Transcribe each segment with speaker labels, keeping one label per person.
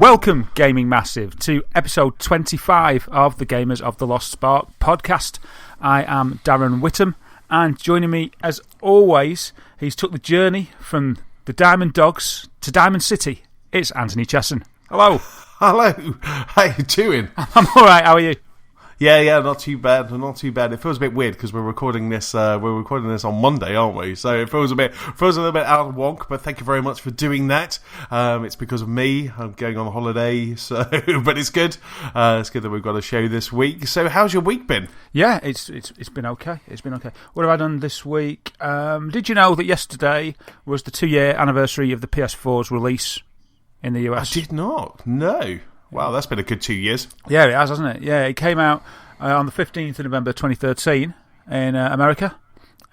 Speaker 1: Welcome, Gaming Massive, to episode 25 of the Gamers of the Lost Spark podcast. I am Darren Whittam, and joining me, as always, he's took the journey from the Diamond Dogs to Diamond City. It's Anthony Chesson. Hello.
Speaker 2: Hello. How you doing?
Speaker 1: I'm all right. How are you?
Speaker 2: Yeah, not too bad. It feels a bit weird because we're recording this on Monday, aren't we? So it feels a little bit out of wonk. But thank you very much for doing that. It's because of me. I'm going on holiday, so but it's good. It's good that we've got a show this week. So how's your week been?
Speaker 1: Yeah, it's been okay. It's been okay. What have I done this week? Did you know that yesterday was the 2-year anniversary of the PS4's release in the US?
Speaker 2: I did not. No. Wow, that's been a good 2 years.
Speaker 1: Yeah, it has, hasn't it? Yeah, it came out on the 15th of November 2013 in America,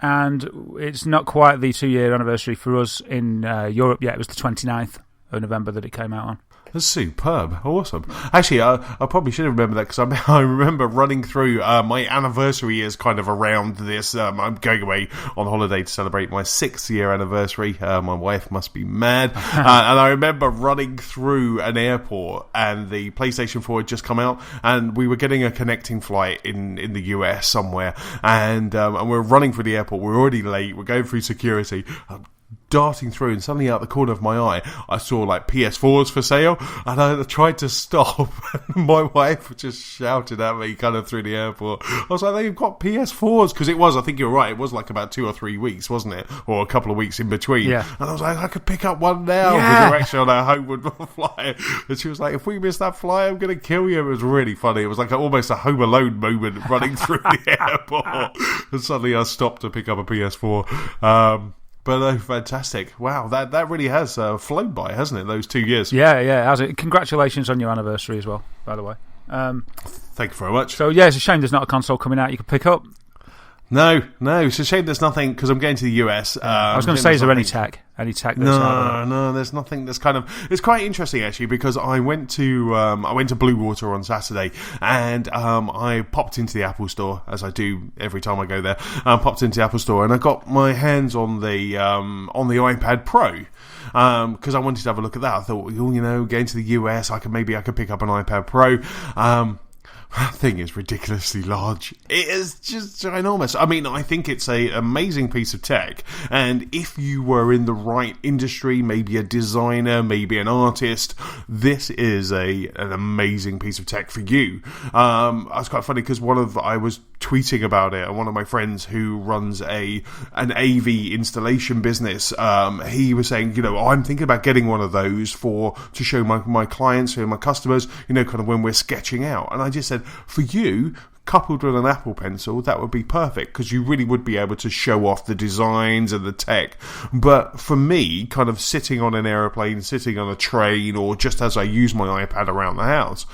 Speaker 1: and it's not quite the 2-year anniversary for us in Europe yet. It was the 29th of November that it came out on.
Speaker 2: That's superb. Awesome. Actually, I probably should have remembered that because I remember running through my anniversary is kind of around this. I'm going away on holiday to celebrate my 6th-year anniversary. My wife must be mad. And I remember running through an airport and the PlayStation 4 had just come out and we were getting a connecting flight in the US somewhere. And we're running through the airport. We're already late. We're going through security. Darting through, and suddenly out the corner of my eye I saw like PS4s for sale, and I tried to stop and my wife just shouted at me kind of through the airport. I was like, they've got PS4s, because it was, I think you're right, it was like about 2 or 3 weeks, wasn't it, or a couple of weeks in between.
Speaker 1: Yeah.
Speaker 2: And I was like, I could pick up one now, because we're actually on our homeward flight. And she was like, if we miss that flight, I'm going to kill you. It was really funny. It was like almost a Home Alone moment running through the airport, and suddenly I stopped to pick up a PS4. But fantastic. Wow, that really has flown by, hasn't it, those 2 years?
Speaker 1: Yeah, it has. Congratulations on your anniversary as well, by the way.
Speaker 2: Thank you very much.
Speaker 1: So, yeah, it's a shame there's not a console coming out you could pick up.
Speaker 2: No, it's a shame there's nothing, because I'm going to the US.
Speaker 1: I was going to say, is there any tech? Any tech that's out there?
Speaker 2: No, there's nothing that's kind of... It's quite interesting, actually, because I went to Blue Water on Saturday, and I popped into the Apple Store, as I do every time I go there. Popped into the Apple Store, and I got my hands on the iPad Pro. Because I wanted to have a look at that. I thought, going to the US, I could pick up an iPad Pro. That thing is ridiculously large. It is just ginormous. I mean, I think it's an amazing piece of tech. And if you were in the right industry, maybe a designer, maybe an artist, this is an amazing piece of tech for you. It was quite funny because I was tweeting about it, and one of my friends who runs an AV installation business, he was saying, I'm thinking about getting one of those to show my clients, my customers, kind of when we're sketching out. And I just said, for you, coupled with an Apple Pencil, that would be perfect, because you really would be able to show off the designs and the tech. But for me, kind of sitting on an aeroplane, sitting on a train, or just as I use my iPad around the house,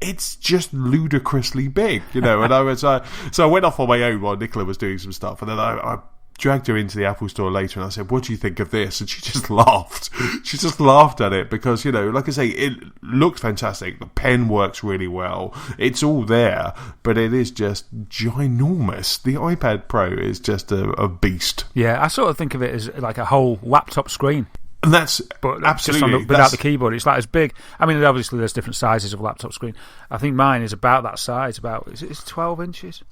Speaker 2: it's just ludicrously big, And I was so I went off on my own while Nicola was doing some stuff, and then I dragged her into the Apple Store later and I said, what do you think of this? And she just laughed. She just laughed at it because, like I say, it looks fantastic. The pen works really well. It's all there, but it is just ginormous. The iPad Pro is just a beast.
Speaker 1: Yeah, I sort of think of it as like a whole laptop screen.
Speaker 2: And that's
Speaker 1: absolutely without the keyboard. It's like as big. I mean, obviously there's different sizes of laptop screen. I think mine is about that size. It's 12 inches.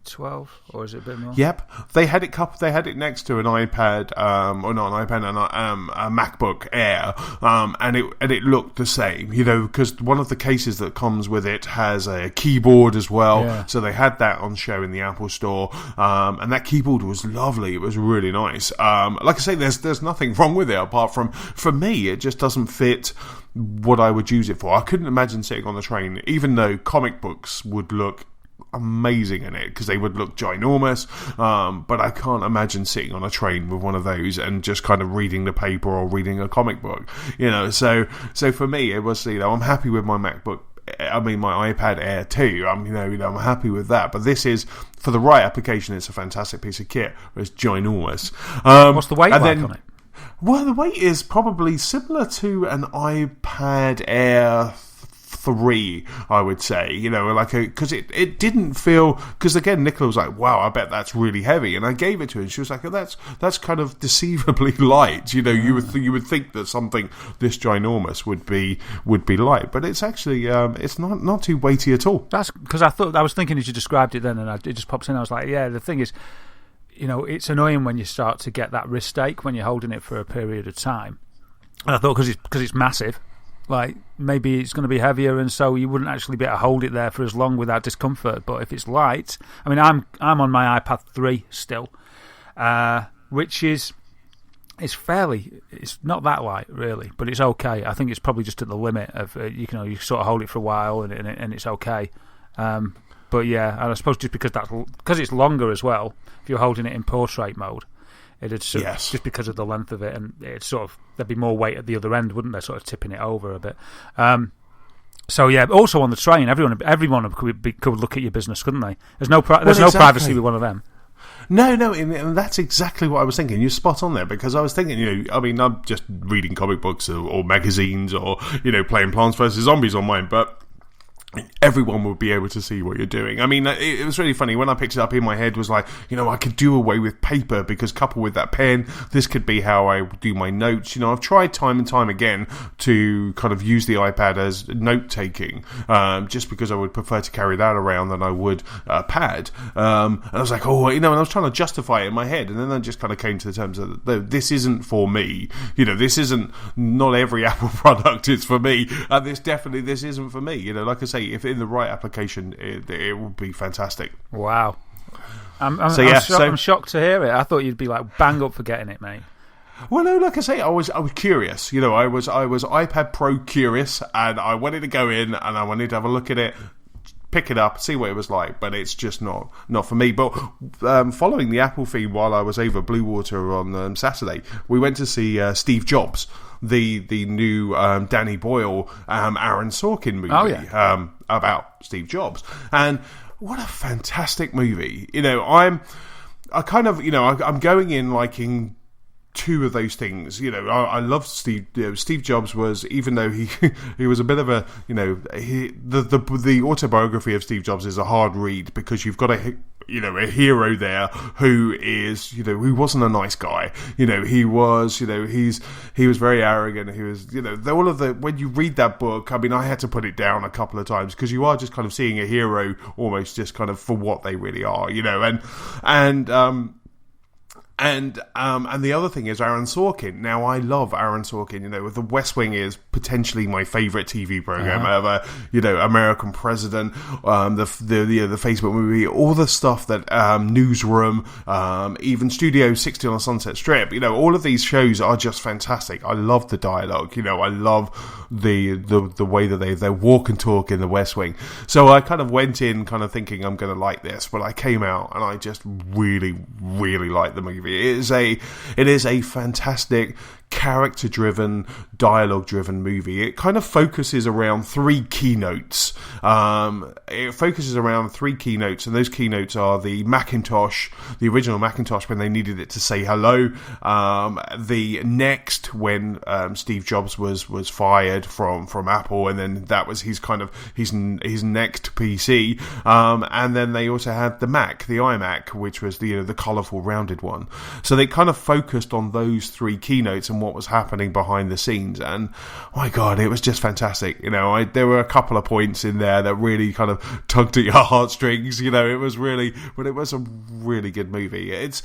Speaker 1: 12, or is it a bit more?
Speaker 2: Yep, they had it next to an iPad, or not an iPad, a MacBook Air, and it looked the same, because one of the cases that comes with it has a keyboard as well. Yeah. So they had that on show in the Apple Store, and that keyboard was lovely. It was really nice. Like I say, there's nothing wrong with it apart from, for me, it just doesn't fit what I would use it for. I couldn't imagine sitting on the train, even though comic books would look amazing in it because they would look ginormous, but I can't imagine sitting on a train with one of those and just kind of reading the paper or reading a comic book, so for me it was, I'm happy with my MacBook, my iPad Air 2. I'm happy with that, but this is, for the right application, it's a fantastic piece of kit. It's ginormous.
Speaker 1: What's the weight like on it?
Speaker 2: Well, the weight is probably similar to an iPad Air 3, I would say, because it didn't feel, because again, Nicola was like, wow, I bet that's really heavy, and I gave it to her, and she was like, oh, that's kind of deceivably light, you would think that something this ginormous would be light, but it's actually it's not too weighty at all.
Speaker 1: That's because I was thinking as you described it then, and it just pops in, I was like, yeah, the thing is, it's annoying when you start to get that wrist ache when you're holding it for a period of time. And I thought because it's massive, like maybe it's going to be heavier, and so you wouldn't actually be able to hold it there for as long without discomfort. But if it's light, I mean, I'm on my iPad 3 still, which is it's not that light really, but it's okay. I think it's probably just at the limit of you sort of hold it for a while and it's okay. But yeah, and I suppose just because it's longer as well, if you're holding it in portrait mode, just because of the length of it, and it's there'd be more weight at the other end, wouldn't there? Sort of tipping it over a bit. So yeah, also on the train, everyone could look at your business, couldn't they? There's no privacy with one of them.
Speaker 2: No, and that's exactly what I was thinking. You're spot on there, because I was thinking, I'm just reading comic books or magazines or, playing Plants vs. Zombies on mine, but everyone would be able to see what you're doing. I mean, it was really funny. When I picked it up, in my head was like, I could do away with paper, because coupled with that pen, this could be how I do my notes. I've tried time and time again to kind of use the iPad as note-taking, just because I would prefer to carry that around than I would a pad. And I was like, and I was trying to justify it in my head, and then I just kind of came to the terms of, this isn't for me. Not every Apple product is for me, and this isn't for me. Like I say, if in the right application, it would be fantastic.
Speaker 1: Wow. I'm shocked to hear it. I thought you'd be like bang up for getting it, mate.
Speaker 2: Well, no, like I say, I was curious. I was iPad Pro curious, and I wanted to go in and I wanted to have a look at it, pick it up, see what it was like, but it's just not for me. But following the Apple theme while I was over Blue Water on Saturday, we went to see Steve Jobs, the new Danny Boyle, Aaron Sorkin movie about Steve Jobs, and what a fantastic movie! I'm going in liking two of those things. I love Steve. Steve Jobs was, even though he was a bit of a, the autobiography of Steve Jobs is a hard read, because you've got a hero there who is, who wasn't a nice guy. He was, he was very arrogant. He was, all of the, when you read that book, I mean, I had to put it down a couple of times, because you are just kind of seeing a hero almost just kind of for what they really are, And the other thing is Aaron Sorkin. Now, I love Aaron Sorkin. The West Wing is potentially my favourite TV program ever. American President, the Facebook movie, all the stuff that Newsroom, even Studio 60 on the Sunset Strip. All of these shows are just fantastic. I love the dialogue. I love the way that they walk and talk in the West Wing. So I kind of went in kind of thinking I'm going to like this, but I came out and I just really, really liked the movie. It is a fantastic, character-driven, dialogue-driven movie. It kind of focuses around three keynotes. And those keynotes are the Macintosh, the original Macintosh, when they needed it to say hello. The Next, when Steve Jobs was fired from Apple, and then that was his next PC. And then they also had the Mac, the iMac, which was the colourful rounded one. So they kind of focused on those three keynotes and what was happening behind the scenes, and my God, it was just fantastic. There were a couple of points in there that really kind of tugged at your heartstrings. It was a really good movie. It's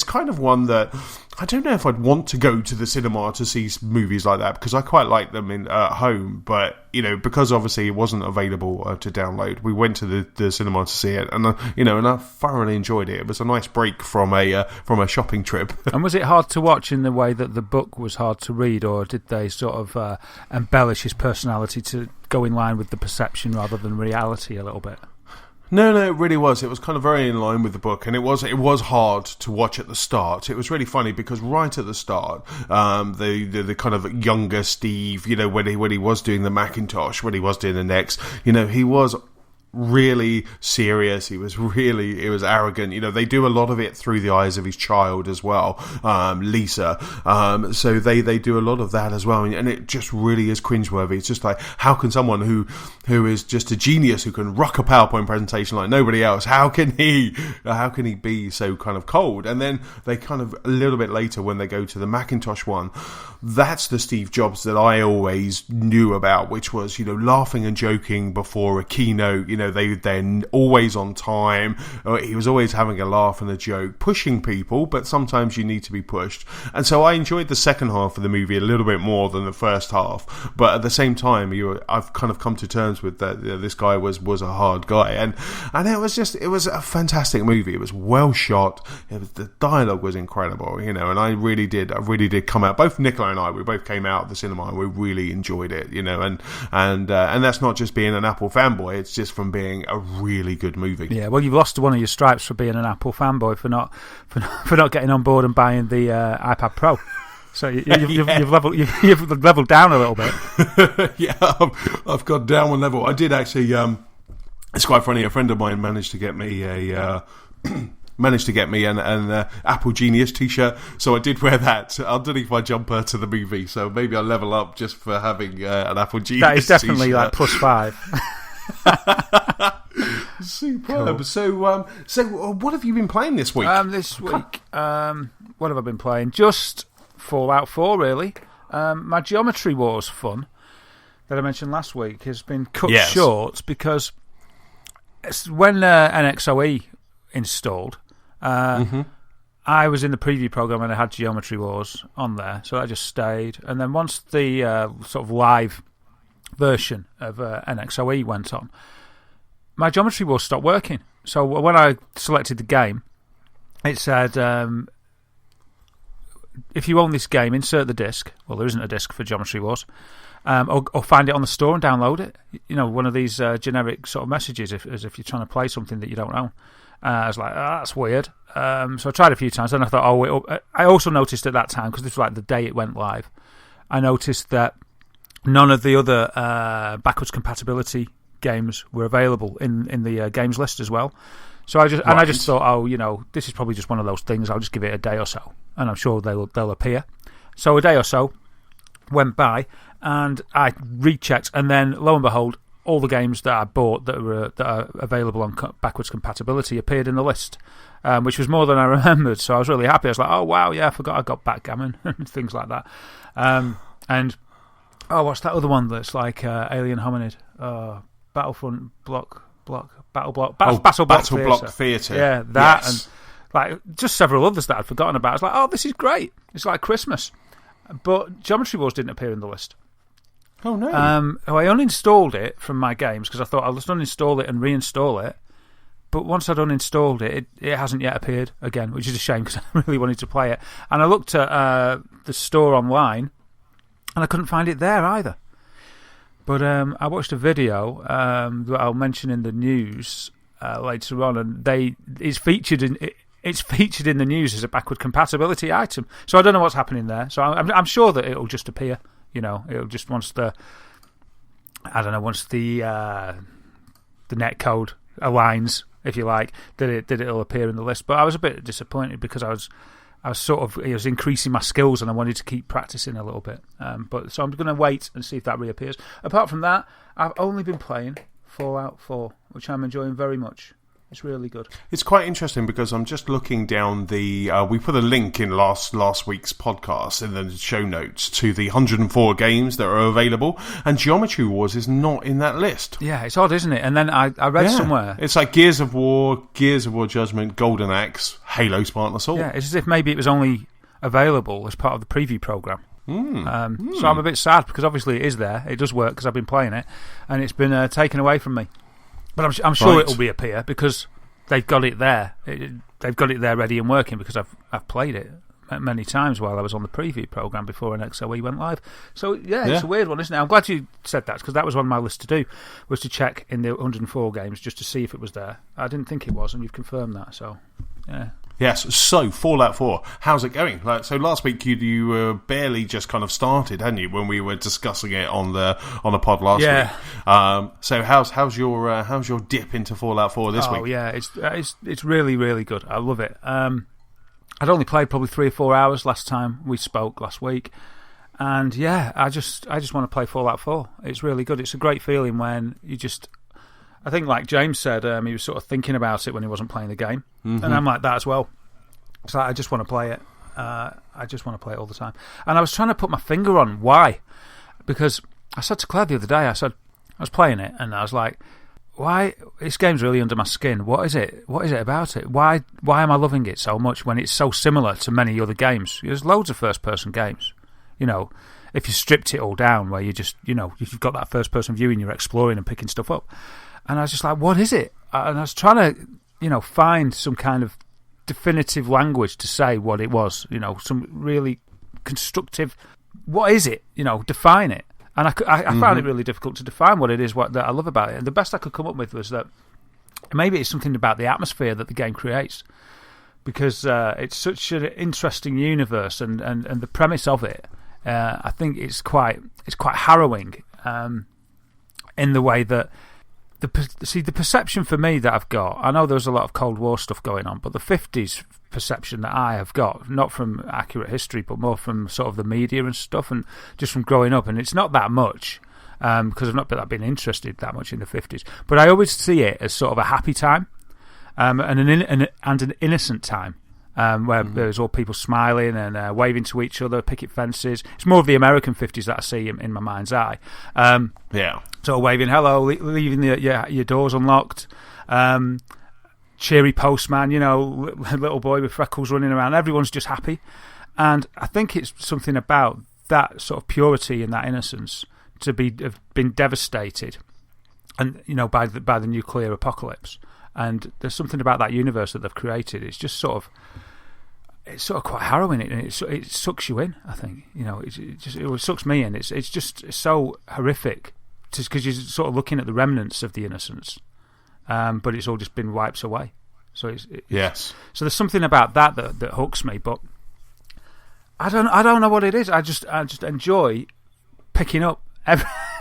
Speaker 2: kind of one that I don't know if I'd want to go to the cinema to see movies like that, because I quite like them at home, but because obviously it wasn't available to download, we went to the cinema to see it, and and I thoroughly enjoyed it. It was a nice break from a shopping trip.
Speaker 1: And was it hard to watch in the way that the book was hard to read, or did they sort of embellish his personality to go in line with the perception rather than reality a little bit?
Speaker 2: No, it really was. It was kind of very in line with the book, and it was hard to watch at the start. It was really funny because right at the start, the kind of younger Steve, when he was doing the Macintosh, when he was doing the Next, he was really serious. He was arrogant. You know, they do a lot of it through the eyes of his child as well, Lisa. So they do a lot of that as well, and it just really is cringeworthy. It's just like, how can someone who is just a genius, who can rock a PowerPoint presentation like nobody else, how can he be so kind of cold? And then they kind of, a little bit later when they go to the Macintosh one, that's the Steve Jobs that I always knew about, which was, you know, laughing and joking before a keynote. You know, they're always on time. He was always having a laugh and a joke, pushing people, but sometimes you need to be pushed. And so I enjoyed the second half of the movie a little bit more than the first half. But at the same time, I've kind of come to terms with that. This guy was a hard guy, and it was a fantastic movie. It was well shot. The dialogue was incredible, you know, and I really did come out. Both Nicola and I, we both came out of the cinema and we really enjoyed it, you know, and that's not just being an Apple fanboy, it's just from being a really good movie.
Speaker 1: Yeah, well, you've lost one of your stripes for being an Apple fanboy for not getting on board and buying the iPad Pro. So you've leveled down a little bit.
Speaker 2: Yeah, I've gone down one level. I did actually. It's quite funny. A friend of mine managed to get me an Apple Genius T-shirt, so I did wear that underneath my jumper to the movie. So maybe I'll level up just for having an Apple Genius.
Speaker 1: That is definitely
Speaker 2: T-shirt.
Speaker 1: like +5.
Speaker 2: Superb. Cool. So what have you been playing this week?
Speaker 1: What have I been playing? Just Fallout 4, really. My Geometry Wars fun that I mentioned last week has been cut short because when NXOE installed, I was in the preview program and I had Geometry Wars on there, so I just stayed. And then once the sort of live version of NXOE went on, my Geometry Wars stopped working. So when I selected the game, it said, if you own this game, insert the disc. Well, there isn't a disc for Geometry Wars. Or find it on the store and download it. You know, one of these generic sort of messages, as if you're trying to play something that you don't own. I was like, that's weird. So I tried a few times. Then I thought, I also noticed at that time, because this was like the day it went live, I noticed that none of the other backwards compatibility games were available in the games list as well. So I just thought, this is probably just one of those things. I'll just give it a day or so, and I'm sure they'll appear. So a day or so went by, and I rechecked, and then lo and behold, all the games that I bought that are available on backwards compatibility appeared in the list, which was more than I remembered. So I was really happy. I was like, oh wow, yeah, I forgot I got Backgammon and things like that. And what's that other one that's like Alien Hominid? Battlefront Battle Block
Speaker 2: Theatre.
Speaker 1: Yeah, that,
Speaker 2: yes.
Speaker 1: And like just several others that I'd forgotten about. I was like, oh, this is great. It's like Christmas. But Geometry Wars didn't appear in the list.
Speaker 2: Oh, no.
Speaker 1: I uninstalled it from my games because I thought I'll just uninstall it and reinstall it. But once I'd uninstalled it, it hasn't yet appeared again, which is a shame because I really wanted to play it. And I looked at the store online and I couldn't find it there either. But I watched a video that I'll mention in the news later on, and it's featured in the news as a backward compatibility item. So I don't know what's happening there. So I'm sure that it'll just appear. You know, it'll just once the net code aligns, if you like, that it'll appear in the list. But I was a bit disappointed because I was increasing my skills and I wanted to keep practicing a little bit. So I'm going to wait and see if that reappears. Apart from that, I've only been playing Fallout 4, which I'm enjoying very much. It's really good.
Speaker 2: It's quite interesting because I'm just looking down we put a link in last week's podcast in the show notes to the 104 games that are available, and Geometry Wars is not in that list.
Speaker 1: Yeah, it's odd, isn't it? And then I read somewhere,
Speaker 2: it's like Gears of War Judgment, Golden Axe, Halo, Spartan Assault.
Speaker 1: Yeah, it's as if maybe it was only available as part of the preview program. So I'm a bit sad because obviously it is there. It does work because I've been playing it, and it's been taken away from me. But I'm sure it'll reappear because they've got it there. They've got it there ready and working because I've played it many times while I was on the preview program before NXOE went live. So it's a weird one, isn't it? I'm glad you said that because that was on my list to do, was to check in the 104 games just to see if it was there. I didn't think it was, and you've confirmed that. So Yeah.
Speaker 2: Yes, so Fallout 4, how's it going? So last week you barely just kind of started, hadn't you, when we were discussing it on the pod last week? So how's your dip into Fallout 4 this week?
Speaker 1: Oh yeah, it's really, really good. I love it. I'd only played probably 3 or 4 hours last time we spoke last week, and yeah, I just want to play Fallout 4. It's really good. It's a great feeling when you just. I think, like James said, he was sort of thinking about it when he wasn't playing the game. And I'm like that as well. So I just want to play it. I just want to play it all the time. And I was trying to put my finger on why. Because I said to Claire the other day, I was playing it, and I was like, why? This game's really under my skin. What is it? What is it about it? Why am I loving it so much when it's so similar to many other games? There's loads of first-person games. You know, if you stripped it all down, where you just, you know, if you've got that first-person view and you're exploring and picking stuff up. And I was just like, what is it? And I was trying to, you know, find some kind of definitive language to say what it was, you know, some really constructive, what is it? You know, define it. And I found it really difficult to define what it is that I love about it. And the best I could come up with was that maybe it's something about the atmosphere that the game creates. Because it's such an interesting universe, and the premise of it, I think it's quite harrowing in the way that the perception for me that I've got, I know there's a lot of Cold War stuff going on, but the 50s perception that I have got, not from accurate history, but more from sort of the media and stuff, and just from growing up, and it's not that much, because I've not been interested that much in the 50s, but I always see it as sort of a happy time, and an innocent time. Where there's all people smiling and waving to each other, picket fences. It's more of the American 50s that I see in my mind's eye. Sort of waving hello, leaving your doors unlocked. Cheery postman, you know, little boy with freckles running around. Everyone's just happy. And I think it's something about that sort of purity and that innocence to have been devastated, and you know, by the nuclear apocalypse. And there's something about that universe that they've created. It's just sort of quite harrowing, and it sucks you in. I think, you know, it sucks me in. It's just so horrific, just because you're sort of looking at the remnants of the innocence, but it's all just been wiped away. So
Speaker 2: yes.
Speaker 1: So there's something about that hooks me, but I don't know what it is. I just enjoy picking up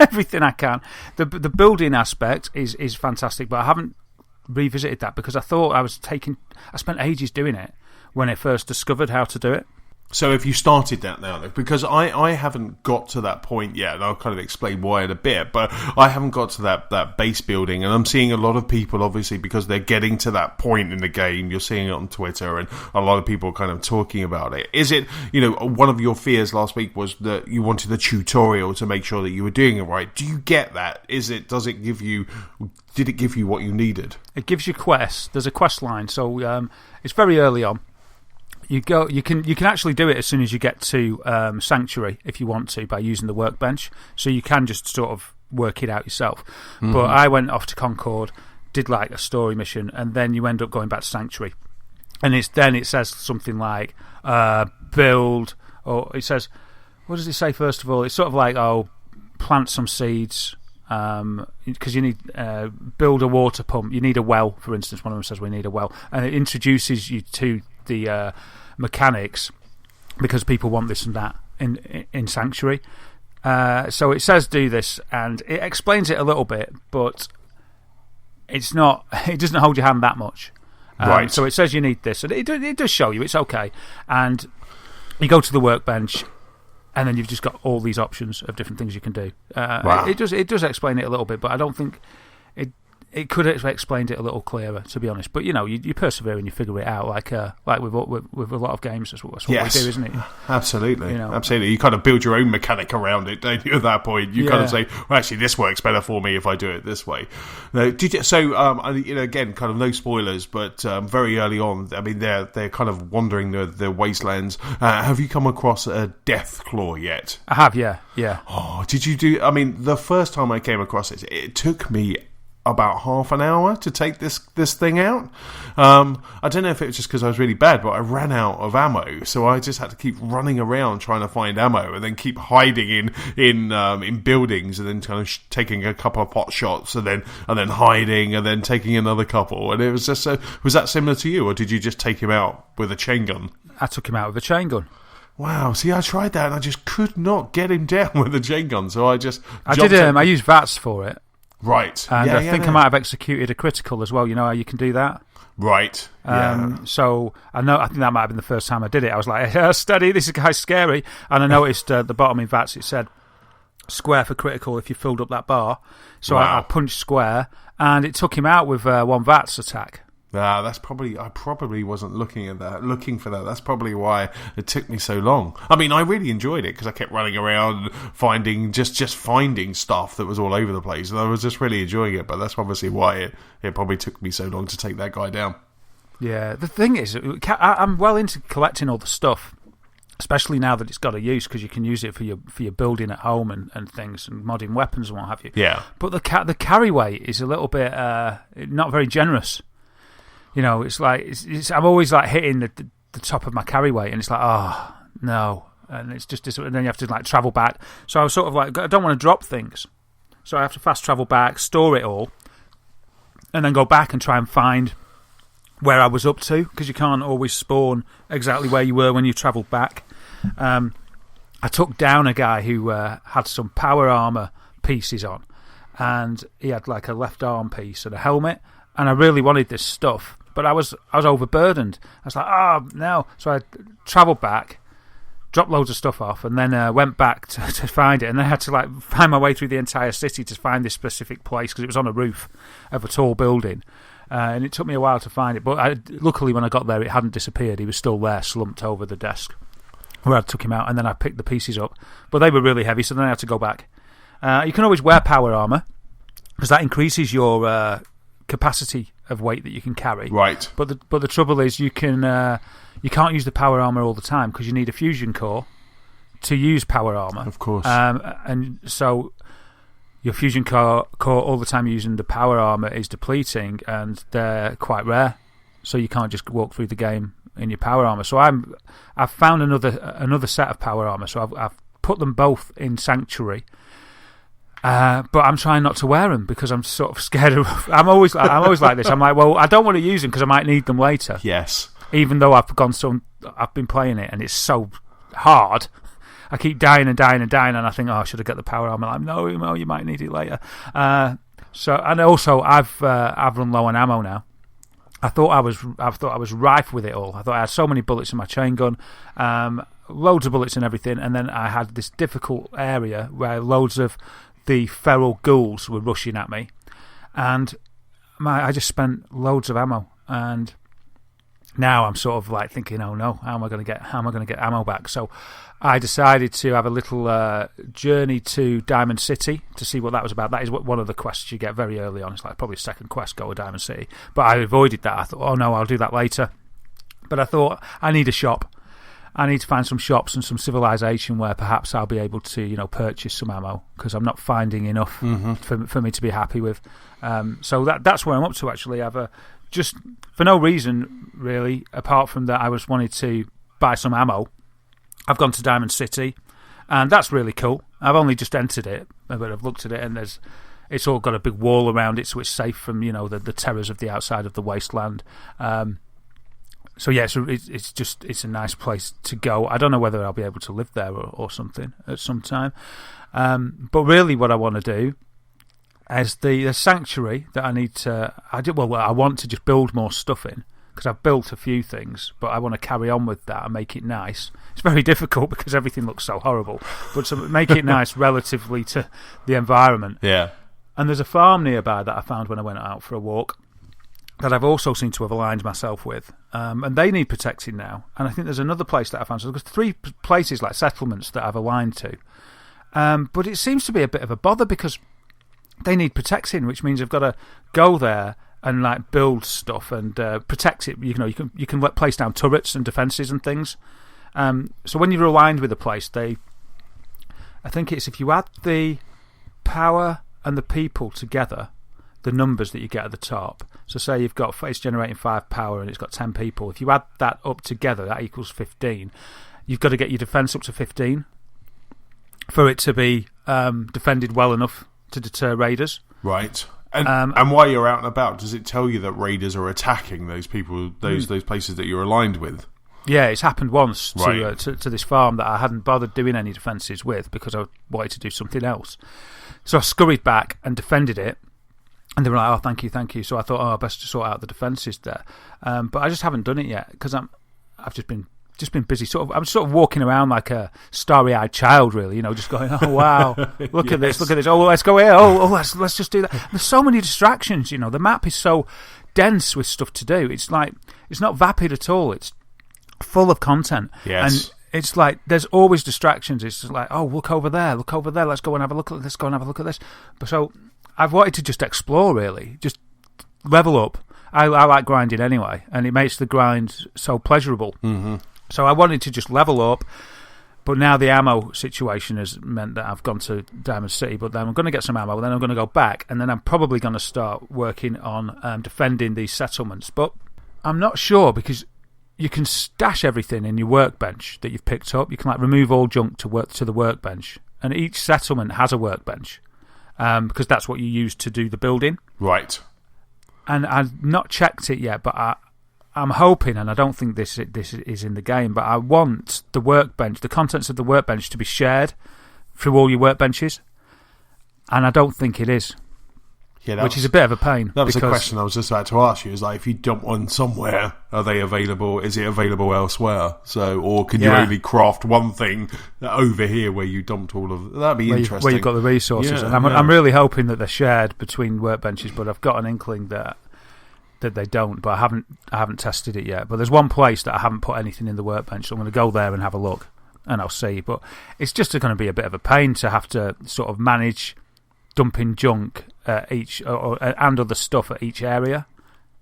Speaker 1: everything I can. The building aspect is fantastic, but I haven't revisited that because I thought I spent ages doing it when I first discovered how to do it.
Speaker 2: So have you started that now, though? Because I haven't got to that point yet, and I'll kind of explain why in a bit, but I haven't got to that base building, and I'm seeing a lot of people, obviously, because they're getting to that point in the game. You're seeing it on Twitter, and a lot of people kind of talking about it. Is it, you know, one of your fears last week was that you wanted the tutorial to make sure that you were doing it right. Do you get that? Did it give you what you needed?
Speaker 1: It gives you quests. There's a quest line, so it's very early on. You can actually do it as soon as you get to Sanctuary if you want to, by using the workbench. So you can just sort of work it out yourself. Mm-hmm. But I went off to Concord, did like a story mission, and then you end up going back to Sanctuary. And it says something like build, or it says, what does it say first of all? It's sort of like, plant some seeds, because you need build a water pump. You need a well, for instance. One of them says we need a well, and it introduces you to the mechanics, because people want this and that in Sanctuary. So it says do this, and it explains it a little bit, but it doesn't hold your hand that much.
Speaker 2: Right.
Speaker 1: So it says you need this, and it does show you it's okay, and you go to the workbench, and then you've just got all these options of different things you can do.
Speaker 2: Wow.
Speaker 1: It does explain it a little bit, but I don't think it could have explained it a little clearer, to be honest. But you know, you persevere and you figure it out, like with a lot of games. That's what we do, isn't it?
Speaker 2: Absolutely,
Speaker 1: you know?
Speaker 2: Absolutely. You kind of build your own mechanic around it, don't you? At that point, you kind of say, "Well, actually, this works better for me if I do it this way." Now, again, kind of no spoilers, but very early on, I mean, they're kind of wandering the wastelands. Have you come across a death claw yet?
Speaker 1: I have, yeah.
Speaker 2: Oh, did you do? I mean, the first time I came across it took me about half an hour to take this thing out. I don't know if it was just because I was really bad, but I ran out of ammo, so I just had to keep running around trying to find ammo, and then keep hiding in buildings, and then kind of taking a couple of pot shots, and then hiding, and then taking another couple. And it was just was that similar to you, or did you just take him out with a chain gun?
Speaker 1: I took him out with a chain gun.
Speaker 2: Wow, see, I tried that and I just could not get him down with a chain gun, so I
Speaker 1: used VATS for it.
Speaker 2: Right.
Speaker 1: And I think I might have executed a critical as well. You know how you can do that?
Speaker 2: Right.
Speaker 1: So I think that might have been the first time I did it. I was like, steady, this guy's scary. And I noticed at the bottom in VATS it said square for critical if you filled up that bar. So I punched square and it took him out with one VATS attack.
Speaker 2: I probably wasn't looking for that. That's probably why it took me so long. I mean, I really enjoyed it because I kept running around finding stuff that was all over the place, and I was just really enjoying it. But that's obviously why it probably took me so long to take that guy down.
Speaker 1: Yeah, the thing is, I'm well into collecting all the stuff, especially now that it's got a use, because you can use it for your building at home and things, and modding weapons and what have you.
Speaker 2: Yeah.
Speaker 1: But the carry weight is a little bit not very generous. You know, it's like I'm always like hitting the top of my carry weight, and it's like, oh no, and it's just, and then you have to like travel back. So I was sort of like, I don't want to drop things, so I have to fast travel back, store it all, and then go back and try and find where I was up to, because you can't always spawn exactly where you were when you travelled back. I took down a guy who had some power armor pieces on, and he had like a left arm piece and a helmet, and I really wanted this stuff. But I was overburdened. I was like, oh, no. So I travelled back, dropped loads of stuff off, and then went back to find it. And then I had to like find my way through the entire city to find this specific place, because it was on a roof of a tall building. And it took me a while to find it. But luckily when I got there, it hadn't disappeared. He was still there, slumped over the desk, where I took him out. And then I picked the pieces up. But they were really heavy, so then I had to go back. You can always wear power armour, because that increases your capacity of weight that you can carry.
Speaker 2: Right.
Speaker 1: But the trouble is you can't use the power armor all the time, because you need a fusion core to use power armor.
Speaker 2: Of course.
Speaker 1: And so your fusion core all the time using the power armor is depleting, and they're quite rare. So you can't just walk through the game in your power armor. So I've found another set of power armor. So I've put them both in Sanctuary. But I'm trying not to wear them, because I'm sort of scared of. I'm always like this. I'm like, well, I don't want to use them because I might need them later.
Speaker 2: Yes.
Speaker 1: Even though I've been playing it and it's so hard, I keep dying and dying and dying, and I think, oh, I should have got the power armor. I'm like, no, you might need it later. And also I've run low on ammo now. I thought I was rife with it all. I thought I had so many bullets in my chain gun, loads of bullets and everything, and then I had this difficult area where loads of the feral ghouls were rushing at me, and I just spent loads of ammo, and now I'm sort of like thinking, oh no, how am I going to get ammo back? So I decided to have a little journey to Diamond City to see what that was about. That is one of the quests you get very early on. It's like probably the second quest, go to Diamond City, but I avoided that. I thought, oh no, I'll do that later. But I thought, I need a shop. I need to find some shops and some civilization where perhaps I'll be able to, purchase some ammo, because I'm not finding enough for me to be happy with. So that's where I'm up to, actually. I've just for no reason really, apart from that I was wanted to buy some ammo. I've gone to Diamond City, and that's really cool. I've only just entered it, but I've looked at it, and it's all got a big wall around it, so it's safe from the terrors of the outside of the wasteland. So yeah, it's a nice place to go. I don't know whether I'll be able to live there or something at some time. But really, what I want to do is the sanctuary that I need to. I want to just build more stuff in, because I've built a few things, but I want to carry on with that and make it nice. It's very difficult because everything looks so horrible, but to make it nice relatively to the environment.
Speaker 2: Yeah.
Speaker 1: And there's a farm nearby that I found when I went out for a walk, that I've also seemed to have aligned myself with, and they need protecting now. And I think there's another place that I found. So there's 3 places, like settlements, that I've aligned to, but it seems to be a bit of a bother because they need protecting, which means I've got to go there and like build stuff and protect it. You can place down turrets and defences and things. So when you're aligned with a place, I think it's if you add the power and the people together, the numbers that you get at the top. So say you've got, it's generating 5 power and it's got 10 people. If you add that up together, that equals 15. You've got to get your defence up to 15 for it to be defended well enough to deter raiders.
Speaker 2: Right. And while you're out and about, does it tell you that raiders are attacking those people, those places that you're aligned with?
Speaker 1: Yeah, it's happened once to this farm that I hadn't bothered doing any defences with because I wanted to do something else. So I scurried back and defended it, and they were like, "Oh, thank you." So I thought, "Oh, best to sort out the defences there," but I just haven't done it yet because I've just been busy. I'm sort of walking around like a starry-eyed child, really. Just going, "Oh wow, look at this! Oh, let's go here! Oh, let's just do that." There's so many distractions. The map is so dense with stuff to do. It's like it's not vapid at all. It's full of content.
Speaker 2: Yes.
Speaker 1: And it's like there's always distractions. It's just like, oh, look over there. Let's go and have a look at this. Go and have a look at this. But so I've wanted to just explore, really, just level up. I like grinding anyway, and it makes the grind so pleasurable.
Speaker 2: Mm-hmm.
Speaker 1: So I wanted to just level up, but now the ammo situation has meant that I've gone to Diamond City, but then I'm going to get some ammo, then I'm going to go back, and then I'm probably going to start working on defending these settlements. But I'm not sure because you can stash everything in your workbench that you've picked up. You can remove all junk to the workbench, and each settlement has a workbench because that's what you use to do the building.
Speaker 2: Right.
Speaker 1: And I've not checked it yet, but I'm hoping, and I don't think this is in the game, but I want the workbench, the contents of the workbench, to be shared through all your workbenches, and I don't think it is. Yeah, which is a bit of a pain.
Speaker 2: That was a question I was just about to ask you. Is if you dump one somewhere, are they available? Is it available elsewhere? Or can you only craft one thing over here where you dumped all of? That'd be interesting.
Speaker 1: Where you've got the resources, and I'm really hoping that they're shared between workbenches. But I've got an inkling that they don't. But I haven't tested it yet. But there's one place that I haven't put anything in the workbench, so I'm going to go there and have a look, and I'll see. But it's just going to be a bit of a pain to have to sort of manage dumping junk each and other stuff at each area.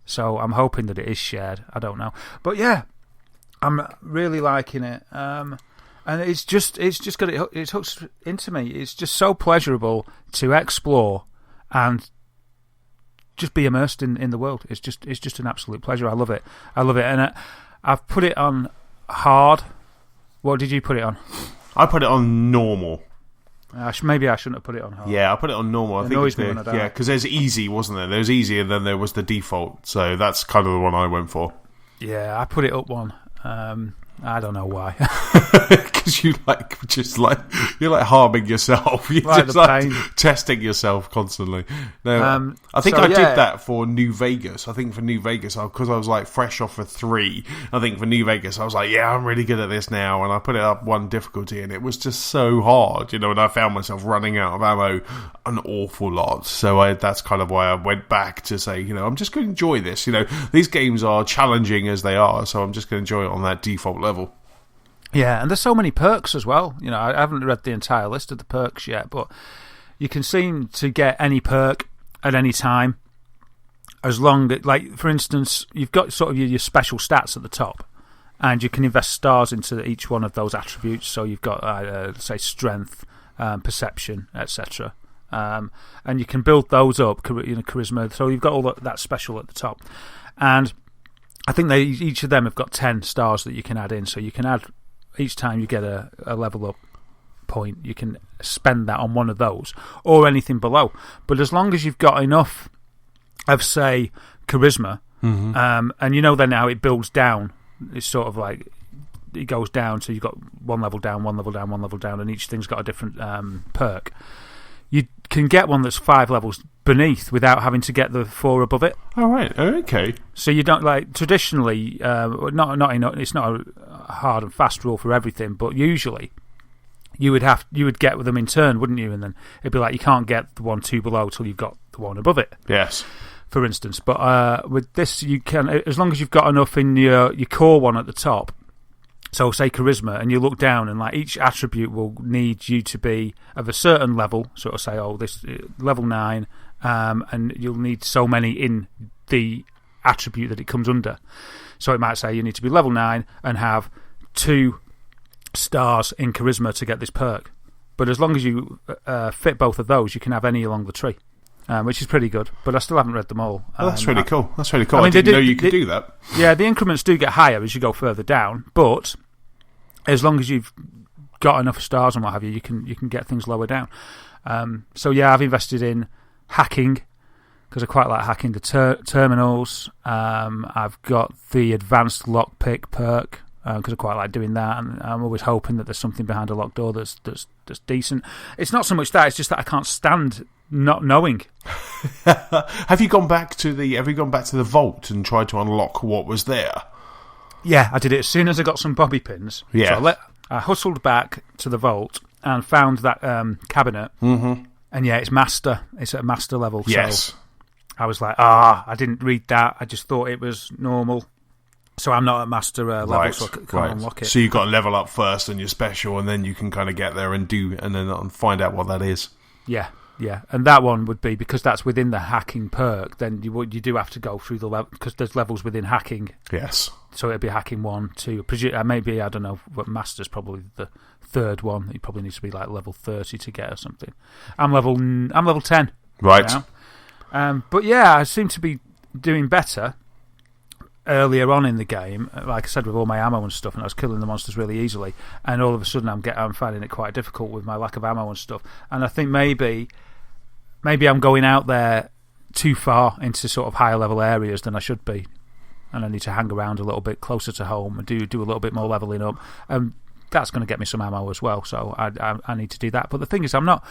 Speaker 1: So I'm hoping that it is shared. I don't know, but yeah, I'm really liking it. And it's just got it hooks into me. It's just so pleasurable to explore and just be immersed in the world. It's just an absolute pleasure. I love it, and I've put it on hard. What did you put it on?
Speaker 2: I put it on normal.
Speaker 1: Maybe I shouldn't have put it on hard.
Speaker 2: Yeah, I put it on normal. I think because there's easy, wasn't there? There was easy, and then there was the default. So that's kind of the one I went for.
Speaker 1: Yeah, I put it up one. I don't know why.
Speaker 2: Because you're harming yourself. You're
Speaker 1: like
Speaker 2: just
Speaker 1: the pain.
Speaker 2: Testing yourself constantly. No, I think I did that for New Vegas. I think for New Vegas, because I was fresh off of 3. I think for New Vegas, I was like, yeah, I'm really good at this now, and I put it up 1 difficulty, and it was just so hard, and I found myself running out of ammo an awful lot. So that's kind of why I went back to say, I'm just going to enjoy this. These games are challenging as they are, so I'm just going to enjoy it on that default level.
Speaker 1: Yeah, and there's so many perks as well. I haven't read the entire list of the perks yet, but you can seem to get any perk at any time, as long as, for instance, you've got sort of your special stats at the top, and you can invest stars into each one of those attributes. So you've got, say, strength, perception, etc., and you can build those up, charisma. So you've got all that special at the top, and I think each of them have got 10 stars that you can add in. So you can add. Each time you get a level up point, you can spend that on one of those or anything below. But as long as you've got enough of, say, charisma, and then now it builds down. It's sort of it goes down, so you've got one level down, and each thing's got a different perk. You can get one that's 5 levels beneath without having to get the 4 above it.
Speaker 2: Oh, right. Okay.
Speaker 1: So you don't traditionally, it's not a hard and fast rule for everything, but usually you would get with them in turn, wouldn't you? And then it'd be you can't get the 1 2 below till you've got the one above it.
Speaker 2: Yes.
Speaker 1: For instance, but with this you can, as long as you've got enough in your core one at the top. So say charisma, and you look down, and each attribute will need you to be of a certain level. Sort of say, this level 9, and you'll need so many in the attribute that it comes under. So it might say you need to be level 9 and have 2 stars in charisma to get this perk. But as long as you fit both of those, you can have any along the tree. which is pretty good. But I still haven't read them all.
Speaker 2: Oh, that's really cool. That's really cool.
Speaker 1: I mean,
Speaker 2: I didn't know you could do that.
Speaker 1: Yeah, the increments do get higher as you go further down, but as long as you've got enough stars and what have you, you can get things lower down. So yeah, I've invested in hacking because I quite like hacking the terminals. I've got the advanced lockpick perk because I quite like doing that, and I'm always hoping that there's something behind a locked door that's decent. It's not so much that; it's just that I can't stand not knowing.
Speaker 2: Have you gone back to the vault and tried to unlock what was there?
Speaker 1: Yeah, I did it as soon as I got some bobby pins.
Speaker 2: Yeah.
Speaker 1: So I hustled back to the vault and found that cabinet.
Speaker 2: Mm-hmm.
Speaker 1: And yeah, it's master. It's at a master level.
Speaker 2: Yes.
Speaker 1: So I was like, I didn't read that. I just thought it was normal. So I'm not at master level, so I can't unlock it.
Speaker 2: So you've got to level up first and you're special, and then you can kind of get there and then find out what that is.
Speaker 1: Yeah. Yeah, and that one would be, because that's within the hacking perk, then you do have to go through the level, because there's levels within hacking.
Speaker 2: Yes.
Speaker 1: So it'd be hacking 1, 2, maybe, I don't know, but master's probably the third one. You probably need to be like level 30 to get or something. I'm level 10.
Speaker 2: Right.
Speaker 1: Now. But yeah, I seem to be doing better earlier on in the game, like I said, with all my ammo and stuff, and I was killing the monsters really easily, and all of a sudden I'm finding it quite difficult with my lack of ammo and stuff, and I think maybe I'm going out there too far into sort of higher level areas than I should be, and I need to hang around a little bit closer to home and do a little bit more leveling up, and that's going to get me some ammo as well, so I need to do that. But the thing is, I'm not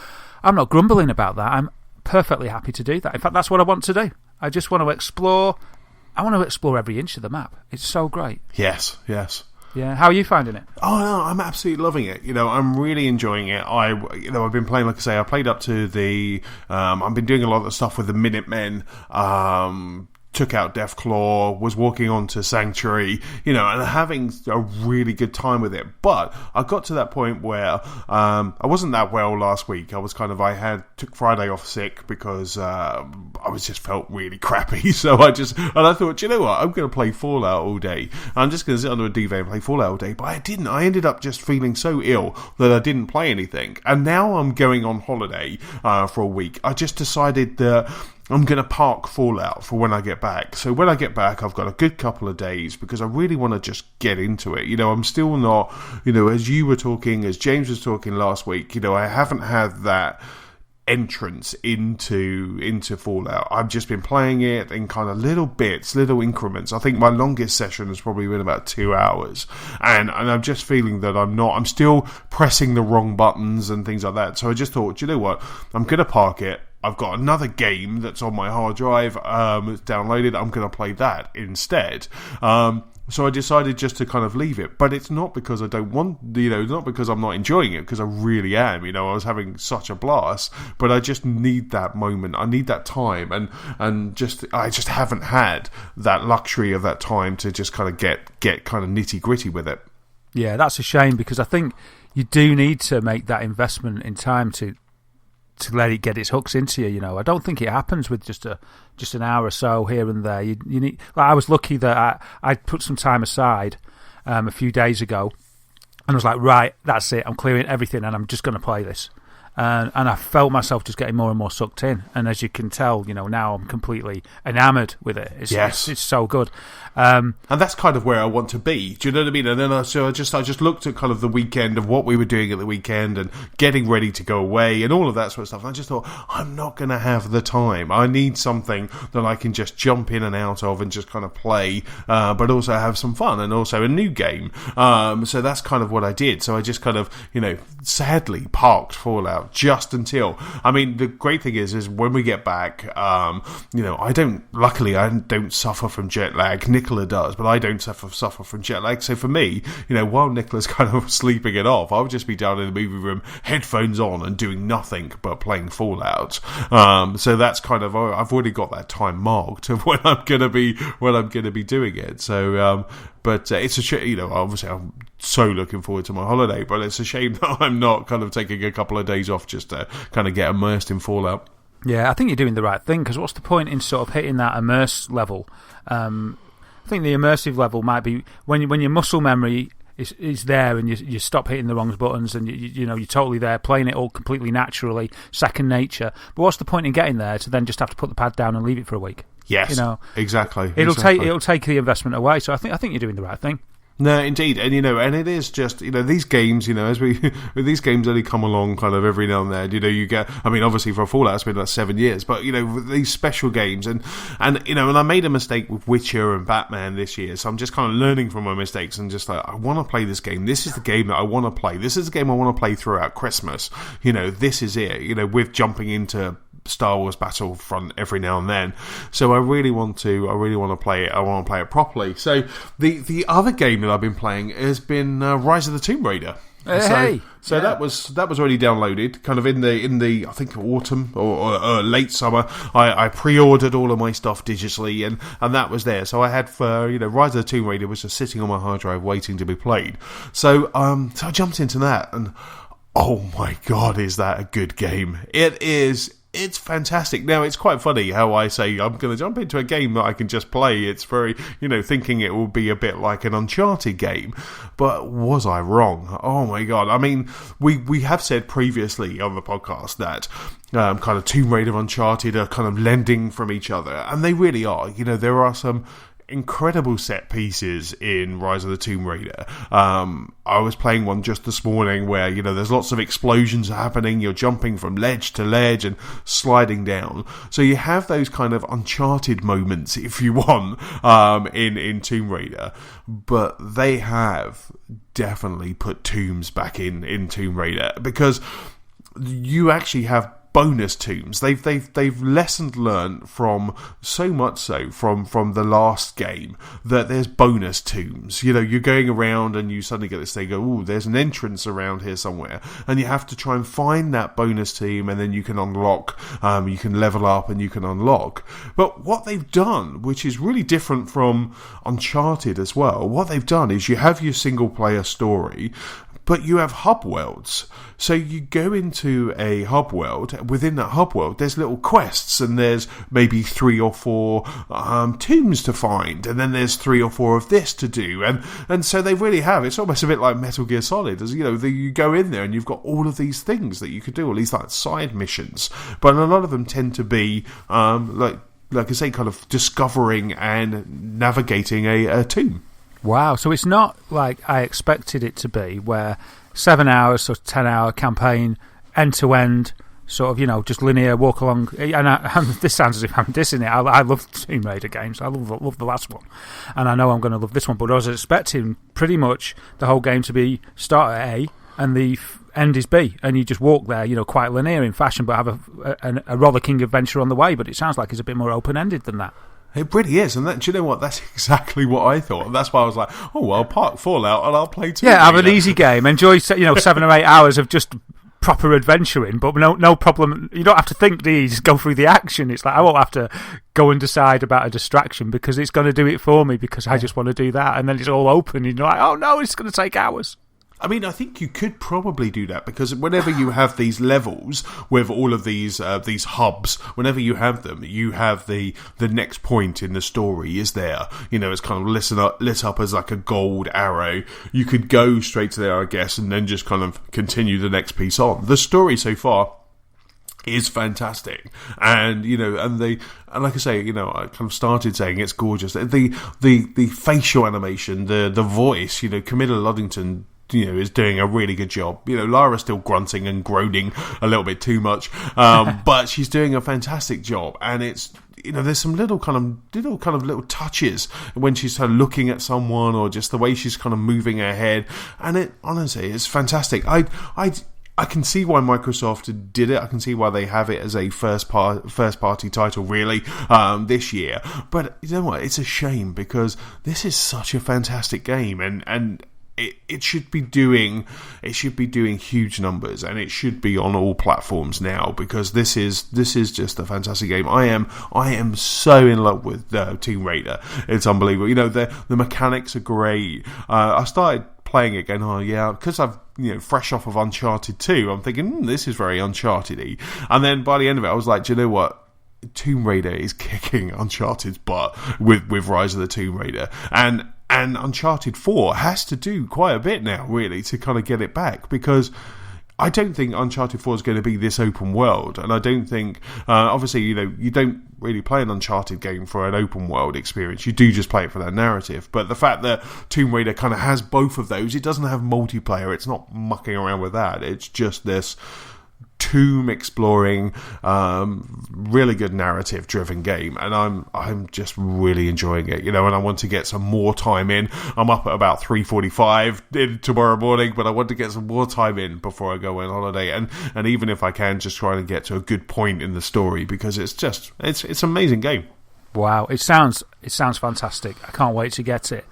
Speaker 1: grumbling about that. I'm perfectly happy to do that. In fact, that's what I want to do. I just want to explore. I want to explore every inch of the map. It's so great.
Speaker 2: Yes.
Speaker 1: Yeah, how are you finding it?
Speaker 2: Oh no, I'm absolutely loving it. I'm really enjoying it. I've been playing, like I say, I played up to the. I've been doing a lot of the stuff with the Minutemen. Took out Deathclaw, was walking on to Sanctuary, and having a really good time with it. But I got to that point where I wasn't that well last week. I was took Friday off sick because I just felt really crappy. So I thought, you know what, I'm going to play Fallout all day. I'm just going to sit under a duvet and play Fallout all day. But I didn't. I ended up just feeling so ill that I didn't play anything. And now I'm going on holiday for a week. I just decided that I'm going to park Fallout for when I get back. So when I get back, I've got a good couple of days because I really want to just get into it. I'm still not, as you were talking, as James was talking last week, I haven't had that entrance into Fallout. I've just been playing it in kind of little bits, little increments. I think my longest session has probably been about 2 hours, and I'm just feeling that I'm still pressing the wrong buttons and things like that. So I just thought, you know what, I'm going to park it. I've got another game that's on my hard drive, it's downloaded. I'm going to play that instead. So I decided just to kind of leave it. But it's not because I don't want, not because I'm not enjoying it, because I really am. I was having such a blast. But I just need that moment. I need that time. And I just haven't had that luxury of that time to just kind of get kind of nitty gritty with it.
Speaker 1: Yeah, that's a shame, because I think you do need to make that investment in time to let it get its hooks into you. I don't think it happens with just an hour or so here and there. You need. Like, I was lucky that I put some time aside a few days ago, and I was like, right, that's it. I'm clearing everything, and I'm just going to play this. And I felt myself just getting more and more sucked in. And as you can tell, now I'm completely enamoured with it. It's so good.
Speaker 2: And that's kind of where I want to be. Do you know what I mean? And then I just looked at kind of the weekend of what we were doing at the weekend and getting ready to go away and all of that sort of stuff. And I just thought, I'm not going to have the time. I need something that I can just jump in and out of and just kind of play, but also have some fun and also a new game. So that's kind of what I did. So I just kind of, sadly parked Fallout just until. I mean, the great thing is when we get back, I don't suffer from jet lag. Nicola does, but I don't suffer from jet lag. So for me, while Nicola's kind of sleeping it off, I'll just be down in the movie room, headphones on, and doing nothing but playing Fallout. So that's kind of, I've already got that time marked of when I'm gonna be doing it. So, but it's a shame, obviously I'm so looking forward to my holiday, but it's a shame that I'm not kind of taking a couple of days off just to kind of get immersed in Fallout.
Speaker 1: Yeah, I think you're doing the right thing, because what's the point in sort of hitting that immerse level? I think the immersive level might be when your muscle memory is there, and you stop hitting the wrong buttons, and you're totally there, playing it all completely naturally, second nature. But what's the point in getting there to then just have to put the pad down and leave it for a week?
Speaker 2: Yes, exactly.
Speaker 1: It'll take the investment away. So I think you're doing the right thing.
Speaker 2: No, indeed, and and it is just these games, as these games only come along kind of every now and then. You get, I mean, obviously for Fallout it's been like 7 years, but with these special games, and I made a mistake with Witcher and Batman this year, so I'm just kind of learning from my mistakes and just like, I want to play this game. This is the game that I want to play. This is the game I want to play throughout Christmas. This is it. With jumping into Star Wars Battlefront every now and then, so I really want to play it. I want to play it properly. So the other game that I've been playing has been Rise of the Tomb Raider. So that was already downloaded, kind of in the I think autumn or late summer. I pre-ordered all of my stuff digitally, and that was there. So I had Rise of the Tomb Raider was just sitting on my hard drive waiting to be played. So I jumped into that, and oh my god, is that a good game? It is. It's fantastic. Now, it's quite funny how I say I'm going to jump into a game that I can just play. It's very, thinking it will be a bit like an Uncharted game. But was I wrong? Oh my god. I mean, we have said previously on the podcast that kind of Tomb Raider, Uncharted are kind of lending from each other. And they really are. There are some incredible set pieces in Rise of the Tomb Raider. I was playing one just this morning where there's lots of explosions happening, you're jumping from ledge to ledge and sliding down, so you have those kind of Uncharted moments if you want in Tomb Raider, but they have definitely put tombs back in Tomb Raider, because you actually have bonus tombs. They've lessons learned from so much so from the last game that there's bonus tombs. You're going around and you suddenly get this thing, there's an entrance around here somewhere, and you have to try and find that bonus tomb, and then you can unlock, you can level up and you can unlock. But what they've done, which is really different from Uncharted as well, what they've done is you have your single player story, but you have hub worlds. So you go into a hub world. Within that hub world, there's little quests, and there's maybe 3 or 4 tombs to find, and then there's 3 or 4 of this to do, and so they really have. It's almost a bit like Metal Gear Solid, as you go in there and you've got all of these things that you could do, all these like side missions, but a lot of them tend to be like I say, kind of discovering and navigating a tomb.
Speaker 1: Wow, so it's not like I expected it to be, where 7 hours, so 10-hour campaign, end-to-end, sort of, just linear, walk along. And this sounds as if I'm dissing it. I love Tomb Raider games. I love the last one. And I know I'm going to love this one, but I was expecting pretty much the whole game to be start at A and the end is B, and you just walk there, quite linear in fashion, but have a rollicking adventure on the way. But it sounds like it's a bit more open-ended than that.
Speaker 2: It really is, and do you know what? That's exactly what I thought. And that's why I was like, I'll park Fallout and I'll play Tomb Raider.
Speaker 1: Yeah, have an easy game. Enjoy, 7 or 8 hours of just proper adventuring, but no problem. You don't have to think, do you? Just go through the action. It's like, I won't have to go and decide about a distraction because it's going to do it for me because I just want to do that. And then it's all open, and you're like, oh no, it's going to take hours.
Speaker 2: I mean, I think you could probably do that, because whenever you have these levels with all of these hubs, whenever you have them, you have the next point in the story is there. It's kind of lit up as like a gold arrow. You could go straight to there, I guess, and then just kind of continue the next piece on. The story so far is fantastic, and like I say, I kind of started saying it's gorgeous. The facial animation, the voice, Camilla Luddington, is doing a really good job. Lara's still grunting and groaning a little bit too much, but she's doing a fantastic job. And it's, there's some little touches when she's kind of looking at someone, or just the way she's kind of moving her head. And it honestly, it's fantastic. I can see why Microsoft did it. I can see why they have it as a first party title, really, this year. But you know what? It's a shame, because this is such a fantastic game, and it should be doing huge numbers, and it should be on all platforms now, because this is just a fantastic game. I am so in love with Tomb Raider. It's unbelievable. The mechanics are great. I started playing it going, because I've fresh off of Uncharted 2, I'm thinking this is very Uncharted-y, and then by the end of it I was like, do you know what? Tomb Raider is kicking Uncharted's butt with Rise of the Tomb Raider, and And Uncharted 4 has to do quite a bit now, really, to kind of get it back, because I don't think Uncharted 4 is going to be this open world, and I don't think, obviously, you don't really play an Uncharted game for an open world experience. You do just play it for that narrative. But the fact that Tomb Raider kind of has both of those, it doesn't have multiplayer. It's not mucking around with that. It's just this tomb exploring, really good narrative driven game, and I'm just really enjoying it, and I want to get some more time in. I'm up at about 3:45 tomorrow morning, but I want to get some more time in before I go on holiday, and even if I can, just try to get to a good point in the story, because it's an amazing game.
Speaker 1: Wow, it sounds fantastic. I can't wait to get it.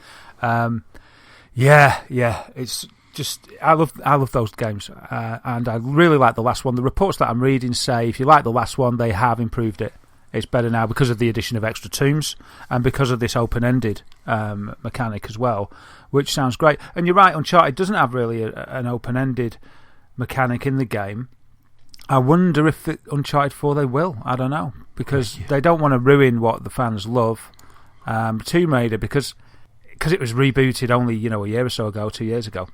Speaker 1: It's just, I love those games, and I really like the last one. The reports that I'm reading say if you like the last one, they have improved it. It's better now because of the addition of extra tombs and because of this open-ended mechanic as well, which sounds great. And you're right, Uncharted doesn't have really an open-ended mechanic in the game. I wonder if Uncharted 4 they will. I don't know, because they don't want to ruin what the fans love. Tomb Raider, because it was rebooted only a year or so ago, 2 years ago.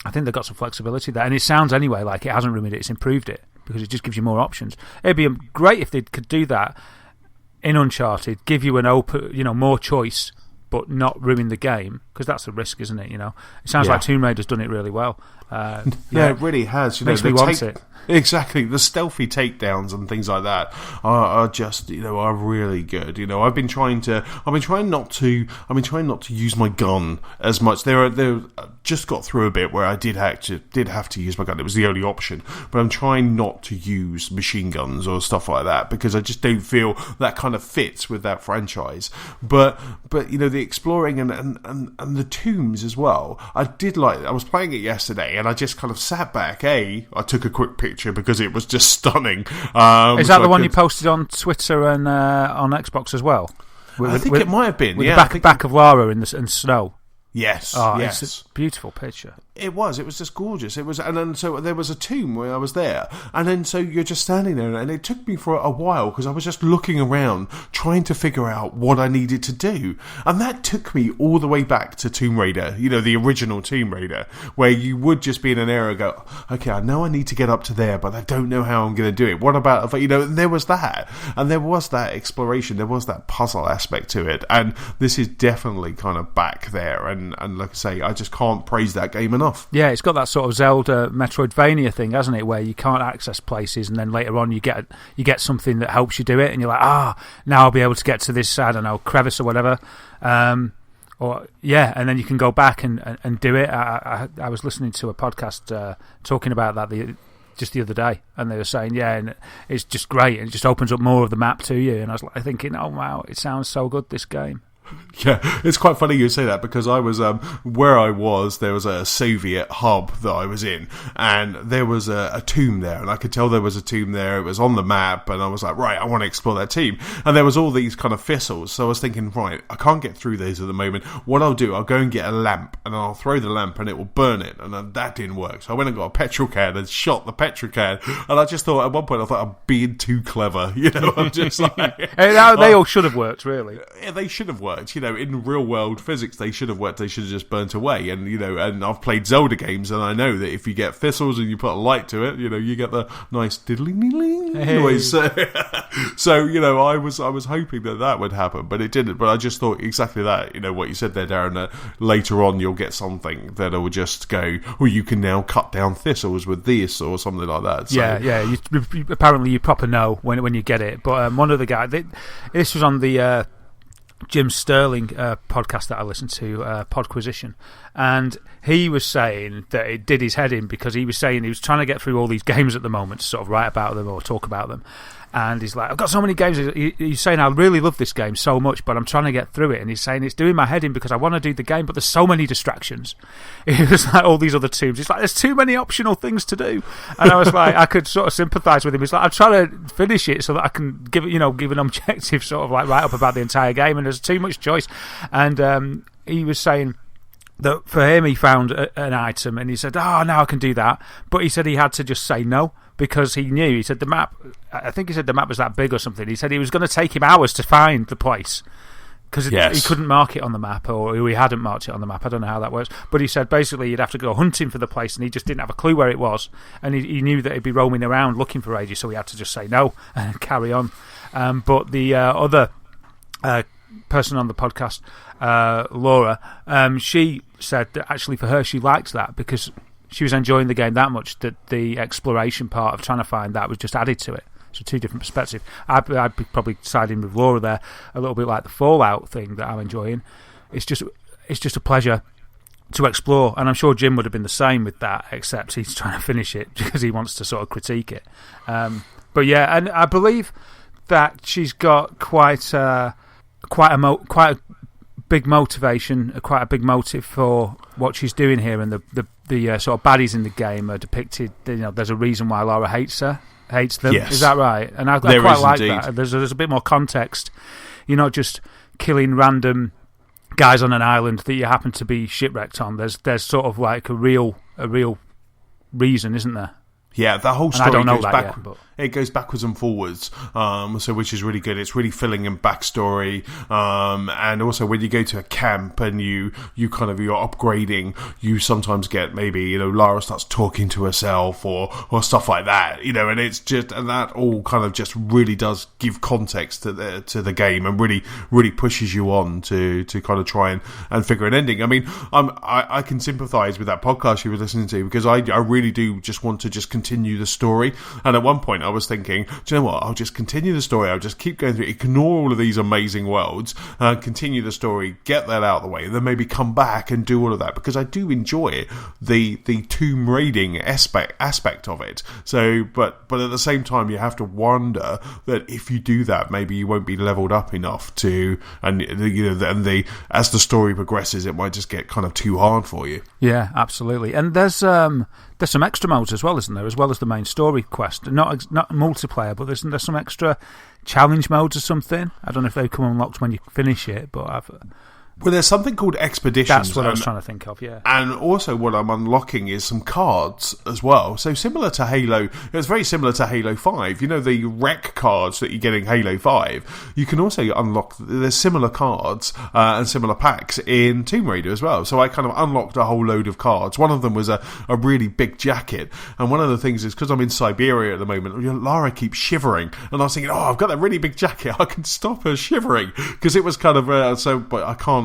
Speaker 1: I think they've got some flexibility there, and it sounds anyway like it hasn't ruined it, it's improved it, because it just gives you more options. It'd be great if they could do that in Uncharted, give you an open, more choice, but not ruin the game, because that's the risk, isn't it? It sounds like Tomb Raider's done it really well.
Speaker 2: It really has.
Speaker 1: Makes me want it.
Speaker 2: Exactly, the stealthy takedowns and things like that are just are really good. I've been trying not to use my gun as much. There just got through a bit where I did have to use my gun. It was the only option, but I'm trying not to use machine guns or stuff like that, because I just don't feel that kind of fits with that franchise. But the exploring and the tombs as well. I was playing it yesterday, and I just kind of sat back. I took a quick picture because it was just stunning.
Speaker 1: Is that the one you posted on Twitter and on Xbox as well?
Speaker 2: I think it might have been.
Speaker 1: With the back of Lara in snow.
Speaker 2: Yes.
Speaker 1: Yes. It's a beautiful picture.
Speaker 2: It was just gorgeous. It was, and then so there was a tomb where I was there, and then so you're just standing there, and it took me for a while because I was just looking around trying to figure out what I needed to do, and that took me all the way back to Tomb Raider, the original Tomb Raider, where you would just be in an area and go, okay, I know I need to get up to there, but I don't know how I'm going to do it. What about if and there was that, and there was that exploration, there was that puzzle aspect to it, and this is definitely kind of back there, and like I say, I just can't praise that game enough.
Speaker 1: Yeah, it's got that sort of Zelda Metroidvania thing, hasn't it, where you can't access places, and then later on you get something that helps you do it, and you're like, now I'll be able to get to this, I don't know, crevice or whatever, and then you can go back and do it. I was listening to a podcast talking about that just the other day, and they were saying, and it's just great, and it just opens up more of the map to you, and I was like thinking, oh wow, it sounds so good, this game.
Speaker 2: Yeah, it's quite funny you say that, because I was where I was, there was a Soviet hub that I was in, and there was a tomb there, and I could tell there was a tomb there. It was on the map, and I was like, right, I want to explore that tomb. And there was all these kind of thistles, so I was thinking, right, I can't get through these at the moment. What I'll do, I'll go and get a lamp, and I'll throw the lamp, and it will burn it. And that didn't work, so I went and got a petrol can and shot the petrol can, and I just thought, at one point, I thought I'm being too clever, I'm just like...
Speaker 1: they all should have worked, really.
Speaker 2: Yeah, they should have worked. In real world physics, they should have worked. They should have just burnt away. And and I've played Zelda games, and I know that if you get thistles and you put a light to it, you get the nice diddly-ding noise. So I was hoping that would happen, but it didn't. But I just thought exactly that. What you said there, Darren. That later on you'll get something that will just go, well, you can now cut down thistles with this or something like that. So,
Speaker 1: yeah. Apparently, you proper know when you get it. But one of the guys, this was on the Jim Sterling podcast that I listened to, Podquisition, and he was saying that it did his head in, because he was saying he was trying to get through all these games at the moment to sort of write about them or talk about them, and he's like, I've got so many games. He's saying, I really love this game so much, but I'm trying to get through it, and he's saying it's doing my head in because I want to do the game, but there's so many distractions. It was like all these other tombs. It's like there's too many optional things to do, and I was like, I could sort of sympathise with him. He's like, I'm trying to finish it so that I can give an objective sort of like write up about the entire game, and there's too much choice. And he was saying that for him, he found an item, and he said, now I can do that, but he said he had to just say no, because he knew, he said the map was that big or something. He said it was going to take him hours to find the place, because he couldn't mark it on the map, or he hadn't marked it on the map. I don't know how that works. But he said basically you'd have to go hunting for the place, and he just didn't have a clue where it was. And he knew that he'd be roaming around looking for ages, so he had to just say no and carry on. But the other person on the podcast, Laura, she said that actually for her she liked that because she was enjoying the game that much that the exploration part of trying to find that was just added to it. So two different perspectives. I'd be probably siding with Laura there, a little bit like the Fallout thing that I'm enjoying. It's just a pleasure to explore, and I'm sure Jim would have been the same with that, except he's trying to finish it because he wants to sort of critique it. But yeah, and I believe that she's got quite a big motivation, quite a big motive for what she's doing here, and the sort of baddies in the game are depicted. There's a reason why Laura hates them.
Speaker 2: Yes.
Speaker 1: Is that right? And I quite like that. There's a bit more context. You're not just killing random guys on an island that you happen to be shipwrecked on. There's sort of like a real reason, isn't there?
Speaker 2: Yeah, that whole story
Speaker 1: it
Speaker 2: goes backwards and forwards, so which is really good. It's really filling in backstory, and also when you go to a camp and you're upgrading, you sometimes get maybe Lara starts talking to herself or stuff like that, and it's just, and that all kind of just really does give context to the game and really pushes you on to kind of try and figure an ending. I mean, I can sympathise with that podcast you were listening to because I really do just want to just continue the story, and at one point I was thinking, do you know what, I'll just continue the story, I'll just keep going through, ignore all of these amazing worlds, continue the story, get that out of the way, and then maybe come back and do all of that, because I do enjoy the tomb raiding aspect of it. So, but at the same time, you have to wonder that if you do that, maybe you won't be leveled up enough to, and as the story progresses, it might just get kind of too hard for you.
Speaker 1: Yeah, absolutely. And there's some extra modes as well, isn't there? As well as the main story quest, not multiplayer, but there's some extra challenge modes or something. I don't know if they come unlocked when you finish it, but
Speaker 2: well, there's something called Expeditions.
Speaker 1: That's what I was trying to think of, yeah.
Speaker 2: And also what I'm unlocking is some cards as well. So similar to Halo, it's very similar to Halo 5. The wreck cards that you get in Halo 5, you can also unlock, there's similar cards and similar packs in Tomb Raider as well. So I kind of unlocked a whole load of cards. One of them was a really big jacket. And one of the things is, because I'm in Siberia at the moment, Lara keeps shivering. And I was thinking, I've got that really big jacket. I can stop her shivering. Because it was kind of, but I can't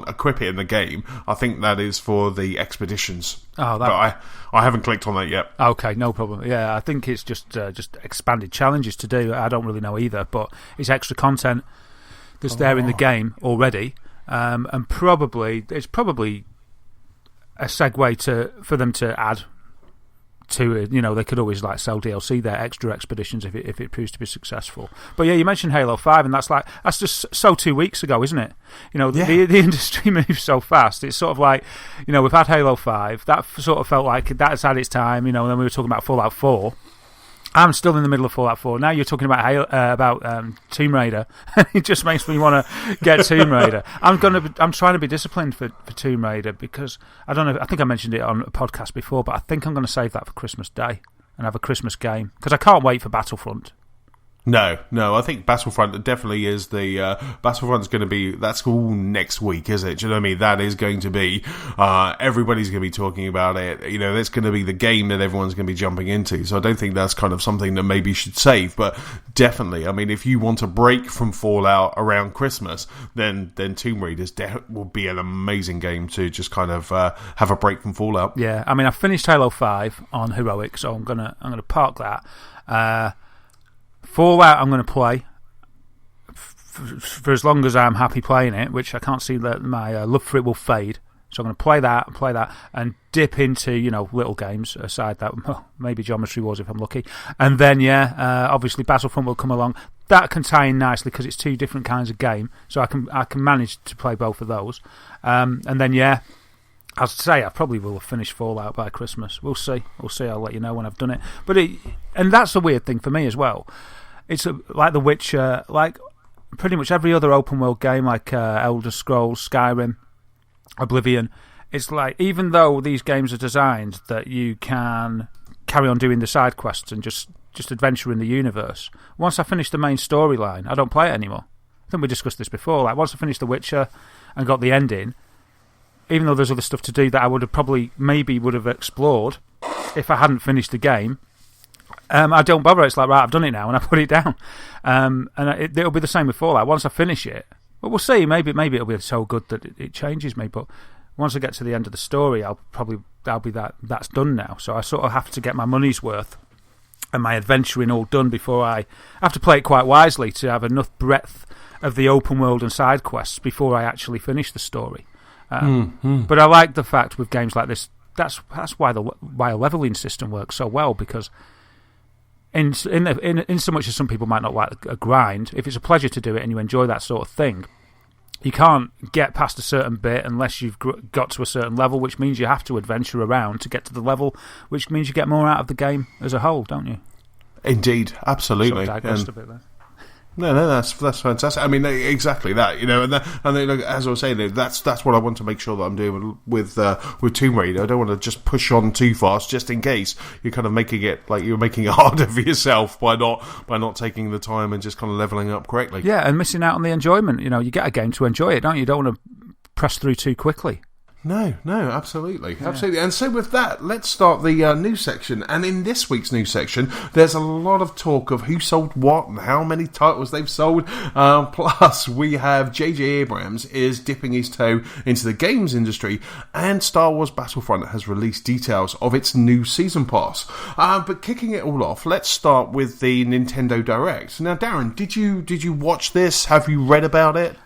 Speaker 2: equip it in the game. I think that is for the Expeditions. But I haven't clicked on that yet.
Speaker 1: Okay, no problem. Yeah, I think it's just expanded challenges to do. I don't really know either, but it's extra content that's there in the game already, and it's probably a segue for them to add to it. They could always sell DLC there, extra expeditions if it proves to be successful. But yeah, you mentioned Halo 5, and that's just so 2 weeks ago, isn't it? The industry moves so fast. It's sort of like, we've had Halo 5, that sort of felt like that's had its time, and then we were talking about Fallout 4. I'm still in the middle of Fallout 4. Now you're talking about Tomb Raider. It just makes me want to get Tomb Raider. I'm trying to be disciplined for Tomb Raider because I don't know. I think I mentioned it on a podcast before, but I think I'm going to save that for Christmas Day and have a Christmas game because I can't wait for Battlefront.
Speaker 2: No, I think Battlefront definitely is the Battlefront's going to be, that's all next week, is it? Do you know what I mean? That is going to be everybody's going to be talking about it. That's going to be the game that everyone's going to be jumping into. So I don't think that's kind of something that maybe you should save, but definitely, I mean, if you want a break from Fallout around Christmas, then Tomb Raider will be an amazing game to just kind of have a break from Fallout.
Speaker 1: Yeah, I mean, I finished Halo 5 on Heroic, so I'm gonna park that. Fallout I'm going to play for as long as I'm happy playing it, which I can't see that my love for it will fade. So I'm going to play that, and dip into little games aside that, maybe Geometry Wars if I'm lucky, and then obviously Battlefront will come along. That can tie in nicely because it's two different kinds of game, so I can manage to play both of those, and then I'd say I probably will have finished Fallout by Christmas. We'll see. I'll let you know when I've done it. And that's a weird thing for me as well. It's like The Witcher, like pretty much every other open world game, like Elder Scrolls, Skyrim, Oblivion. It's like, even though these games are designed that you can carry on doing the side quests and just adventure in the universe, once I finish the main storyline, I don't play it anymore. I think we discussed this before. Like, once I finished The Witcher and got the ending, even though there's other stuff to do that I would have would have explored if I hadn't finished the game, I don't bother. It's like, right, I've done it now, and I put it down. And it'll be the same with Fallout. Once I finish it, but we'll see. Maybe it'll be so good that it changes me. But once I get to the end of the story, I'll be that's done now. So I sort of have to get my money's worth and my adventuring all done before I have to play it quite wisely to have enough breadth of the open world and side quests before I actually finish the story. But I like the fact with games like this, that's why a leveling system works so well, because in so much as some people might not like a grind, if it's a pleasure to do it and you enjoy that sort of thing, you can't get past a certain bit unless you've got to a certain level, which means you have to adventure around to get to the level, which means you get more out of the game as a whole, don't you?
Speaker 2: Indeed, absolutely.
Speaker 1: Sort of digressed a bit there.
Speaker 2: No, that's fantastic. I mean, exactly that, as I was saying, that's what I want to make sure that I'm doing with Tomb Raider. I don't want to just push on too fast, just in case you're kind of making it harder for yourself by not taking the time and just kind of leveling up correctly.
Speaker 1: Yeah, and missing out on the enjoyment. You get a game to enjoy it, don't you? You don't want to press through too quickly.
Speaker 2: No, absolutely. And so with that, let's start the news section. And in this week's news section, there's a lot of talk of who sold what and how many titles they've sold. Plus, we have J.J. Abrams is dipping his toe into the games industry, and Star Wars Battlefront has released details of its new season pass. But kicking it all off, let's start with the Nintendo Direct. Now, Darren, did you watch this? Have you read about it?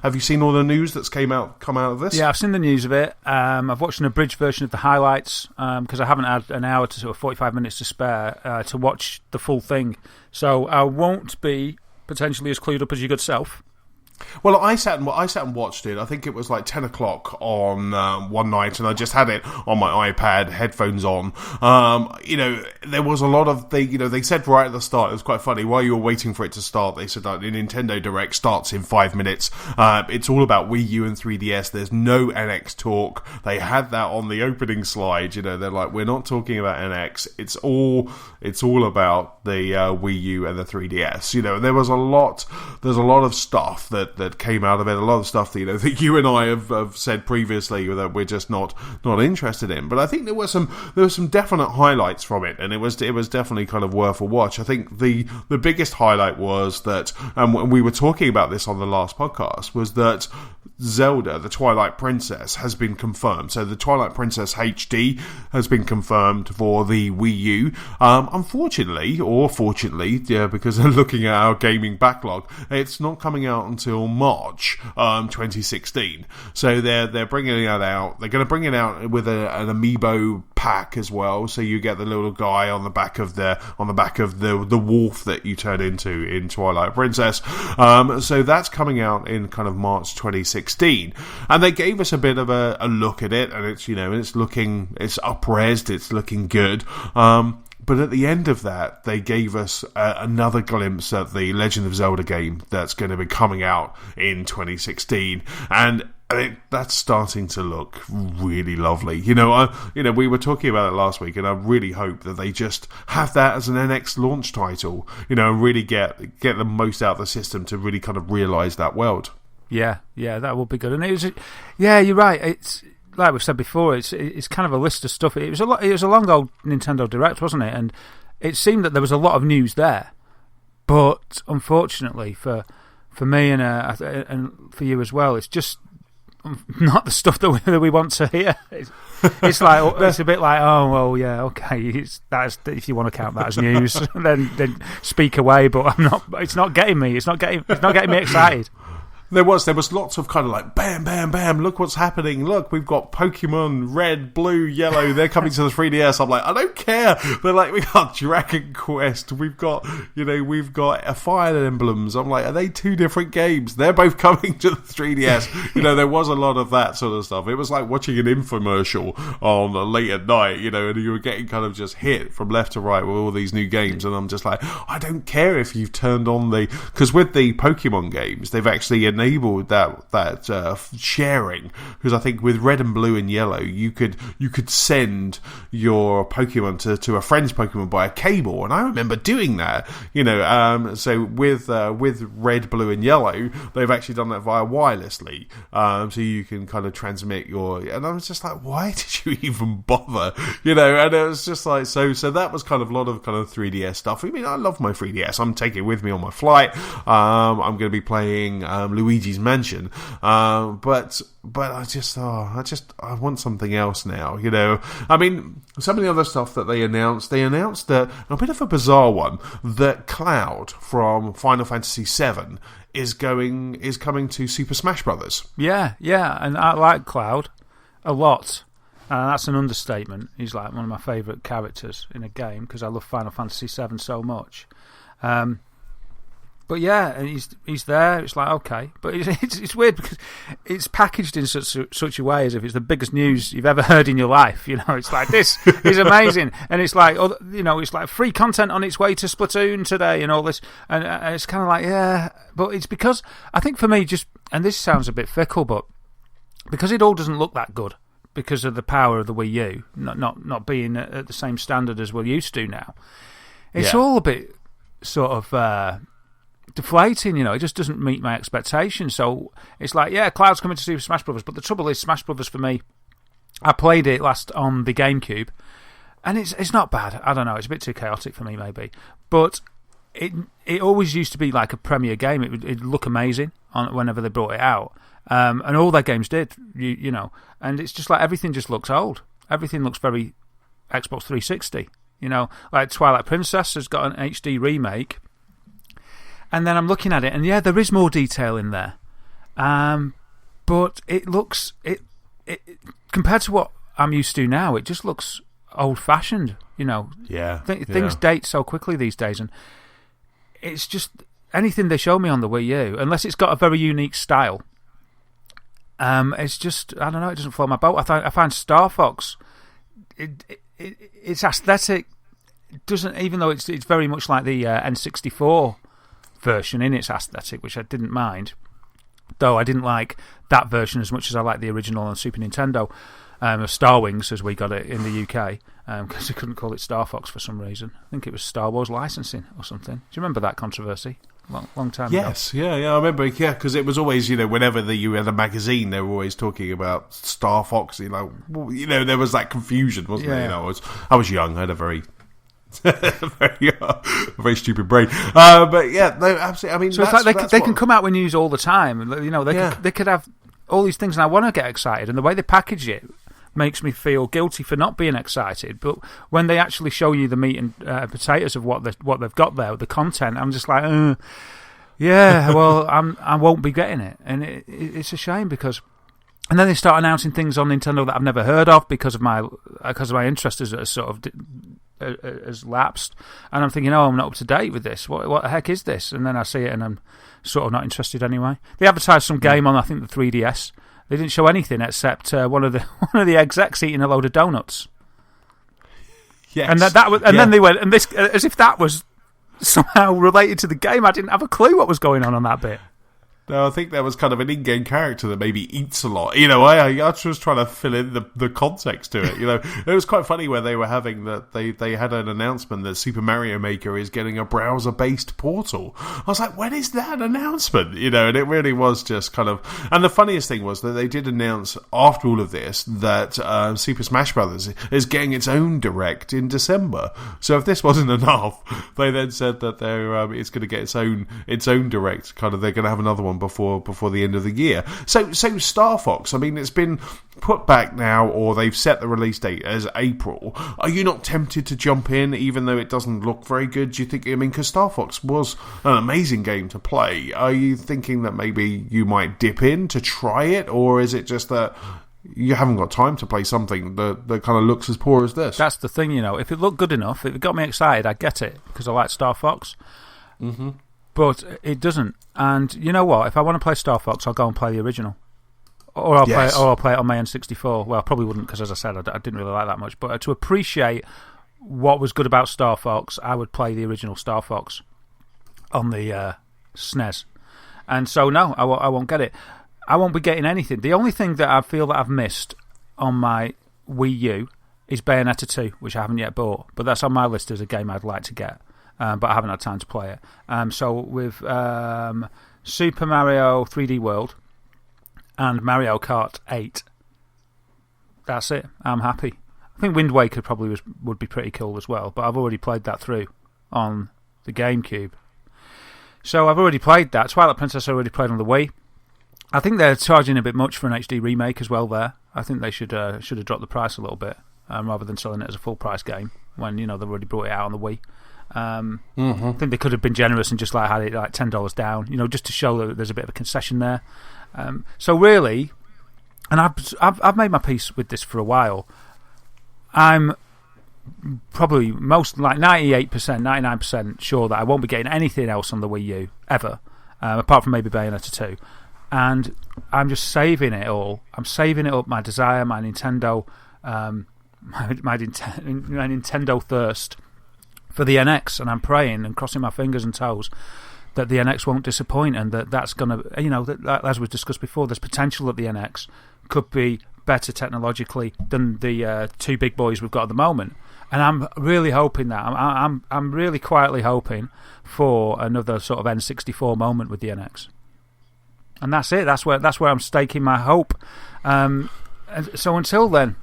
Speaker 2: Have you seen all the news that's come out of this?
Speaker 1: Yeah, I've seen the news of it. I've watched an abridged version of the highlights because I haven't had an hour to sort of 45 minutes to spare to watch the full thing. So I won't be potentially as clued up as your good self.
Speaker 2: Well, I sat and watched it. I think it was like 10 o'clock on one night, and I just had it on my iPad, headphones on. There was a lot of they said right at the start, it was quite funny, while you were waiting for it to start, they said that the Nintendo Direct starts in 5 minutes. It's all about Wii U and 3DS. There's no NX talk. They had that on the opening slide. They're like, we're not talking about NX. It's all about the Wii U and the 3DS. There was a lot. There's a lot of stuff that came out of it. A lot of stuff that you and I have said previously that we're just not interested in. But I think there were some definite highlights from it, and it was definitely kind of worth a watch. I think the biggest highlight was that, and we were talking about this on the last podcast, was that Zelda, the Twilight Princess, has been confirmed. So the Twilight Princess HD has been confirmed for the Wii U. Unfortunately, or fortunately, because looking at our gaming backlog, it's not coming out until March 2016. So they're bringing that out. They're going to bring it out with an amiibo pack as well. So you get the little guy on the back of the wolf that you turn into in Twilight Princess. So that's coming out in kind of March 2016, and they gave us a bit of a look at it, and it's it's up-resed, it's looking good. But at the end of that, they gave us another glimpse at the Legend of Zelda game that's going to be coming out in 2016, and I think that's starting to look really lovely. We were talking about it last week, and I really hope that they just have that as an NX launch title, and really get the most out of the system to really kind of realise that world. Yeah, that would be good. And you're right. It's like we've said before. It's kind of a list of stuff. It was a long old Nintendo Direct, wasn't it? And it seemed that there was a lot of news there, but unfortunately for me and for you as well, it's just not the stuff that we want to hear. It's like it's a bit like, oh well, yeah, okay. That's if you want to count that as news, then speak away. But I'm not. It's not getting me. It's not getting me excited. There was lots of kind of like bam, bam, bam. Look what's happening. Look, we've got Pokemon Red, Blue, Yellow. They're coming to the 3DS. I'm like, I don't care. They're like, we got Dragon Quest. We've got a Fire Emblems. I'm like, are they two different games? They're both coming to the 3DS. There was a lot of that sort of stuff. It was like watching an infomercial on late at night. And you were getting kind of just hit from left to right with all these new games. And I'm just like, I don't care if you've turned on because with the Pokemon games, they've actually announced enabled that sharing, because I think with red and blue and yellow, you could send your Pokemon to a friend's Pokemon by a cable, and I remember doing that. So with red, blue, and yellow, they've actually done that via wirelessly, so you can kind of transmit your. And I was just like, why did you even bother? And it was just like so that was kind of a lot of kind of 3DS stuff. I mean, I love my 3DS. I'm taking it with me on my flight. I'm going to be playing Luigi's Mansion, but I want something else now. I mean, some of the other stuff that they announced that a bit of a bizarre one, that Cloud from Final Fantasy VII is coming to Super Smash Brothers.
Speaker 1: Yeah, and I like Cloud a lot. That's an understatement. He's like one of my favourite characters in a game because I love Final Fantasy VII so much. But yeah, he's there. It's like, okay, but it's weird because it's packaged in such a way as if it's the biggest news you've ever heard in your life. It's like, this is amazing, and it's like, it's like free content on its way to Splatoon today and all this, and it's kind of like, yeah, but it's because I think for me, and this sounds a bit fickle, but because it all doesn't look that good because of the power of the Wii U not being at the same standard as we're used to now, it's all a bit sort of deflating, it just doesn't meet my expectations. So it's like, yeah, Cloud's coming to Super Smash Brothers, but the trouble is, Smash Brothers for me, I played it last on the GameCube, and it's not bad. I don't know, it's a bit too chaotic for me maybe, but it always used to be like a premier game. It'd look amazing whenever they brought it out, and all their games did, and it's just like everything just looks old. Everything looks very Xbox 360, like Twilight Princess has got an HD remake. And then I'm looking at it, and yeah, there is more detail in there, but it looks it compared to what I'm used to now, it just looks old-fashioned. Things date so quickly these days, and it's just anything they show me on the Wii U, unless it's got a very unique style. It's just, I don't know, it doesn't float my boat. I find Star Fox, it's aesthetic. Doesn't, even though it's very much like the N64 version in its aesthetic, which I didn't mind, though I didn't like that version as much as I like the original on Super Nintendo of Star Wings, as we got it in the UK, because they couldn't call it Star Fox for some reason. I think it was Star Wars licensing or something. Do you remember that controversy? Long time ago.
Speaker 2: Yes, yeah, I remember, because it was always, whenever you had a magazine, they were always talking about Star Fox, there was that confusion, wasn't there? I was young, I had a very very stupid brain, but yeah, no, absolutely. I mean,
Speaker 1: so it's like they can come out with news all the time. They could have all these things, and I want to get excited. And the way they package it makes me feel guilty for not being excited. But when they actually show you the meat and potatoes of what they've got there, the content, I'm just like, yeah, well, I won't be getting it, and it's a shame because. And then they start announcing things on Nintendo that I've never heard of because of my interest as sort of has lapsed, and I'm thinking, I'm not up to date with this. What the heck is this? And then I see it, and I'm sort of not interested anyway. They advertised some game on, I think, the 3DS. They didn't show anything except one of the execs eating a load of donuts.
Speaker 2: Yes,
Speaker 1: and then they went, and this as if that was somehow related to the game. I didn't have a clue what was going on that bit.
Speaker 2: No, I think there was kind of an in-game character that maybe eats a lot. I was trying to fill in the context to it. It was quite funny where they were having that. They had an announcement that Super Mario Maker is getting a browser-based portal. I was like, when is that announcement? And it really was just kind of. And the funniest thing was that they did announce after all of this that Super Smash Brothers is getting its own Direct in December. So if this wasn't enough, they then said that it's going to get its own Direct. Kind of, they're going to have another one before the end of the year. So Star Fox, I mean, it's been put back now, or they've set the release date as April. Are you not tempted to jump in, even though it doesn't look very good? Do you think? I mean, because Star Fox was an amazing game to play. Are you thinking that maybe you might dip in to try it, or is it just that you haven't got time to play something that kind of looks as poor as this? That's
Speaker 1: the thing, If it looked good enough, if it got me excited, I'd get it because I like Star Fox.
Speaker 2: Mm-hmm.
Speaker 1: But it doesn't. And you know what? If I want to play Star Fox, I'll go and play the original. Or I'll play it on my N64. Well, I probably wouldn't because, as I said, I didn't really like that much. But to appreciate what was good about Star Fox, I would play the original Star Fox on the SNES. And so, no, I won't get it. I won't be getting anything. The only thing that I feel that I've missed on my Wii U is Bayonetta 2, which I haven't yet bought. But that's on my list as a game I'd like to get. But I haven't had time to play it. So with Super Mario 3D World and Mario Kart 8, that's it. I'm happy. I think Wind Waker probably would be pretty cool as well, but I've already played that through on the GameCube. So I've already played that. Twilight Princess I already played on the Wii. I think they're charging a bit much for an HD remake as well there. I think they should have dropped the price a little bit rather than selling it as a full-price game when, they've already brought it out on the Wii. I think they could have been generous and just had it like $10 down, just to show that there's a bit of a concession there. So really, and I've made my peace with this for a while. I'm probably most like 98%, 99% sure that I won't be getting anything else on the Wii U ever, apart from maybe Bayonetta 2. And I'm just saving it all. I'm saving it up, my desire, my Nintendo, my Nintendo thirst for the NX, and I'm praying and crossing my fingers and toes that the NX won't disappoint, and that's going to, as we've discussed before, there's potential that the NX could be better technologically than the two big boys we've got at the moment. And I'm really hoping that. I'm really quietly hoping for another sort of N64 moment with the NX. And that's it. That's where I'm staking my hope. And so until then,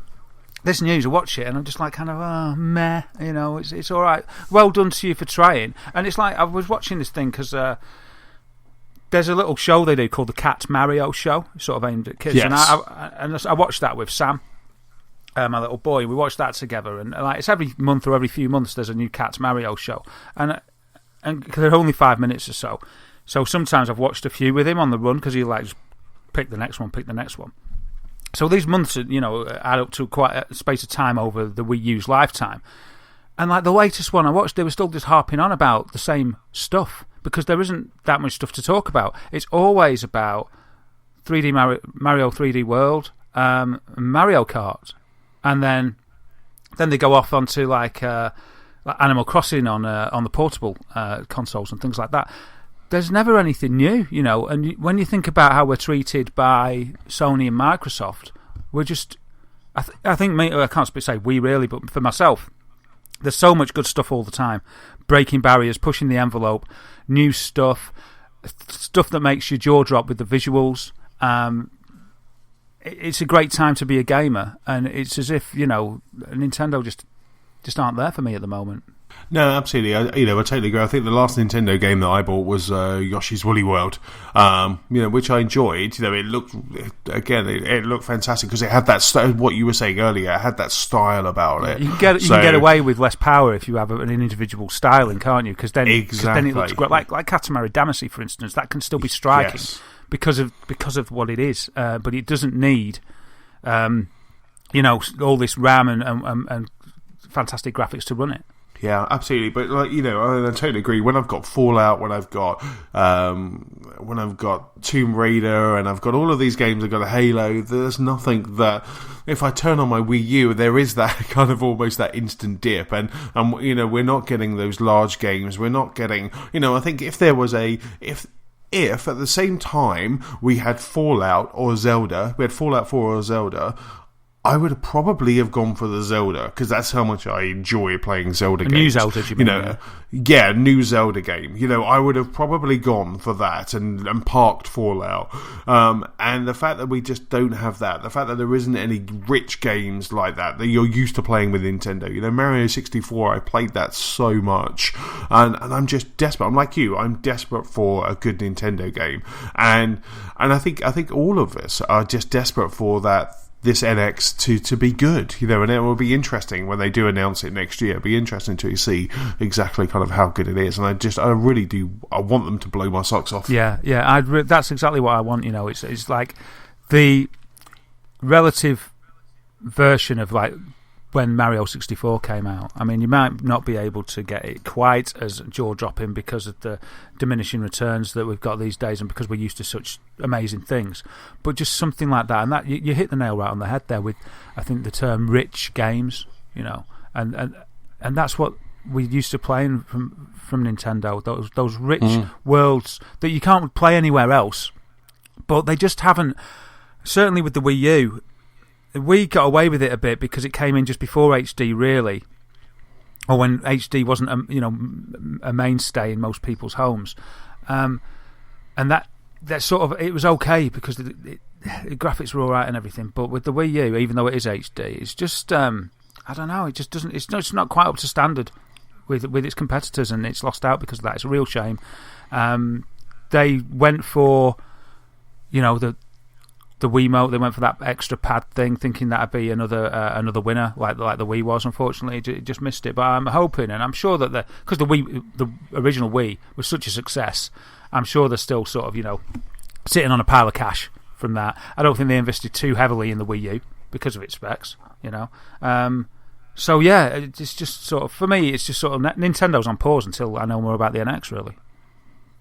Speaker 1: this news, I watch it and I'm just like meh. It's all right. Well done to you for trying. And it's like I was watching this thing because there's a little show they do called the Cat Mario Show, sort of aimed at kids.
Speaker 2: Yes.
Speaker 1: And I watched that with Sam, my little boy. We watched that together, and it's every month or every few months there's a new Cat Mario Show, and they're only 5 minutes or so. So sometimes I've watched a few with him on the run because he just pick the next one. So these months, add up to quite a space of time over the Wii U's lifetime. And like the latest one I watched, they were still just harping on about the same stuff because there isn't that much stuff to talk about. It's always about 3D Mario 3D World, Mario Kart, and then they go off onto like Animal Crossing on the portable consoles and things like that. There's never anything new, and when you think about how we're treated by Sony and Microsoft, we're just... I think, I can't say we really, but for myself, there's so much good stuff all the time. Breaking barriers, pushing the envelope, new stuff that makes your jaw drop with the visuals. It's a great time to be a gamer, and it's as if, Nintendo just aren't there for me at the moment.
Speaker 2: No, absolutely. I totally agree. I think the last Nintendo game that I bought was Yoshi's Woolly World, which I enjoyed. It looked fantastic because it had that what you were saying earlier. It had that style about it. You can
Speaker 1: get away with less power if you have an individual styling, can't you? Because then it looks great. Like Katamari Damacy, for instance, that can still be striking because of what it is, but it doesn't need all this RAM and fantastic graphics to run it.
Speaker 2: Yeah, absolutely. But I totally agree. When I've got Fallout, when I've got Tomb Raider, and I've got all of these games, I've got a Halo. There's nothing that, if I turn on my Wii U, there is that kind of almost that instant dip, and we're not getting those large games. We're not getting. I think if there was if at the same time we had Fallout or Zelda, we had Fallout 4 or Zelda, I would probably have gone for the Zelda because that's how much I enjoy playing Zelda games.
Speaker 1: New Zelda, do you mean?
Speaker 2: Yeah, new Zelda game. I would have probably gone for that and parked Fallout. And the fact that we just don't have that, the fact that there isn't any rich games like that you're used to playing with Nintendo. Mario 64, I played that so much, and I'm just desperate. I'm like you. I'm desperate for a good Nintendo game, and I think all of us are just desperate for that. This NX to be good, and it will be interesting when they do announce it next year. It'll be interesting to see exactly kind of how good it is, and I really do. I want them to blow my socks off.
Speaker 1: Yeah. That's exactly what I want. It's like the relative version of like when Mario 64 came out. I mean, you might not be able to get it quite as jaw-dropping because of the diminishing returns that we've got these days and because we're used to such amazing things. But just something like that, and that you hit the nail right on the head there with, I think, the term rich games, and that's what we used to play in from Nintendo. Those rich worlds that you can't play anywhere else. But they just haven't. Certainly with the Wii U, we got away with it a bit because it came in just before HD, really, or when HD wasn't a mainstay in most people's homes, and that sort of, it was okay because the graphics were all right and everything. But with the Wii U, even though it is HD, it's just I don't know. It just doesn't. It's not quite up to standard with its competitors, and it's lost out because of that. It's a real shame. They went for the Wiimote. They went for that extra pad thing, thinking that'd be another winner, like the Wii was. Unfortunately, it just missed it. But I'm hoping, and I'm sure that because the original Wii was such a success, I'm sure they're still sort of sitting on a pile of cash from that. I don't think they invested too heavily in the Wii U because of its specs. So yeah, it's just sort of, for me, it's just sort of Nintendo's on pause until I know more about the NX, really.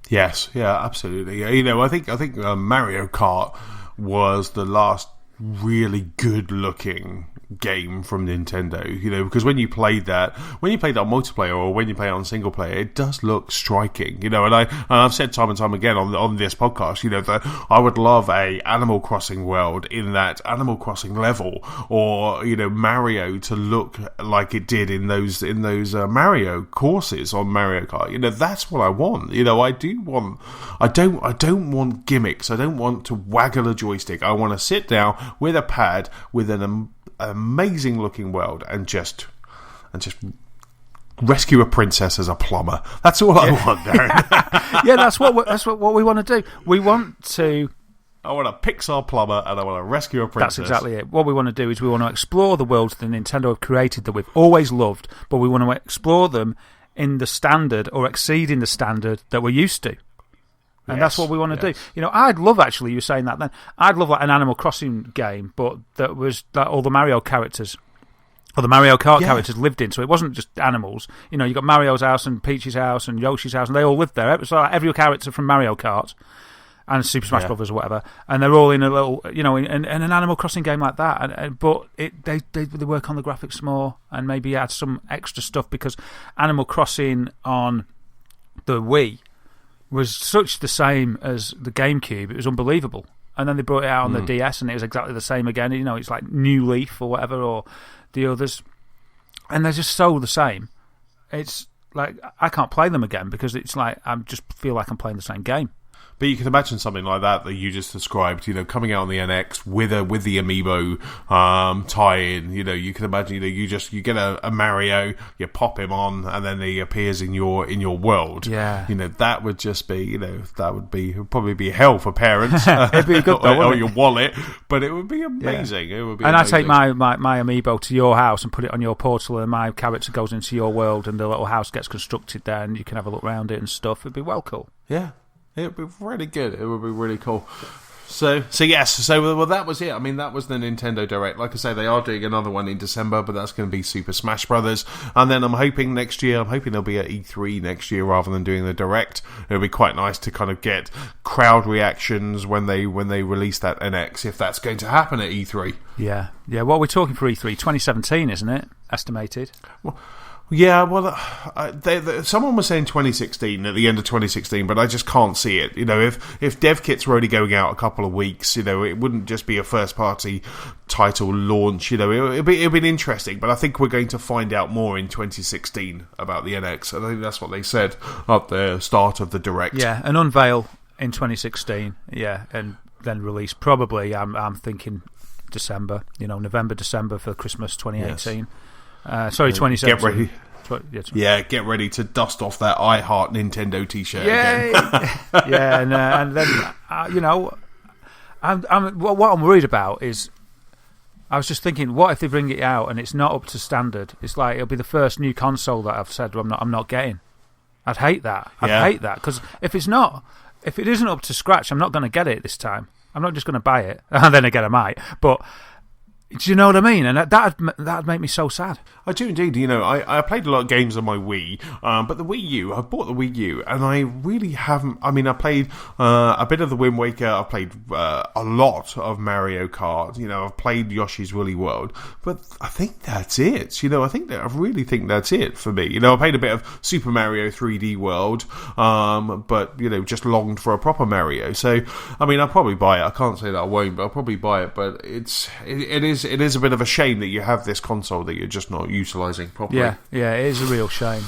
Speaker 2: Yes, yeah, absolutely. I think Mario Kart was the last really good-looking game from Nintendo, because when you played that on multiplayer or when you play it on single player, it does look striking, and I've said time and time again on this podcast, that I would love a Animal Crossing world in that Animal Crossing level, or Mario to look like it did in those Mario courses on Mario Kart. That's what I want. I don't want gimmicks. I don't want to waggle a joystick. I want to sit down with a pad with an amazing looking world and just rescue a princess as a plumber. That's all I want, Darren.
Speaker 1: Yeah, that's what we want to do. We want to.
Speaker 2: I want a Pixar plumber and I want to rescue a princess.
Speaker 1: That's exactly it. What we want to do is we want to explore the worlds that Nintendo have created that we've always loved, but we want to explore them in the standard or exceeding the standard that we're used to. And that's what we want to do. I'd love, actually, you were saying that then, I'd love like an Animal Crossing game, but that was like all the Mario characters, or the Mario Kart characters lived in, so it wasn't just animals. You got Mario's house and Peach's house and Yoshi's house, and they all lived there. It was like every character from Mario Kart and Super Smash Brothers or whatever, and they're all in a little, in an Animal Crossing game like that. But they work on the graphics more and maybe add some extra stuff, because Animal Crossing on the Wii was such the same as the GameCube. It was unbelievable. And then they brought it out on the DS, and it was exactly the same again. It's like New Leaf or whatever, or the others. And they're just so the same. It's like, I can't play them again because it's like, I just feel like I'm playing the same game.
Speaker 2: But you can imagine something like that you just described, coming out on the NX with the Amiibo tie-in. You can imagine, you get a Mario, you pop him on, and then he appears in your world.
Speaker 1: Yeah.
Speaker 2: That would just be, it would probably be hell for parents.
Speaker 1: It'd be good though,
Speaker 2: or your wallet, but it would be amazing. Yeah. It would be
Speaker 1: amazing. I take my Amiibo to your house and put it on your portal, and my character goes into your world, and the little house gets constructed there, and you can have a look around it and stuff. It'd be well cool.
Speaker 2: Yeah. It would be really good. It would be really cool. So yes. So that was it. I mean, that was the Nintendo Direct. Like I say, they are doing another one in December, but that's going to be Super Smash Brothers. And then I'm hoping they'll be at E3 next year rather than doing the Direct. It'll be quite nice to kind of get crowd reactions when they release that NX, if that's going to happen at E3.
Speaker 1: Yeah. What we're talking for E3, 2017, isn't it? Estimated.
Speaker 2: Yeah, well, someone was saying 2016, at the end of 2016, but I just can't see it. If dev kits were only going out a couple of weeks, it wouldn't just be a first-party title launch. It'd be interesting, but I think we're going to find out more in 2016 about the NX. I think that's what they said at the start of the Direct.
Speaker 1: Yeah, an unveil in 2016, and then release probably, I'm thinking December, November, December for Christmas 2018. Yes. 2017.
Speaker 2: Get ready. Get ready to dust off that I Heart Nintendo T-shirt again.
Speaker 1: and then what I'm worried about is, I was just thinking, what if they bring it out and it's not up to standard? It's like it'll be the first new console that I've said I'm not getting. I'd hate that. Hate that, because if it isn't up to scratch, I'm not going to get it this time. I'm not just going to buy it. And then again, I might, but Do you know what I mean? And that'd make me so sad.
Speaker 2: I do indeed. I played a lot of games on my Wii, but the Wii U, I bought the Wii U, and I really haven't. I mean, I played a bit of the Wind Waker. I played a lot of Mario Kart. I've played Yoshi's Woolly World, but I think that's it. I really think that's it for me. I played a bit of Super Mario 3D World, but just longed for a proper Mario. So, I mean, I'll probably buy it. I can't say that I won't, but I'll probably buy it. But it is a bit of a shame that you have this console that you're just not utilising properly.
Speaker 1: Yeah, it is a real shame.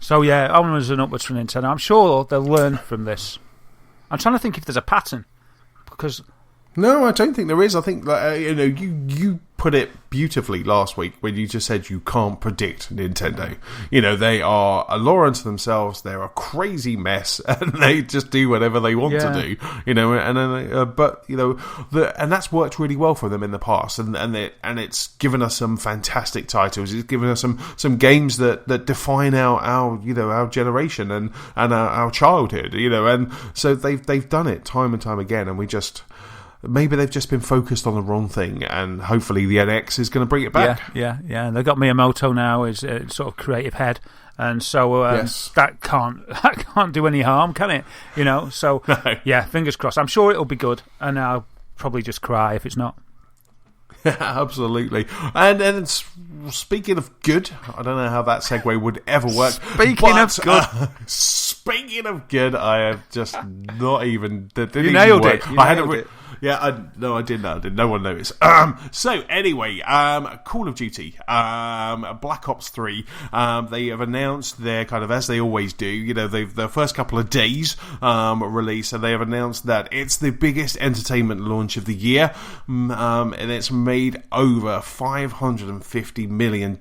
Speaker 1: So yeah, onwards and upwards for Nintendo. I'm sure they'll learn from this. I'm trying to think if there's a pattern, because
Speaker 2: no, I don't think there is. I think that you put it beautifully last week when you just said you can't predict Nintendo. They are a law unto themselves. They're a crazy mess, and they just do whatever they want to do. And that's worked really well for them in the past, and it's given us some fantastic titles. It's given us some games that define our generation and our childhood. And so they've done it time and time again, and we just. Maybe they've just been focused on the wrong thing, and hopefully the NX is going to bring it back.
Speaker 1: Yeah. And they've got Miyamoto now as sort of creative head, and so that can't do any harm, can it? So
Speaker 2: no.
Speaker 1: Yeah, fingers crossed. I'm sure it'll be good, and I'll probably just cry if it's not.
Speaker 2: Absolutely. And speaking of good, I don't know how that segue would ever work. Speaking of good, I have just not even.
Speaker 1: You nailed it.
Speaker 2: Yeah, I didn't. No one noticed. So anyway, Call of Duty, Black Ops 3. They have announced their kind of, as they always do. The first couple of days release, and they have announced that it's the biggest entertainment launch of the year, and it's made over $550 million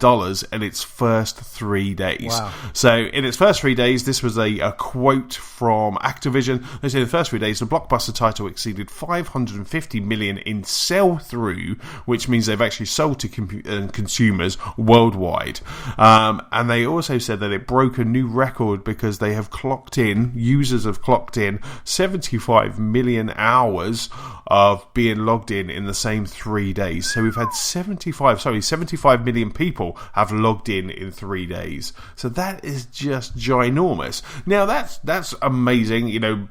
Speaker 2: in its first 3 days.
Speaker 1: Wow.
Speaker 2: So in its first 3 days, this was a quote from Activision. They say in the first 3 days, the blockbuster title exceeded 550 million in sell-through, which means they've actually sold to consumers worldwide. And they also said that it broke a new record because users have clocked in 75 million hours of being logged in the same 3 days. So we've had 75 million people have logged in 3 days. So that is just ginormous. Now that's amazing.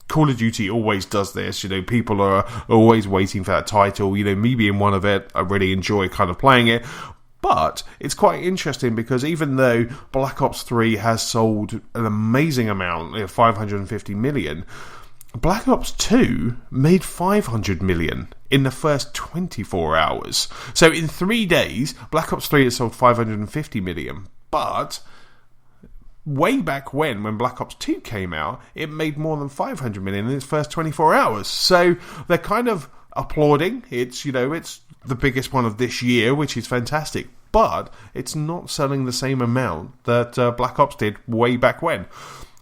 Speaker 2: Call of Duty always does this. People are always waiting for that title. Me being one of it, I really enjoy kind of playing it. But it's quite interesting because even though Black Ops 3 has sold an amazing amount, 550 million, Black Ops 2 made 500 million in the first 24 hours. So in 3 days, Black Ops 3 has sold 550 million. But way back when Black Ops 2 came out, it made more than 500 million in its first 24 hours. So they're kind of applauding. It's the biggest one of this year, which is fantastic. But it's not selling the same amount that Black Ops did way back when.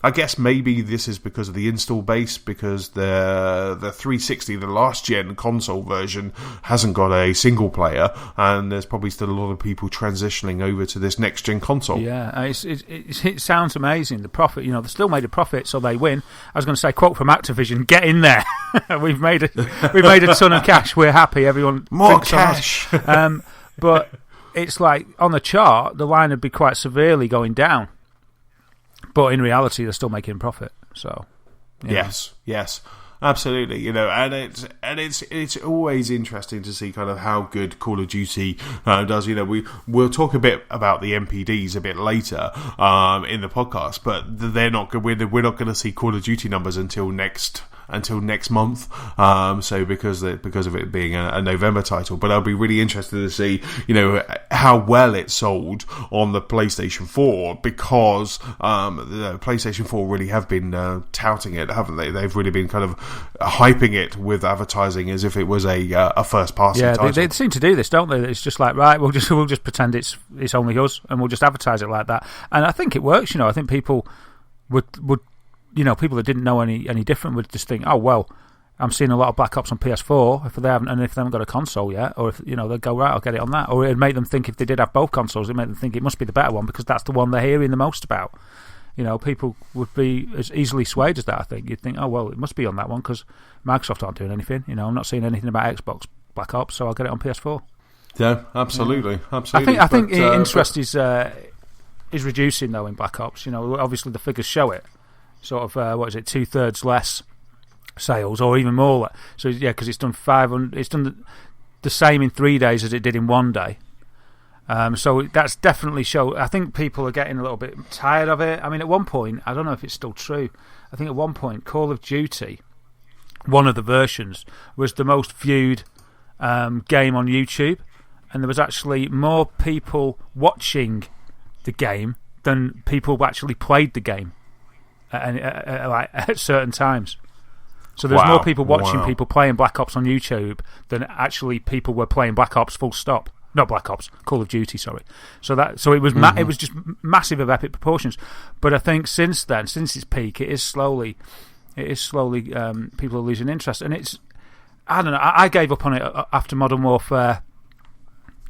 Speaker 2: I guess maybe this is because of the install base, because the 360, the last gen console version, hasn't got a single player, and there's probably still a lot of people transitioning over to this next gen console.
Speaker 1: Yeah, it sounds amazing. The profit, they still made a profit, so they win. I was going to say, quote from Activision: "Get in there. we've made a ton of cash. We're happy. Everyone
Speaker 2: more cash."
Speaker 1: But it's like on the chart, the line would be quite severely going down. But in reality, they're still making profit. So,
Speaker 2: yes, absolutely. And it's always interesting to see kind of how good Call of Duty does. We'll talk a bit about the MPDs a bit later in the podcast, but they're not good. We're not going to see Call of Duty numbers until next month. So because of it being a November title, but I'll be really interested to see how well it sold on the PlayStation 4, because the PlayStation 4 really have been touting it, haven't they? They've really been kind of hyping it with advertising as if it was a first party title.
Speaker 1: Yeah, they seem to do this, don't they? It's just like, right, we'll just pretend it's only us, and we'll just advertise it like that. And I think it works. I think people would people that didn't know any different would just think, oh, well, I'm seeing a lot of Black Ops on PS4 if they haven't got a console yet, or if they'd go, right, I'll get it on that. Or it'd make them think, if they did have both consoles, it'd make them think it must be the better one because that's the one they're hearing the most about. People would be as easily swayed as that, I think. You'd think, oh, well, it must be on that one because Microsoft aren't doing anything. I'm not seeing anything about Xbox Black Ops, so I'll get it on PS4.
Speaker 2: Yeah, absolutely.
Speaker 1: I think interest is reducing though in Black Ops. Obviously the figures show it. Sort of 2/3 less sales, or even more. So yeah, because it's done 500. It's done the same in 3 days as it did in 1 day. So that's definitely show. I think people are getting a little bit tired of it. I mean, at one point, I don't know if it's still true. I think at one point, Call of Duty, one of the versions, was the most viewed game on YouTube, and there was actually more people watching the game than people who actually played the game at certain times. So there's more people watching people playing Black Ops on YouTube than actually people were playing Black Ops full stop. Not Black Ops, Call of Duty, sorry. So it was it was just massive of epic proportions. But I think since then, since its peak, it is slowly people are losing interest, and it's, I don't know. I gave up on it after Modern Warfare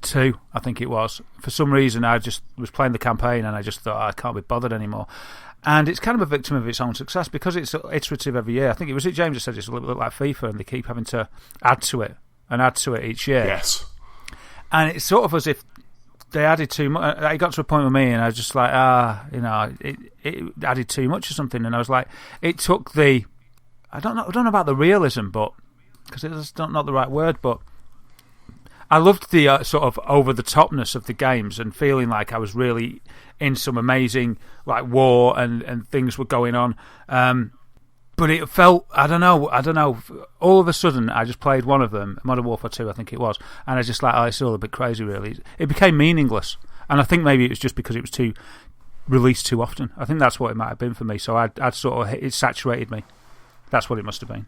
Speaker 1: 2, I think it was. For some reason, I just was playing the campaign, and I just thought I can't be bothered anymore. And it's kind of a victim of its own success because it's iterative every year. I think it was James just said it's a little bit like FIFA, and they keep having to add to it each year.
Speaker 2: Yes.
Speaker 1: And it's sort of as if they added too much. It got to a point with me, and I was just like, it added too much or something. And I was like, it took the, I don't know about the realism, but because it's not the right word, but I loved the sort of over the topness of the games and feeling like I was really in some amazing like war and things were going on. But it felt, I don't know. All of a sudden, I just played one of them, Modern Warfare 2, I think it was, and I was just like, it's all a bit crazy, really. It became meaningless, and I think maybe it was just because it was released too often. I think that's what it might have been for me. So I'd sort of, it saturated me. That's what it must have been.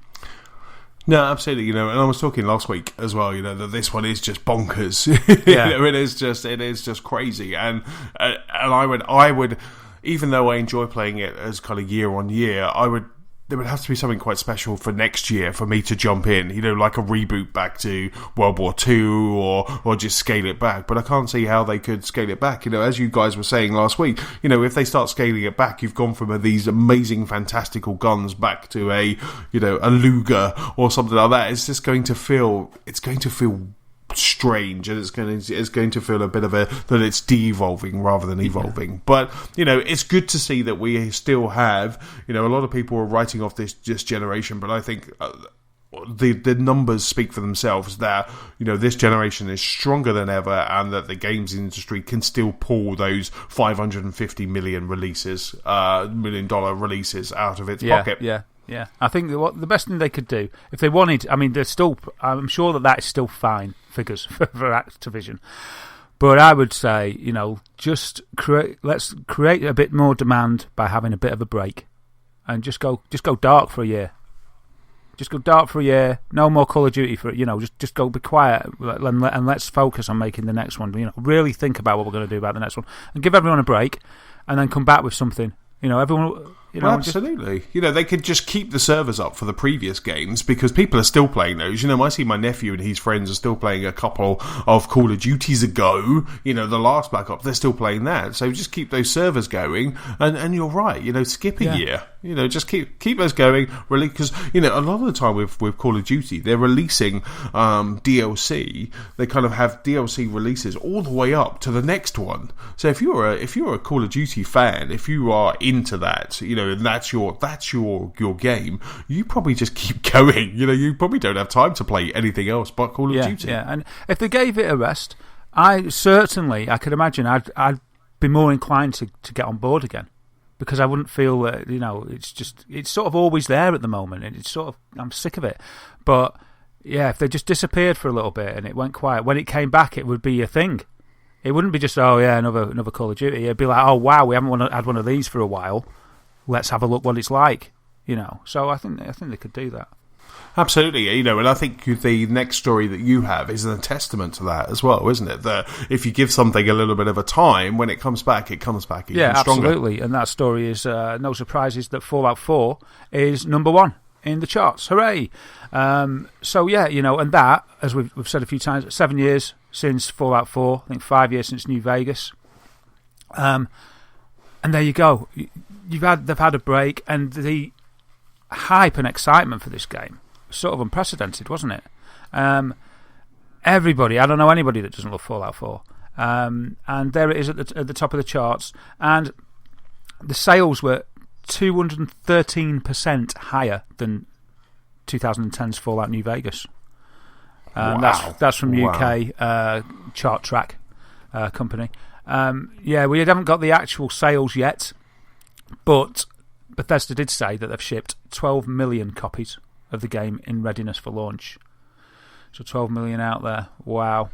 Speaker 2: No, absolutely. And I was talking last week as well. That this one is just bonkers.
Speaker 1: Yeah.
Speaker 2: It is just crazy. And I would, even though I enjoy playing it as kind of year on year, there would have to be something quite special for next year for me to jump in, like a reboot back to World War II or just scale it back. But I can't see how they could scale it back. As you guys were saying last week, if they start scaling it back, you've gone from these amazing, fantastical guns back to a Luger or something like that. It's just going to feel strange, and it's going to feel a bit of that it's de-evolving rather than evolving. Yeah. But it's good to see that we still have a lot of people are writing off this generation, but I think the numbers speak for themselves that this generation is stronger than ever, and that the games industry can still pull those $550 million releases, $1 million releases out of its pocket.
Speaker 1: Yeah, I think the best thing they could do, if they wanted, I mean, I'm sure that is still fine figures for Activision. But I would say, just let's create a bit more demand by having a bit of a break, and just go dark for a year. Just go dark for a year. No more Call of Duty for just go be quiet and let's focus on making the next one. Really think about what we're going to do about the next one, and give everyone a break, and then come back with something. Everyone.
Speaker 2: Absolutely. They could just keep the servers up for the previous games because people are still playing those. I see my nephew and his friends are still playing a couple of Call of Duties ago. The last Black Ops, they're still playing that. So just keep those servers going. And you're right. Skip a year. Just keep those going. Really, because a lot of the time with Call of Duty, they're releasing DLC. They kind of have DLC releases all the way up to the next one. So if you're a Call of Duty fan, if you are into that, and that's your game, you probably just keep going. You probably don't have time to play anything else but Call of Duty. Yeah, and
Speaker 1: if they gave it a rest, I could imagine I'd be more inclined to get on board again, because I wouldn't feel that it's sort of always there at the moment, and it's sort of, I'm sick of it. But yeah, if they just disappeared for a little bit and it went quiet, when it came back, it would be a thing. It wouldn't be just another Call of Duty. It'd be like, oh wow, we haven't had one of these for a while. Let's have a look what it's like, So I think they could do that.
Speaker 2: Absolutely, and I think the next story that you have is a testament to that as well, isn't it? That if you give something a little bit of a time, when it comes back even stronger.
Speaker 1: Yeah, absolutely. And that story is no surprises that Fallout 4 is number 1 in the charts. Hooray! So yeah, and that, as we've said a few times, 7 years since Fallout 4. I think 5 years since New Vegas. And there you go. They've had a break, and the hype and excitement for this game was sort of unprecedented, wasn't it? Everybody. I don't know anybody that doesn't love Fallout 4. And there it is at the top of the charts. And the sales were 213% higher than 2010's Fallout New Vegas.
Speaker 2: Wow.
Speaker 1: That's from UK Chart Track company. We haven't got the actual sales yet, but Bethesda did say that they've shipped 12 million copies of the game in readiness for launch. So 12 million out there. Wow.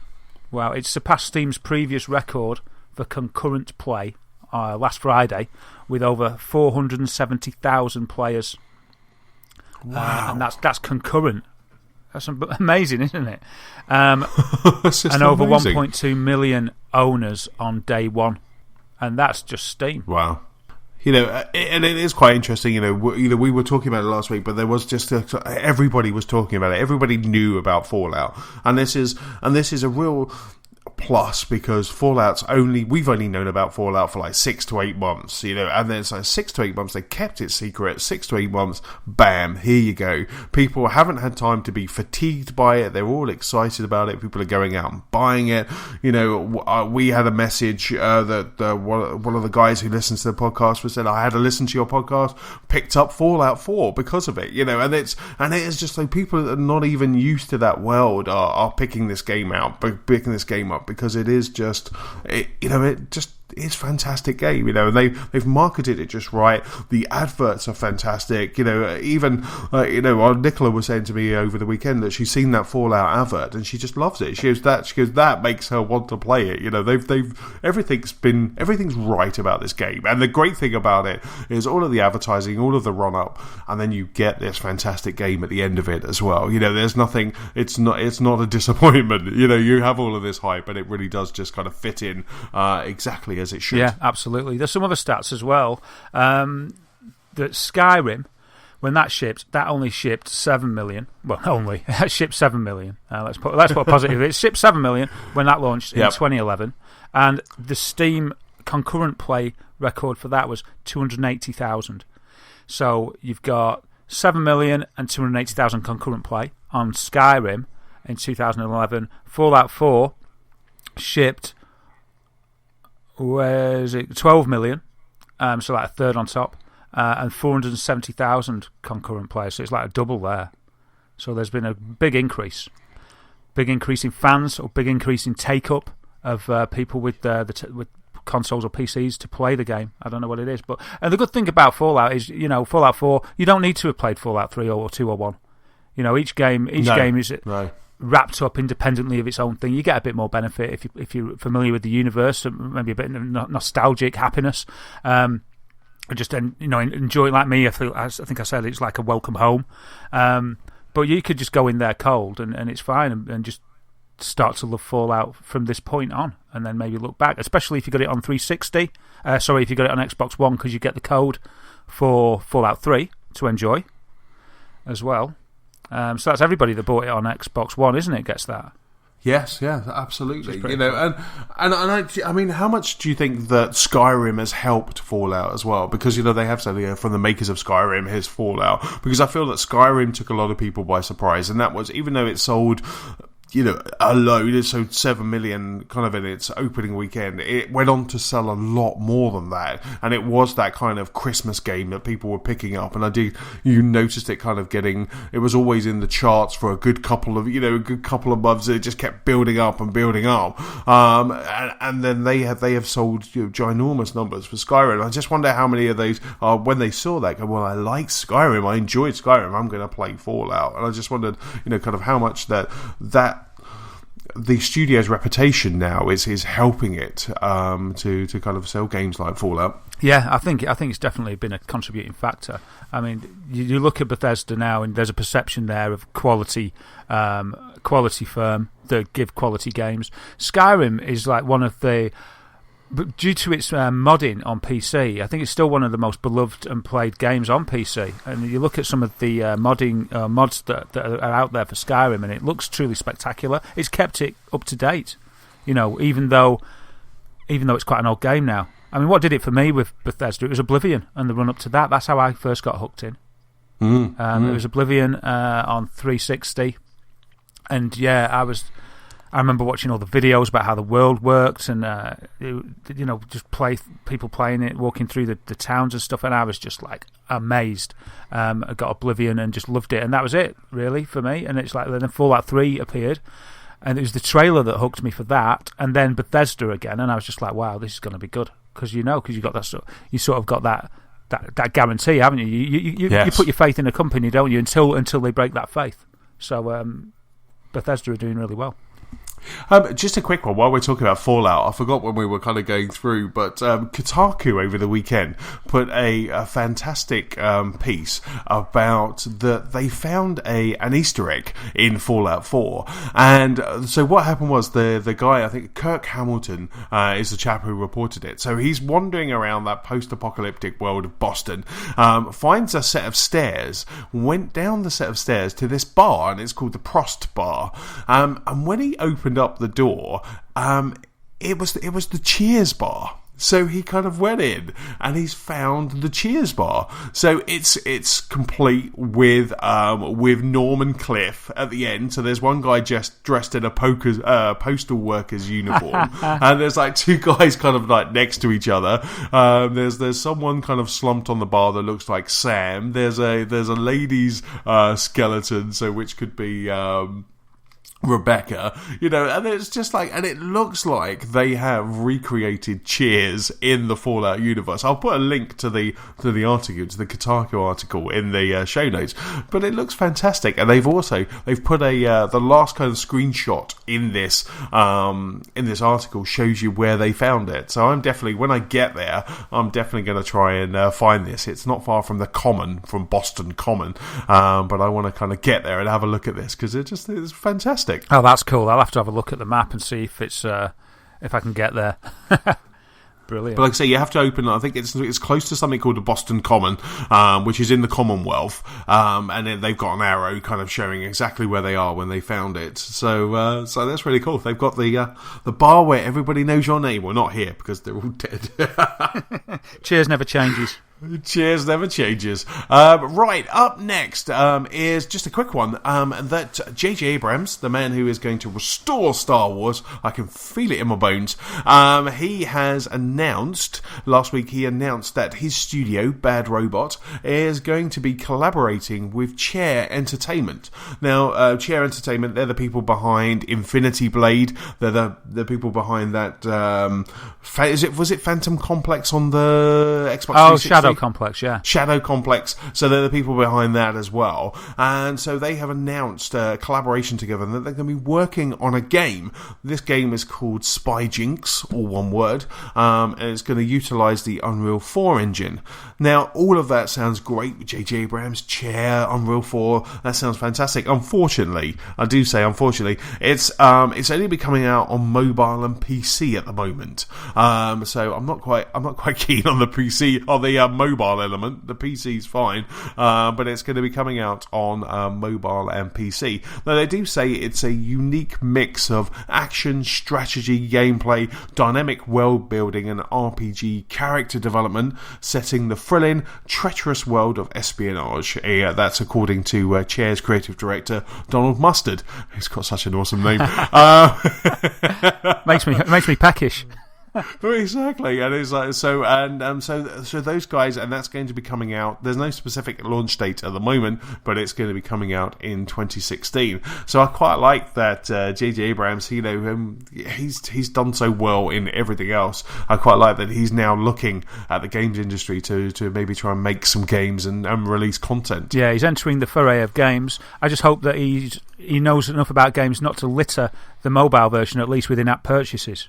Speaker 1: It's surpassed Steam's previous record for concurrent play last Friday with over 470,000 players.
Speaker 2: Wow.
Speaker 1: And that's concurrent. That's amazing, isn't it? And over
Speaker 2: amazing.
Speaker 1: 1.2 million owners on day one. And that's just Steam.
Speaker 2: Wow. And it is quite interesting. We were talking about it last week, but there was just everybody was talking about it. Everybody knew about Fallout, and this is a real plus because we've only known about Fallout for like 6 to 8 months, and then it's like 6 to 8 months they kept it secret. 6 to 8 months, bam, here you go. People haven't had time to be fatigued by it. They're all excited about it. People are going out and buying it. We had a message that one of the guys who listens to the podcast said, I had to listen to your podcast, picked up Fallout 4 because of it, and it is just like people that are not even used to that world are picking this game up because it is just, it just is a fantastic game, and they've marketed it just right. The adverts are fantastic, even Nicola was saying to me over the weekend that she's seen that Fallout advert and she just loves it. She goes, that makes her want to play it. Everything's right about this game, and the great thing about it is all of the advertising, all of the run up, and then you get this fantastic game at the end of it as well. There's nothing, it's not a disappointment. You have all of this hype, but it really does just kind of fit in exactly as it should.
Speaker 1: Yeah, absolutely. There's some other stats as well. That Skyrim, when that shipped, that only shipped 7 million. Well, only. It shipped 7 million. Let's put a positive. It shipped 7 million when that launched in 2011. And the Steam concurrent play record for that was 280,000. So you've got 7 million and 280,000 concurrent play on Skyrim in 2011. Fallout 4 shipped, 12 million, so like a third on top, and 470,000 concurrent players, so it's like a double there. So there's been a big increase in fans, or big increase in take-up of people with with consoles or PCs to play the game. I don't know what it is, but and the good thing about Fallout is, Fallout 4, you don't need to have played Fallout 3 or 2 or 1. Each game is wrapped up independently of its own thing. You get a bit more benefit if you're familiar with the universe, maybe a bit of nostalgic happiness. Just enjoy it like me. I think I said it's like a welcome home. But you could just go in there cold and it's fine and just start to love Fallout from this point on, and then maybe look back, especially if you got it on 360. If you got it on Xbox One, because you get the code for Fallout 3 to enjoy as well. So that's everybody that bought it on Xbox One, isn't it? Gets that.
Speaker 2: Yes, yeah, absolutely. And I mean, how much do you think that Skyrim has helped Fallout as well? Because they have said from the makers of Skyrim, here's Fallout. Because I feel that Skyrim took a lot of people by surprise, and that was, even though it sold, a load, it sold 7 million kind of in its opening weekend, it went on to sell a lot more than that, and it was that kind of Christmas game that people were picking up, and you noticed it kind of it was always in the charts for a good couple of months. It just kept building up and building up, and then they have sold ginormous numbers for Skyrim. I just wonder how many of those when they saw that, go, well, I like Skyrim, I enjoyed Skyrim, I'm going to play Fallout. And I just wondered, kind of how much that the studio's reputation now is helping it to kind of sell games like Fallout.
Speaker 1: Yeah, I think it's definitely been a contributing factor. I mean, you look at Bethesda now, and there's a perception there of quality firm that give quality games. Skyrim is like one of the, but due to its modding on PC, I think it's still one of the most beloved and played games on PC. And you look at some of the mods that are out there for Skyrim, and it looks truly spectacular. It's kept it up to date, even though it's quite an old game now. I mean, what did it for me with Bethesda? It was Oblivion and the run up to that. That's how I first got hooked in. It was Oblivion on 360, and yeah, I remember watching all the videos about how the world worked and, just people playing it, walking through the towns and stuff, and I was just like amazed. I got Oblivion and just loved it, and that was it, really, for me. And it's like then Fallout 3 appeared, and it was the trailer that hooked me for that, and then Bethesda again, and I was just like, wow, this is going to be good. Because you got that you sort of got that guarantee, haven't you? You put your faith in a company, don't you? Until they break that faith. So Bethesda are doing really well.
Speaker 2: Just a quick one while we're talking about Fallout. I forgot when we were kind of going through, but Kotaku over the weekend put a fantastic piece about that they found an Easter egg in Fallout 4. And so what happened was the guy, I think Kirk Hamilton, is the chap who reported it. So he's wandering around that post-apocalyptic world of Boston, finds a set of stairs, went down the set of stairs to this bar, and it's called the Prost Bar. And when he opened up the door, it was the Cheers bar. So he kind of went in and he's found the Cheers bar. So it's complete with Norm and Cliff at the end. So there's one guy just dressed in a postal worker's uniform, and there's like two guys kind of like next to each other. There's someone kind of slumped on the bar that looks like Sam. There's a lady's skeleton, so which could be Rebecca, and it's just like, and it looks like they have recreated Cheers in the Fallout universe. I'll put a link to the article, to the Kotaku article in the show notes, but it looks fantastic. And they've put the last kind of screenshot in this article shows you where they found it. So I'm definitely, when I get there, I'm definitely going to try and find this. It's not far from the Common, from Boston Common, but I want to kind of get there and have a look at this because it's fantastic.
Speaker 1: Oh, that's cool. I'll have to have a look at the map and see if it's if I can get there. Brilliant.
Speaker 2: But like I say, you have to open. I think it's close to something called the Boston Common, which is in the Commonwealth, and then they've got an arrow kind of showing exactly where they are when they found it. So that's really cool. They've got the bar where everybody knows your name. Well, not here because they're all dead.
Speaker 1: Cheers never changes.
Speaker 2: Cheers never changes. Right, up next is just a quick one. That J.J. Abrams, the man who is going to restore Star Wars, I can feel it in my bones. He has announced, last week he announced that his studio, Bad Robot, is going to be collaborating with Chair Entertainment. Now, Chair Entertainment, they're the people behind Infinity Blade. They're the people behind that, was it Phantom Complex on the Xbox 360?
Speaker 1: Shadow Complex, yeah.
Speaker 2: Shadow Complex. So they're the people behind that as well. And so they have announced a collaboration together and that they're going to be working on a game. This game is called Spy Jinx, all one word, and it's going to utilise the Unreal 4 engine. Now, all of that sounds great with J.J. Abrams, Chair, Unreal 4. That sounds fantastic. Unfortunately, I do say unfortunately, it's only be coming out on mobile and PC at the moment. So I'm not quite keen on the PC, or the mobile element. The PC's fine, but it's going to be coming out on mobile and PC. Now, they do say it's a unique mix of action, strategy, gameplay, dynamic world building, and RPG character development, setting the thrilling, treacherous world of espionage. That's according to Chair's creative director, Donald Mustard, who's got such an awesome name.
Speaker 1: makes me peckish.
Speaker 2: Exactly, and it's like so those guys, and that's going to be coming out. There's no specific launch date at the moment, but it's going to be coming out in 2016. So I quite like that J.J. Abrams. He's done so well in everything else. I quite like that he's now looking at the games industry to maybe try and make some games and release content.
Speaker 1: Yeah, he's entering the foray of games. I just hope that he knows enough about games not to litter the mobile version, at least with in-app purchases.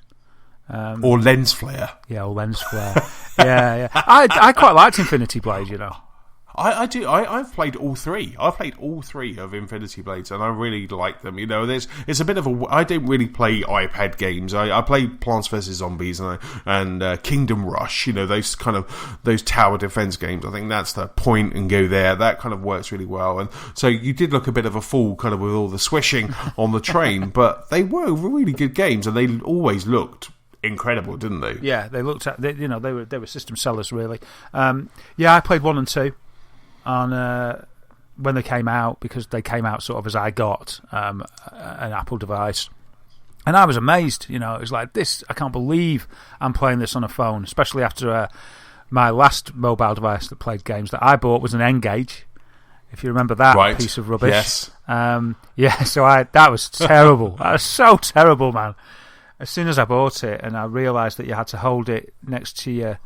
Speaker 2: Or lens flare.
Speaker 1: Yeah, or lens flare. yeah. I quite liked Infinity Blade,
Speaker 2: I do. I've played all three. I've played all three of Infinity Blades, and I really like them. It's a bit of a. I don't really play iPad games. I play Plants vs Zombies and Kingdom Rush. Those tower defense games. I think that's the point and go there. That kind of works really well. And so you did look a bit of a fool, kind of with all the swishing on the train, but they were really good games, and they always looked incredible, didn't they?
Speaker 1: Yeah, they looked at. They were system sellers, really. I played 1 and 2 on when they came out, because they came out sort of as I got an Apple device, And I was amazed, it was like this. I can't believe I'm playing this on a phone, especially after my last mobile device that played games that I bought was an N-Gage. If you remember that piece of rubbish.
Speaker 2: Yes.
Speaker 1: So that was terrible. That was so terrible, man. As soon as I bought it and I realised that you had to hold it next to your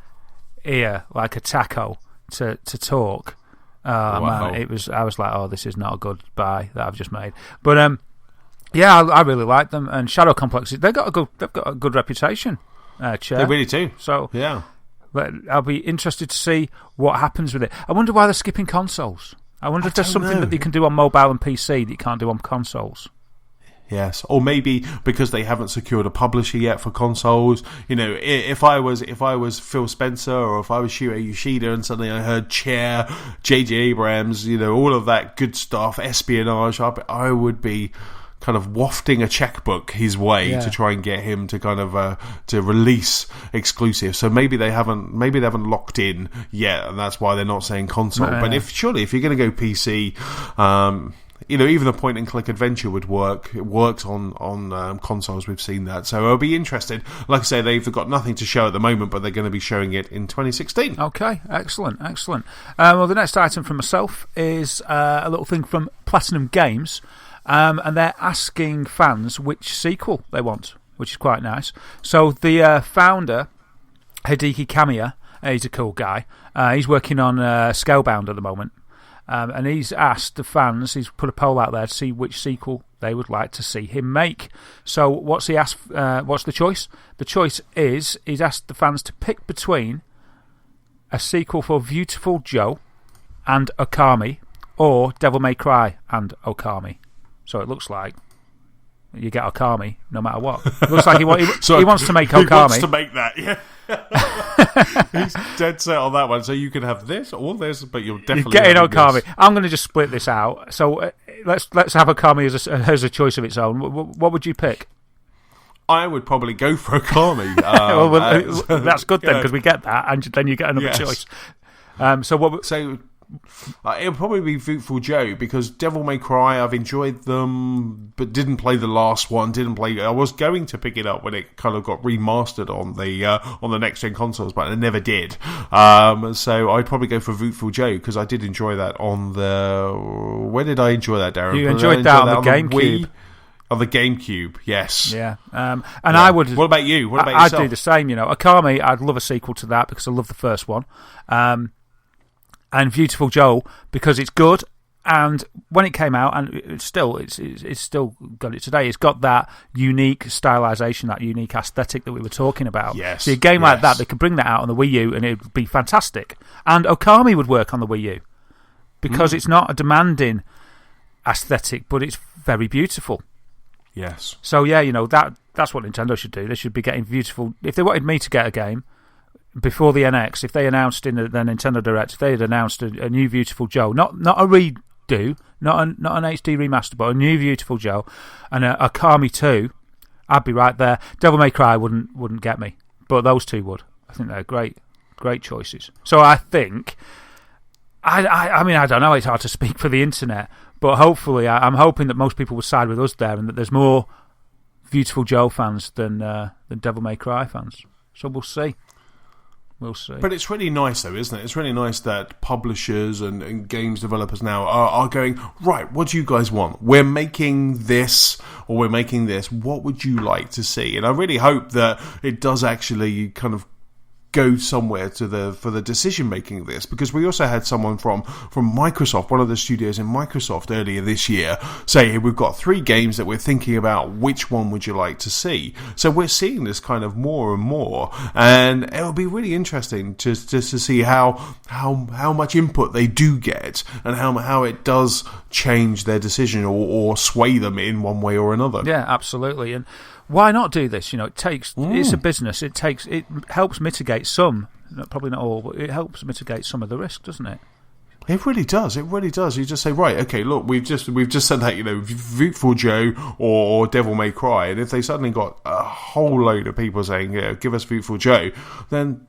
Speaker 1: ear like a taco to talk, man, I was like, this is not a good buy that I've just made. But I really like them. And Shadow Complex, they've got a good reputation. Chair.
Speaker 2: They really do.
Speaker 1: So
Speaker 2: yeah,
Speaker 1: but I'll be interested to see what happens with it. I wonder why they're skipping consoles. I wonder if there's something that you can do on mobile and PC that you can't do on consoles.
Speaker 2: Yes, or maybe because they haven't secured a publisher yet for consoles. If I was Phil Spencer or if I was Shuhei Yoshida and suddenly I heard Chair, J.J. Abrams, all of that good stuff, espionage, I would be kind of wafting a checkbook his way to try and get him to kind of to release exclusive. So maybe they haven't locked in yet, and that's why they're not saying console. But if you're going to go PC, even the point and click adventure would work. It works on consoles. We've seen that, so I'll be interested. Like I say, they've got nothing to show at the moment, but they're going to be showing it in 2016.
Speaker 1: Okay, excellent. Well, the next item from myself is a little thing from Platinum Games. And they're asking fans which sequel they want, which is quite nice. So the founder, Hideki Kamiya, he's a cool guy. He's working on Scalebound at the moment. And he's asked the fans, he's put a poll out there to see which sequel they would like to see him make. So what's he asked? What's the choice? The choice is he's asked the fans to pick between a sequel for Beautiful Joe and Okami or Devil May Cry and Okami. So it looks like you get Okami no matter what. It looks like he wants to make Okami. He
Speaker 2: wants to make that, yeah. He's dead set on that one. So you can have this or this, but you're definitely
Speaker 1: getting Okami.
Speaker 2: This.
Speaker 1: I'm going to just split this out. So let's have Okami as a choice of its own. What would you pick?
Speaker 2: I would probably go for Okami.
Speaker 1: That's good then, because we get that, and then you get another choice.
Speaker 2: It'll probably be Beautiful Joe, because Devil May Cry, I've enjoyed them, but didn't play the last one. I was going to pick it up when it kind of got remastered on the next gen consoles, but I never did. So I'd probably go for Beautiful Joe, because I did enjoy that on the. Where did I enjoy that, Darren?
Speaker 1: You enjoyed that on the GameCube.
Speaker 2: On the GameCube, yes.
Speaker 1: Yeah. I would.
Speaker 2: What about you? What about yourself?
Speaker 1: I'd do the same. Okami, I'd love a sequel to that because I love the first one. And Beautiful Joe, because it's good, and when it came out, and it's still got it today. It's got that unique stylisation, that unique aesthetic that we were talking about.
Speaker 2: Yes.
Speaker 1: So a game like that, they could bring that out on the Wii U, and it would be fantastic. And Okami would work on the Wii U because it's not a demanding aesthetic, but it's very beautiful.
Speaker 2: Yes.
Speaker 1: So that's what Nintendo should do. They should be getting beautiful. If they wanted me to get a game before the NX, if they announced in the Nintendo Direct, if they had announced a new Beautiful Joe, not a redo, not an HD remaster, but a new Beautiful Joe, and a Okami 2, I'd be right there. Devil May Cry wouldn't get me, but those two would. I think they're great choices. So I think, I mean, I don't know, it's hard to speak for the internet, but hopefully, I'm hoping that most people will side with us there, and that there's more Beautiful Joe fans than Devil May Cry fans. So we'll see. We'll see.
Speaker 2: But it's really nice, though, isn't it? It's really nice that publishers and games developers now are going, right, what do you guys want? We're making this, or we're making this. What would you like to see? And I really hope that it does actually kind of go somewhere for the decision making of this, because we also had someone from Microsoft, one of the studios in Microsoft earlier this year, say, hey, we've got 3 games that we're thinking about, which one would you like to see? So we're seeing this kind of more and more, and it'll be really interesting just to see how much input they do get, and how it does change their decision or sway them in one way or another.
Speaker 1: Yeah, absolutely. And why not do this? It's a business. It helps mitigate some, probably not all, but it helps mitigate some of the risk, doesn't it?
Speaker 2: It really does. It really does. You just say, right, okay, look, we've just said that, Viewful Joe or Devil May Cry, and if they suddenly got a whole load of people saying, give us Viewful Joe, then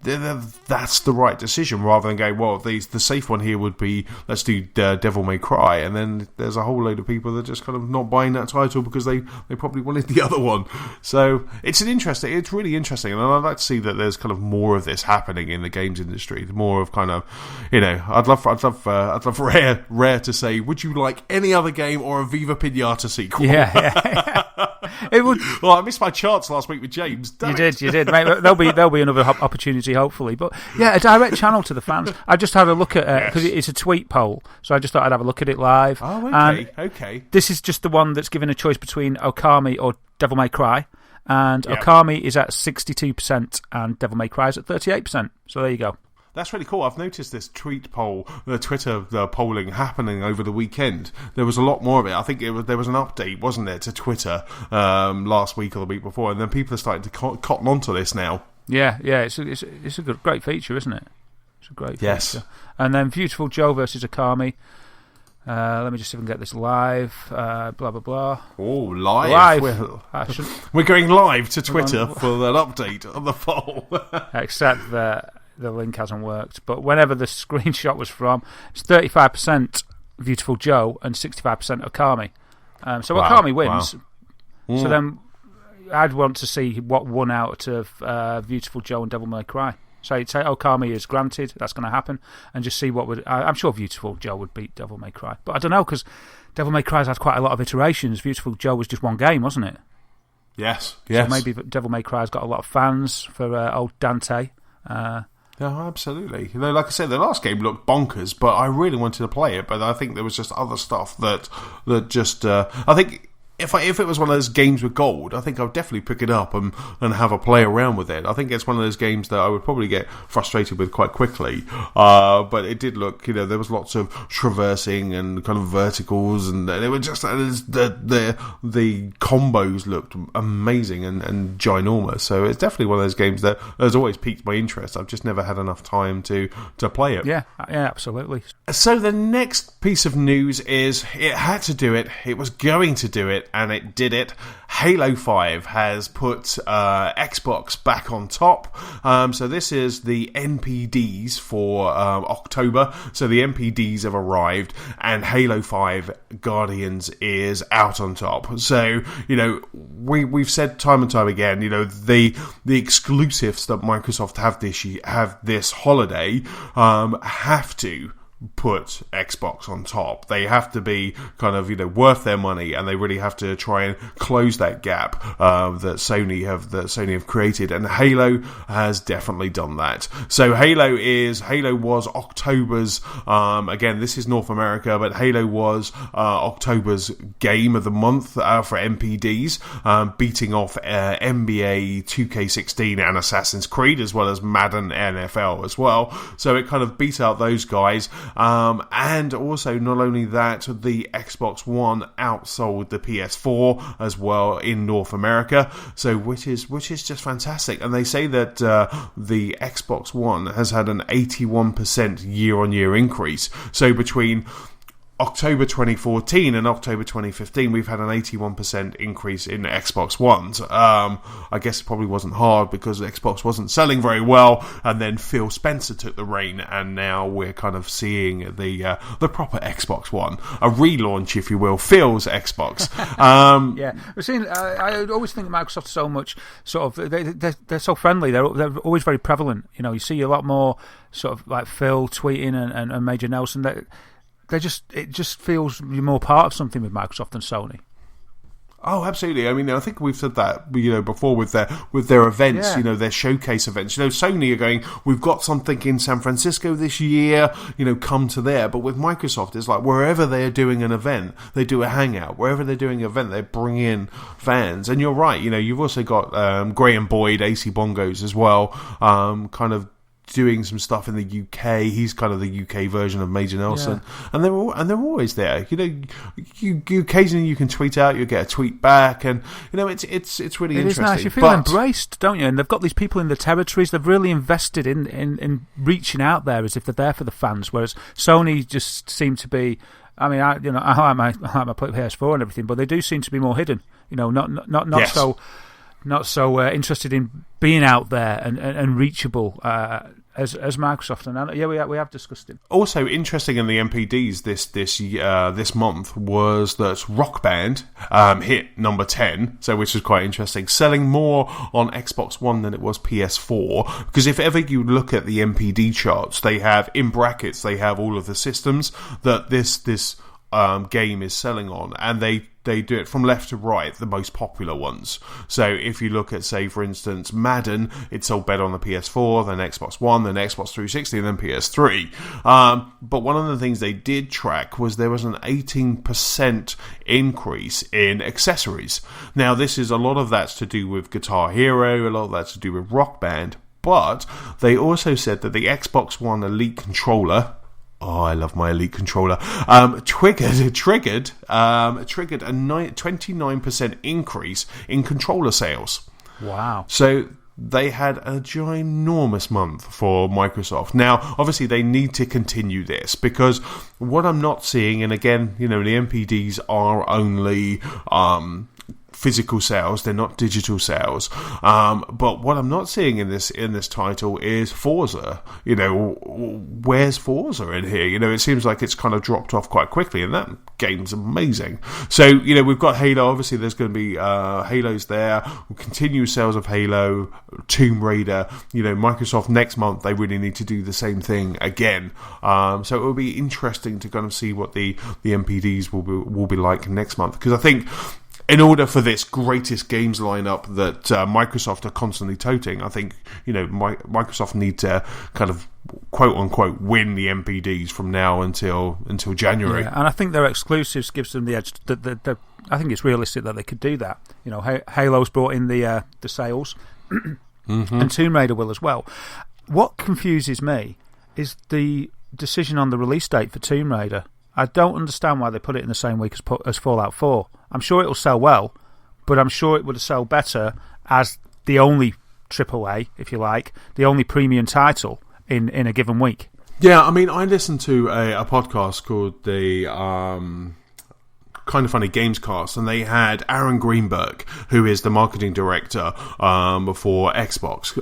Speaker 2: that's the right decision, rather than going, well, the safe one here would be, let's do Devil May Cry, and then there's a whole load of people that are just kind of not buying that title because they probably wanted the other one. So it's really interesting, and I'd like to see that there's kind of more of this happening in the games industry. More of kind of, I'd love Rare to say, would you like any other game or a Viva Pinata sequel?
Speaker 1: Yeah. It would.
Speaker 2: Well, I missed my chance last week with James.
Speaker 1: You did. Mate, there'll be another opportunity, hopefully. But yeah, a direct channel to the fans. I just had a look at it because it's a tweet poll, so I just thought I'd have a look at it live.
Speaker 2: Oh,
Speaker 1: okay.
Speaker 2: Okay.
Speaker 1: This is just the one that's given a choice between Okami or Devil May Cry, and Okami is at 62% and Devil May Cry is at 38%. So there you go.
Speaker 2: That's really cool. I've noticed this Twitter polling happening over the weekend. There was a lot more of it. I think there was an update, wasn't there, to Twitter last week or the week before, and then people are starting to cotton onto this now. Yeah.
Speaker 1: It's a great feature, isn't it? It's a great feature. And then Beautiful Joe versus Okami. Let me just see if I can get this live. Blah, blah, blah.
Speaker 2: Oh, live. We're going live to Twitter for that update on the poll.
Speaker 1: Except that the link hasn't worked. But whenever the screenshot was from, it's 35% Beautiful Joe and 65% Okami. So Okami wins.
Speaker 2: Wow.
Speaker 1: So then I'd want to see what won out of Beautiful Joe and Devil May Cry. So you'd say Okami is granted, that's going to happen, and just see what would... I'm sure Beautiful Joe would beat Devil May Cry. But I don't know, because Devil May Cry's had quite a lot of iterations. Beautiful Joe was just one game, wasn't it?
Speaker 2: Yes.
Speaker 1: So maybe Devil May Cry's got a lot of fans for old Dante.
Speaker 2: Yeah, absolutely. Like I said, the last game looked bonkers, but I really wanted to play it. But I think there was just other stuff that just. I think if it was one of those games with gold, I think I would definitely pick it up and have a play around with it. I think it's one of those games that I would probably get frustrated with quite quickly. But it did look, there was lots of traversing and kind of verticals, and it was just the combos looked amazing and ginormous. So it's definitely one of those games that has always piqued my interest. I've just never had enough time to play it.
Speaker 1: Yeah, absolutely.
Speaker 2: So the next piece of news is it had to do it. It was going to do it. And it did it. Halo 5 has put Xbox back on top. So this is the NPDs for October. So the NPDs have arrived, and Halo 5 Guardians is out on top. So, we've said time and time again, the exclusives that Microsoft have this holiday have to put Xbox on top. They have to be kind of worth their money, and they really have to try and close that gap that Sony have created, and Halo has definitely done that. So Halo was October's again, this is North America, but Halo was October's game of the month for NPDs, beating off NBA 2K16 and Assassin's Creed, as well as Madden NFL as well. So it kind of beat out those guys. And also, not only that, the Xbox One outsold the PS4 as well in North America. So, which is just fantastic. And they say that the Xbox One has had an 81% year-on-year increase. So between October 2014 and October 2015, we've had an 81% increase in Xbox Ones. I guess it probably wasn't hard because Xbox wasn't selling very well, and then Phil Spencer took the reign, and now we're kind of seeing the proper Xbox One, a relaunch, if you will, Phil's Xbox.
Speaker 1: Yeah, we're seeing. I always think Microsoft so much sort of they're so friendly. They're always very prevalent. You see a lot more sort of like Phil tweeting and Major Nelson. It just feels you're more part of something with Microsoft than Sony.
Speaker 2: Oh, absolutely. I mean, I think we've said that before with their events, their showcase events. Sony are going, we've got something in San Francisco this year, come to there. But with Microsoft, it's like wherever they're doing an event, they do a hangout. Wherever they're doing an event, they bring in fans. And you're right, you've also got Graham Boyd, AC Bongos as well, kind of doing some stuff in the UK. He's kind of the UK version of Major Nelson, and they're always there. You occasionally you can tweet out, you get a tweet back, and it's really interesting. It's
Speaker 1: nice. You feel embraced, don't you? And they've got these people in the territories. They've really invested in reaching out there as if they're there for the fans. Whereas Sony just seem to be. I mean, I like my PS4 and everything, but they do seem to be more hidden. Not so interested in being out there and reachable as Microsoft. And we have discussed it.
Speaker 2: Also interesting in the MPDs this month was that Rock Band hit number 10, so which was quite interesting, selling more on Xbox One than it was PS4. Because if ever you look at the MPD charts, they have in brackets all of the systems that this game is selling on, and they do it from left to right, the most popular ones. So if you look at, say, for instance, Madden, it sold better on the PS4, then Xbox One, then Xbox 360, and then PS3. But one of the things they did track was there was an 18% increase in accessories. Now, a lot of that's to do with Guitar Hero, a lot of that's to do with Rock Band, but they also said that the Xbox One Elite controller, I love my Elite controller, triggered a 29% increase in controller sales.
Speaker 1: Wow.
Speaker 2: So they had a ginormous month for Microsoft. Now, obviously, they need to continue this, because what I'm not seeing, and again, the MPDs are only physical sales, they're not digital sales, but what I'm not seeing in this title is Forza. Where's Forza in here? It seems like it's kind of dropped off quite quickly, and that game's amazing. So we've got Halo. Obviously there's going to be Halos there. We'll continue sales of Halo, Tomb Raider. Microsoft next month, they really need to do the same thing again, so it will be interesting to kind of see what the MPDs will be like next month, because I think in order for this greatest games lineup that Microsoft are constantly toting, I think Microsoft need to kind of quote unquote win the MPDs from now until January.
Speaker 1: Yeah, and I think their exclusives gives them the edge. I think it's realistic that they could do that. Halo's brought in the sales, and Tomb Raider will as well. What confuses me is the decision on the release date for Tomb Raider. I don't understand why they put it in the same week as Fallout 4. I'm sure it'll sell well, but I'm sure it would sell better as the only AAA, if you like, the only premium title in a given week.
Speaker 2: Yeah, I mean, I listened to a podcast called the Kind of Funny Gamescast, and they had Aaron Greenberg, who is the marketing director for Xbox.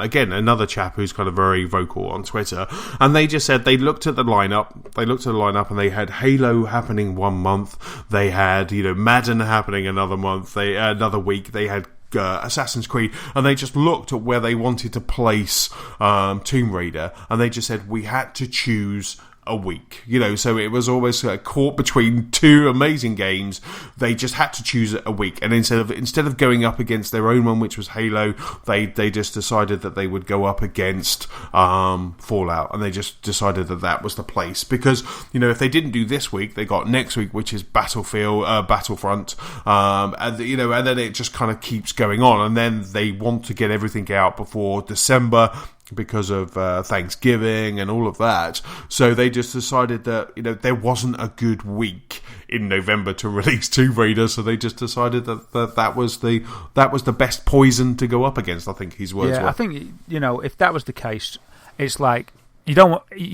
Speaker 2: Again, another chap who's kind of very vocal on Twitter. And they just said they looked at the lineup, and they had Halo happening one month. They had, Madden happening another month. Another week. They had Assassin's Creed, and they just looked at where they wanted to place Tomb Raider, and they just said we had to choose a week, so it was always caught between two amazing games. They just had to choose a week, and instead of going up against their own one, which was Halo, they just decided that they would go up against Fallout, and they just decided that was the place, because if they didn't do this week, they got next week, which is Battlefront, and then it just kind of keeps going on, and then they want to get everything out before December, because of Thanksgiving and all of that. So they just decided that there wasn't a good week in November to release Tomb Raider, so they just decided that was the best poison to go up against. I think his words were.
Speaker 1: I think if that was the case, it's like you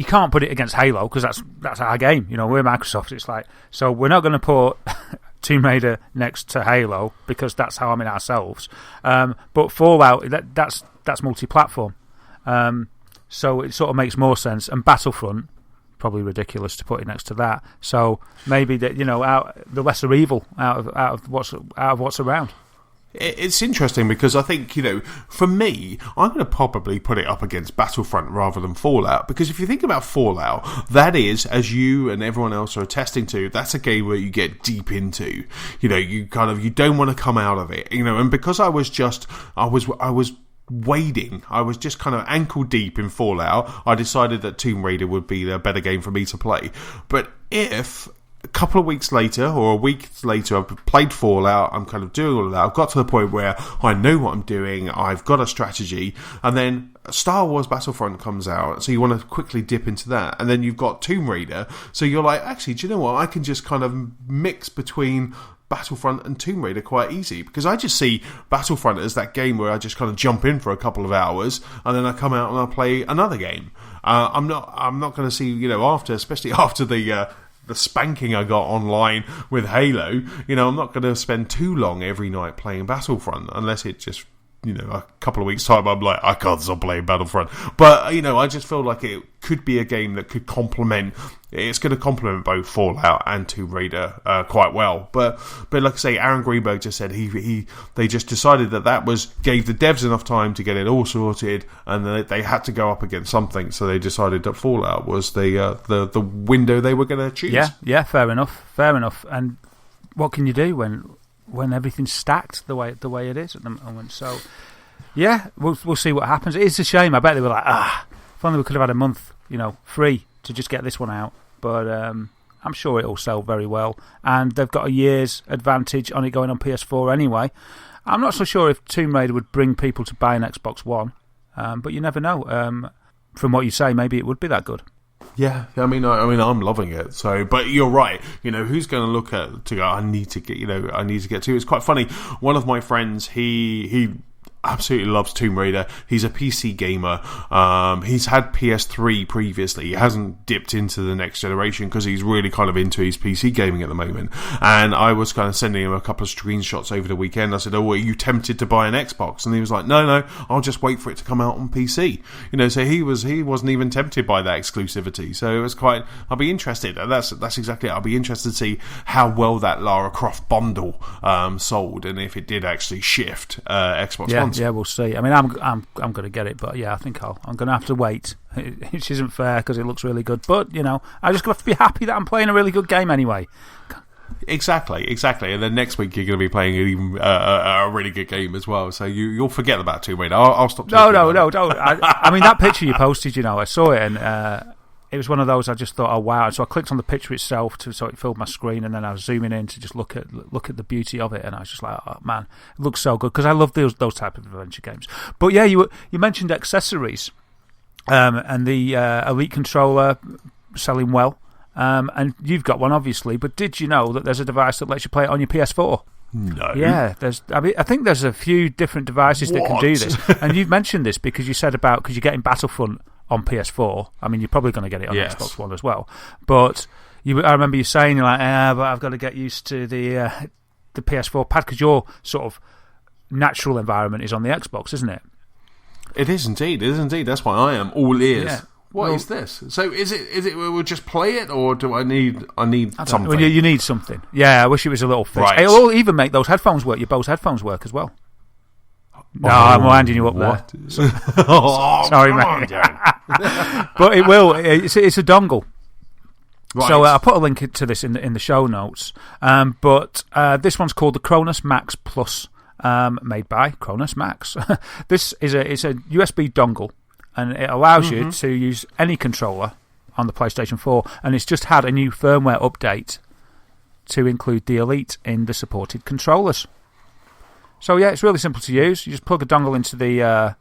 Speaker 1: can't put it against Halo, because that's our game. We're Microsoft. It's like, so we're not going to put Tomb Raider next to Halo, because that's how I'm in ourselves. But Fallout, that's multi-platform. So it sort of makes more sense. And Battlefront, probably ridiculous to put it next to that. So maybe that the lesser evil out of what's around.
Speaker 2: It's interesting, because I think, for me, I'm going to probably put it up against Battlefront rather than Fallout, because if you think about Fallout, that is, as you and everyone else are attesting to, that's a game where you get deep into. You don't want to come out of it. And because I was wading, I was just kind of ankle deep in Fallout, I decided that Tomb Raider would be a better game for me to play. But if a couple of weeks later, or a week later, I've played Fallout, I'm kind of doing all of that. I've got to the point where I know what I'm doing, I've got a strategy, and then Star Wars Battlefront comes out, so you want to quickly dip into that, and then you've got Tomb Raider, so you're like, actually, do you know what, I can just kind of mix between Battlefront and Tomb Raider quite easy, because I just see Battlefront as that game where I just kind of jump in for a couple of hours and then I come out and I play another game. I'm not going to see, especially after the spanking I got online with Halo, I'm not going to spend too long every night playing Battlefront, unless it just, a couple of weeks' time, I'm like, I can't stop playing Battlefront. But, I just feel like it could be a game that could it's going to complement both Fallout and Tomb Raider quite well. But like I say, Aaron Greenberg just said they just decided that gave the devs enough time to get it all sorted, and they had to go up against something, so they decided that Fallout was the window they were going to choose.
Speaker 1: Yeah, fair enough. And what can you do when everything's stacked the way it is at the moment? So, yeah, we'll see what happens. It is a shame. I bet they were like, if only we could have had a month, free to just get this one out. But I'm sure it'll sell very well, and they've got a year's advantage on it going on PS4 anyway. I'm not so sure if Tomb Raider would bring people to buy an Xbox One, but you never know. From what you say, maybe it would be that good.
Speaker 2: Yeah, I mean, I'm loving it. So, but you're right. Who's going to look to go? I need to get to. It's quite funny. One of my friends, he absolutely loves Tomb Raider. He's a PC gamer. He's had PS3 previously. He hasn't dipped into the next generation because he's really kind of into his PC gaming at the moment. And I was kind of sending him a couple of screenshots over the weekend. I said, "Oh, are you tempted to buy an Xbox?" And he was like, "No, I'll just wait for it to come out on PC." So he wasn't even tempted by that exclusivity. So it was quite. I'll be interested. And that's exactly it. I'll be interested to see how well that Lara Croft bundle sold, and if it did actually shift Xbox One.
Speaker 1: Yeah, we'll see. I mean, I'm going to get it, but yeah, I think I'm going to have to wait, which isn't fair because it looks really good. But I just have to be happy that I'm playing a really good game anyway.
Speaker 2: Exactly. And then next week you're going to be playing a really good game as well. So you'll forget about Tomb Raider. I'll stop.
Speaker 1: No, don't. I mean, that picture you posted, I saw it and. It was one of those I just thought, oh wow! So I clicked on the picture itself so it filled my screen, and then I was zooming in to just look at the beauty of it, and I was just like, oh man, it looks so good because I love those type of adventure games. But yeah, you mentioned accessories, and the Elite controller selling well, and you've got one obviously. But did you know that there's a device that lets you play it on your PS4?
Speaker 2: No.
Speaker 1: Yeah, I think there's a few different devices that can do this, and you've mentioned this because you said because you're getting Battlefront on PS4. I mean, you're probably going to get it on Xbox One as well. But I remember you saying, you're like, but I've got to get used to the PS4 pad because your sort of natural environment is on the Xbox, isn't it?
Speaker 2: It is indeed. That's why I am all ears. Yeah. What is this? So is it we'll just play it, or do I need something?
Speaker 1: Well, you need something. Yeah, I wish it was a little fix.
Speaker 2: Right.
Speaker 1: It'll even make those headphones work. Your Bose headphones work as well. No, I'm winding you up
Speaker 2: what?
Speaker 1: there. Sorry, mate. But it will. It's a dongle. Right. So I'll put a link to this in the show notes. But this one's called the Cronus Max Plus, made by Cronus Max. It's a USB dongle, and it allows you to use any controller on the PlayStation 4. And it's just had a new firmware update to include the Elite in the supported controllers. So yeah, it's really simple to use. You just plug a dongle into the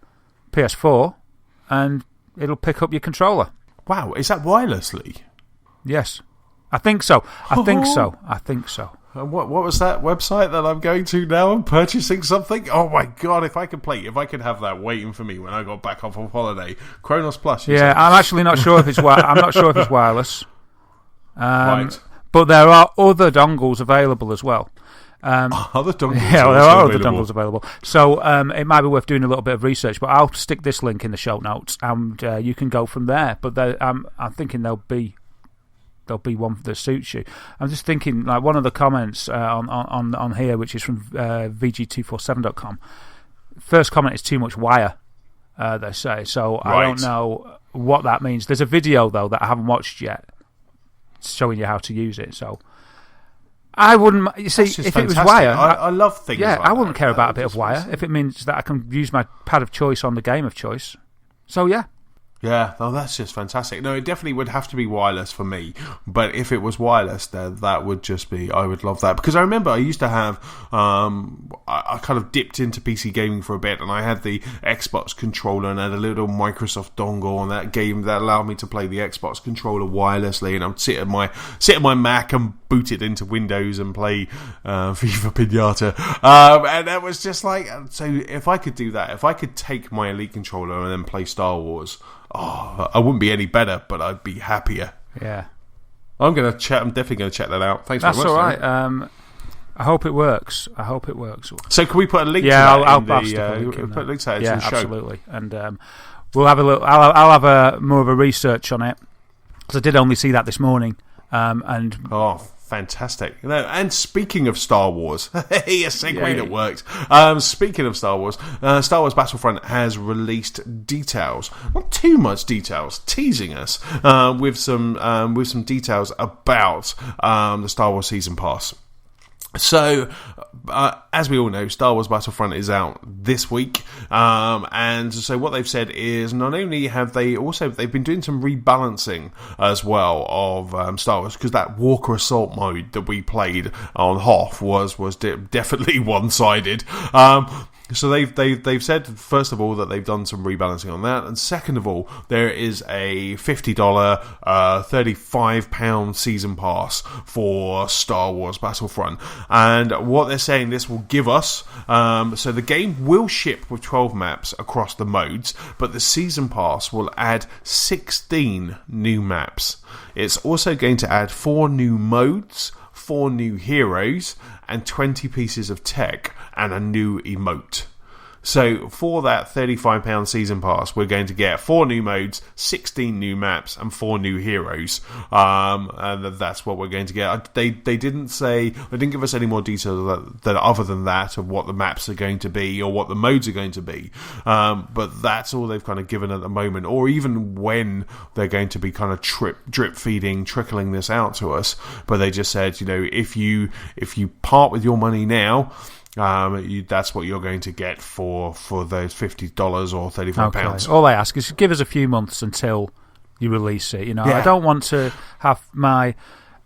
Speaker 1: PS4 and it'll pick up your controller.
Speaker 2: Wow, is that wirelessly?
Speaker 1: Yes. I think so. I think so.
Speaker 2: And what was that website that I'm going to now and purchasing something? Oh my god, if I could have that waiting for me when I got back off of holiday. Kronos Plus.
Speaker 1: Yeah, I'm actually not sure if it's I'm not sure if it's wireless.
Speaker 2: Right.
Speaker 1: But there are other dongles available as well.
Speaker 2: Other dongles?
Speaker 1: Yeah, there are other dongles available. So it might be worth doing a little bit of research, but I'll stick this link in the show notes and you can go from there. But I'm thinking there'll be one that suits you. I'm just thinking, like one of the comments on here, which is from VG247.com. First comment is too much wire, they say. So right. I don't know what that means. There's a video, though, that I haven't watched yet showing you how to use it. So I wouldn't... You see, if fantastic. It was wire...
Speaker 2: I love things like
Speaker 1: I wouldn't care about a bit of wire if it means that I can use my pad of choice on the game of choice. So, yeah.
Speaker 2: Yeah, oh, that's just fantastic. No, it definitely would have to be wireless for me. But if it was wireless, then that would just be, I would love that. Because I remember I used to have, I kind of dipped into PC gaming for a bit, and I had the Xbox controller and had a little Microsoft dongle on that game that allowed me to play the Xbox controller wirelessly, and I would sit at my Mac and boot it into Windows and play FIFA Pinata. And that was just like, so if I could do that, if I could take my Elite controller and then play Star Wars, I wouldn't be any better, but I'd be happier.
Speaker 1: Yeah.
Speaker 2: I'm definitely going to check that out. Thanks very much.
Speaker 1: That's all right. I hope it works.
Speaker 2: So can we put a link to
Speaker 1: that?
Speaker 2: I'll
Speaker 1: put a
Speaker 2: link to that
Speaker 1: yeah,
Speaker 2: in the show.
Speaker 1: Absolutely. And we'll have a look. I'll have a more of a research on it, because I did only see that this morning.
Speaker 2: Fantastic. And speaking of Star Wars, a segue that works. Speaking of Star Wars Battlefront has released details, not too much details, teasing us with some details about the Star Wars Season Pass. So, as we all know, Star Wars Battlefront is out this week, and so what they've said is not only have they've been doing some rebalancing as well of Star Wars, because that Walker Assault mode that we played on Hoth was definitely one-sided. So they've said, first of all, that they've done some rebalancing on that, and second of all, there is a $50, £35 season pass for Star Wars Battlefront, and what they're saying this will give us, so the game will ship with 12 maps across the modes, but the season pass will add 16 new maps. It's also going to add 4 new modes, 4 new heroes, and 20 pieces of tech, and a new emote. So for that £35 season pass, we're going to get 4 new modes, 16 new maps, and 4 new heroes. And that's what we're going to get. They didn't give us any more details other than that of what the maps are going to be or what the modes are going to be. But that's all they've kind of given at the moment, or even when they're going to be kind of drip feeding, trickling this out to us. But they just said, if you part with your money now, that's what you're going to get for those $50 or £35.
Speaker 1: Okay. All I ask is give us a few months until you release it. I don't want to have my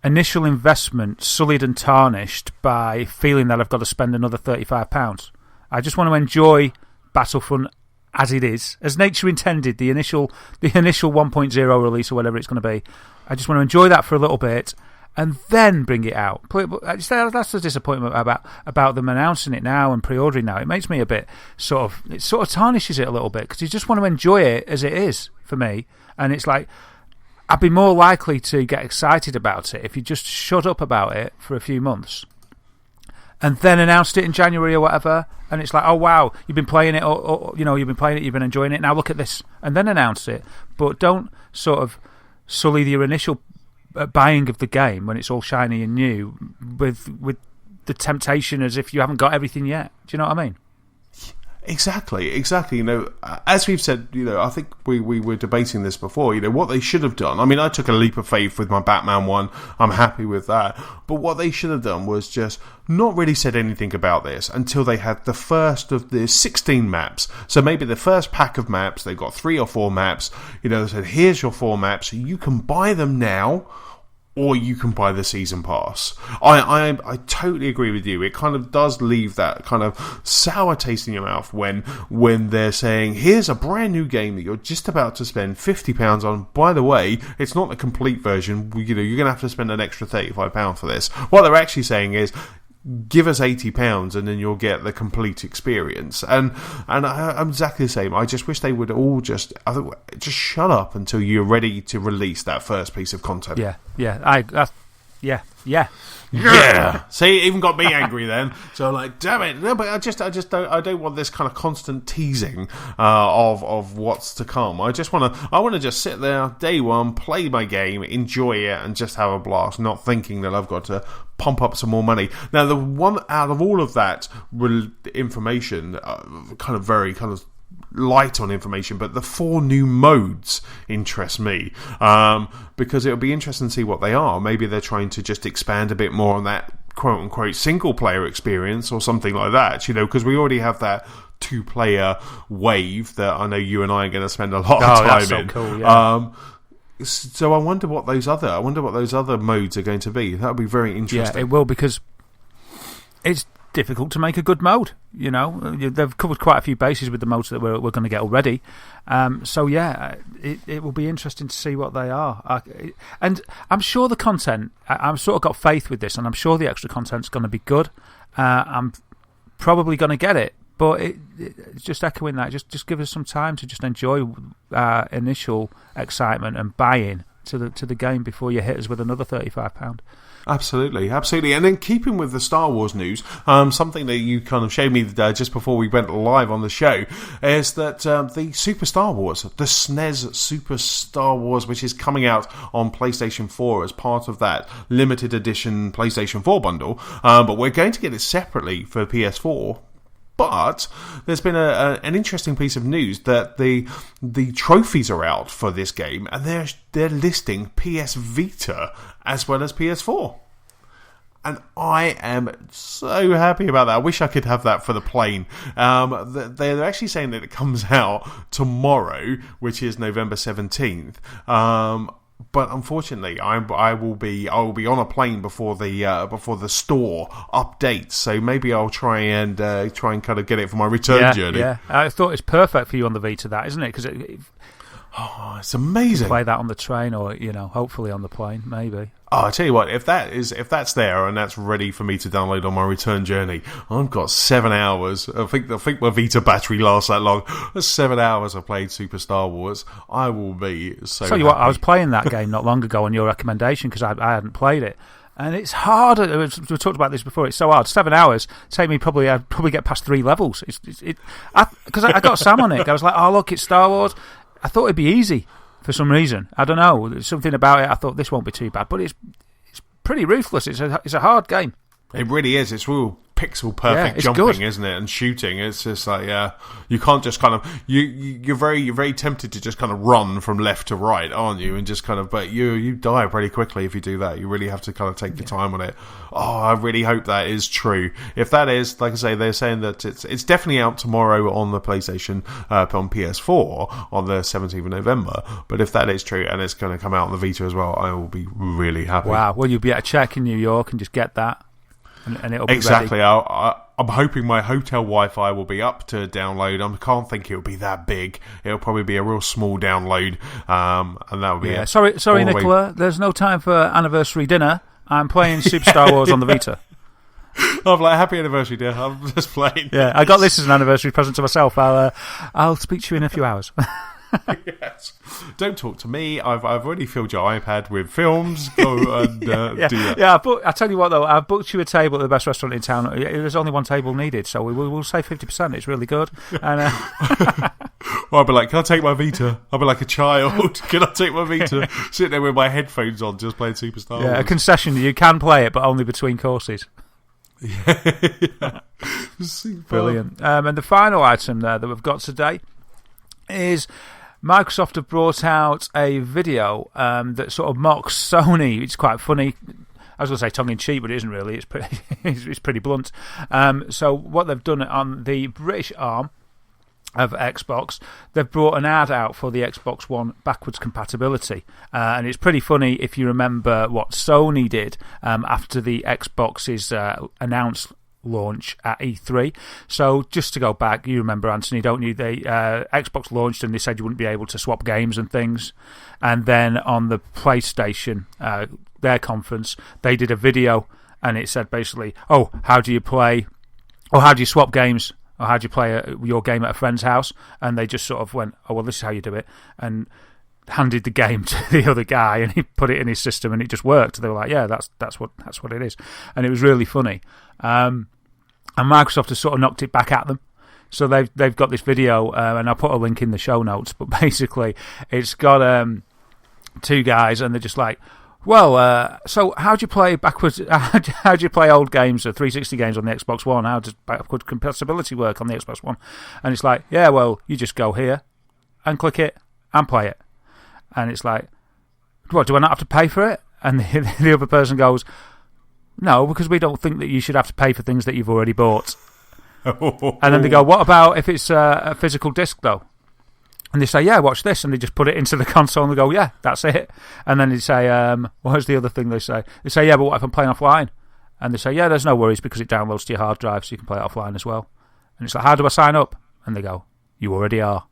Speaker 1: initial investment sullied and tarnished by feeling that I've got to spend another £35. I just want to enjoy Battlefront as it is, as nature intended, the initial 1.0 release or whatever it's going to be. I just want to enjoy that for a little bit, and then bring it out. That's the disappointment about them announcing it now and pre-ordering now. It makes me a bit it sort of tarnishes it a little bit, because you just want to enjoy it as it is for me. And it's like, I'd be more likely to get excited about it if you just shut up about it for a few months and then announced it in January or whatever. And it's like, oh wow, you've been playing it, or you've been playing it, you've been enjoying it. Now look at this, and then announce it. But don't sort of sully your initial buying of the game when it's all shiny and new with the temptation as if you haven't got everything yet. Do you know what I mean?
Speaker 2: Exactly. As we've said, I think we were debating this before, what they should have done. I mean, I took a leap of faith with my Batman one. I'm happy with that. But what they should have done was just not really said anything about this until they had the first of the 16 maps. So maybe the first pack of maps, they got 3 or 4 maps. They said, here's your 4 maps. You can buy them now, or you can buy the season pass. I totally agree with you. It kind of does leave that kind of sour taste in your mouth when they're saying, here's a brand new game that you're just about to spend £50 on. By the way, it's not the complete version. You're going to have to spend an extra £35 for this. What they're actually saying is, give us £80 and then you'll get the complete experience. And I'm exactly the same. I just wish they would all just shut up until you're ready to release that first piece of content.
Speaker 1: Yeah.
Speaker 2: See, it even got me angry then. So I'm like, damn it. No, but I don't want this kind of constant teasing of what's to come. I want to just sit there day one, play my game, enjoy it, and just have a blast, not thinking that I've got to pump up some more money. Now, the one out of all of that information, very light on information, but the 4 new modes interest me, because it'll be interesting to see what they are. Maybe they're trying to just expand a bit more on that quote-unquote single-player experience or something like that, because we already have that two-player wave that I know you and I are going to spend a lot of time
Speaker 1: that's
Speaker 2: in.
Speaker 1: So cool, yeah.
Speaker 2: So I wonder what those other modes are going to be. That would be very interesting.
Speaker 1: Yeah, it will, because it's difficult to make a good mode. You know, they've covered quite a few bases with the modes that we're going to get already. So yeah, it will be interesting to see what they are. And I'm sure the content, I've sort of got faith with this, and I'm sure the extra content's going to be good. I'm probably going to get it. But it's just echoing that. Just give us some time to just enjoy initial excitement and buy-in to the game before you hit us with another £35.
Speaker 2: Absolutely. And then keeping with the Star Wars news, something that you kind of showed me just before we went live on the show is that the Super Star Wars, the SNES Super Star Wars, which is coming out on PlayStation 4 as part of that limited edition PlayStation 4 bundle, but we're going to get it separately for PS4. But there's been an interesting piece of news that the trophies are out for this game, and they're listing PS Vita as well as PS4. And I am so happy about that. I wish I could have that for the plane. They're actually saying that it comes out tomorrow, which is November 17th. But unfortunately, I will be on a plane before the store updates. So maybe I'll try and kind of get it for my return journey.
Speaker 1: Yeah, I thought it's perfect for you on the Vita, that, isn't it? Because
Speaker 2: it's amazing.
Speaker 1: Play that on the train, or hopefully on the plane, maybe.
Speaker 2: Oh, I tell you what, if that's there and that's ready for me to download on my return journey, I've got 7 hours. I think my Vita battery lasts that long. 7 hours I played Super Star Wars. I will be so happy.
Speaker 1: What, I was playing that game not long ago on your recommendation because I hadn't played it. And it's hard. We talked about this before. It's so hard. 7 hours. Take me I'd probably get past 3 levels. Because I got Sam on it. I was like, oh look, it's Star Wars. I thought it'd be easy. For some reason, I don't know. There's something about it. I thought this won't be too bad, but it's pretty ruthless. It's a hard game.
Speaker 2: It really is. It's real pixel perfect jumping, good. Isn't it? And shooting. It's just like you can't just kind of you're very tempted to just kind of run from left to right, aren't you? And just kind of, but you die pretty quickly if you do that. You really have to kind of take your time on it. Oh, I really hope that is true. If that is, like I say, they're saying that it's definitely out tomorrow on the PlayStation, on PS4 on the 17th of November. But if that is true and it's going to come out on the Vita as well, I will be really happy.
Speaker 1: Wow. Well, you'll be able to check in New York and just get that. And it'll be
Speaker 2: exactly.
Speaker 1: Ready.
Speaker 2: I'm hoping my hotel Wi-Fi will be up to download. I can't think it'll be that big. It'll probably be a real small download, and that will be it.
Speaker 1: Sorry, Nicola. There's no time for anniversary dinner. I'm playing Super Star Wars on the Vita.
Speaker 2: I'm like, happy anniversary, dear. I'm just playing.
Speaker 1: Yeah, I got this as an anniversary present to myself. I'll speak to you in a few hours.
Speaker 2: Yes. Don't talk to me. I've already filled your iPad with films. Go and do that.
Speaker 1: Yeah, I tell you what, though, I've booked you a table at the best restaurant in town. There's only one table needed, so we'll save 50%. It's really good. And
Speaker 2: I'll be like, can I take my Vita? I'll be like a child. Can I take my Vita? Sit there with my headphones on, just playing Super Star Wars.
Speaker 1: Yeah, a concession. You can play it, but only between courses.
Speaker 2: Yeah.
Speaker 1: Brilliant. And the final item there that we've got today is Microsoft have brought out a video that sort of mocks Sony. It's quite funny. I was going to say tongue-in-cheek, but it isn't really. It's pretty blunt. So what they've done on the British arm of Xbox, they've brought an ad out for the Xbox One backwards compatibility. And it's pretty funny if you remember what Sony did after the Xbox's announced launch at E3. So just to go back, you remember, Anthony, don't you? They Xbox launched and they said you wouldn't be able to swap games and things. And then on the PlayStation, their conference, they did a video and it said basically, oh, how do you play, or how do you swap games, or how do you play your game at a friend's house? And they just sort of went, oh, well, this is how you do it. And handed the game to the other guy and he put it in his system and it just worked. They were like, yeah, that's what it is. And it was really funny. And Microsoft has sort of knocked it back at them. So they've got this video, and I'll put a link in the show notes, but basically it's got two guys and they're just like, well, so how do you play backwards? How do you play old games or 360 games on the Xbox One? How does backward compatibility work on the Xbox One? And it's like, yeah, well, you just go here and click it and play it. And it's like, what, do I not have to pay for it? And the other person goes, no, because we don't think that you should have to pay for things that you've already bought. And then they go, what about if it's a physical disc, though? And they say, yeah, watch this. And they just put it into the console and they go, yeah, that's it. And then they say, what's the other thing they say? They say, yeah, but what if I'm playing offline? And they say, yeah, there's no worries because it downloads to your hard drive so you can play it offline as well. And it's like, how do I sign up? And they go, you already are.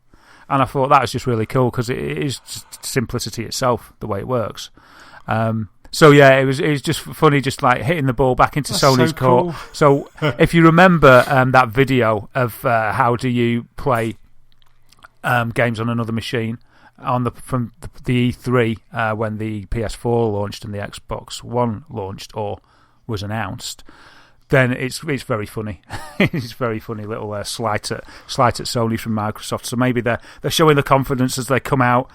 Speaker 1: And I thought that was just really cool because it is just simplicity itself, the way it works. So yeah, it was just funny, just like hitting the ball back into Sony's court. So if you remember that video of how do you play games on another machine from the E3 when the PS4 launched and the Xbox One launched or was announced, then it's very funny. It's a very funny little slight at Sony from Microsoft. So maybe they're showing the confidence as they come out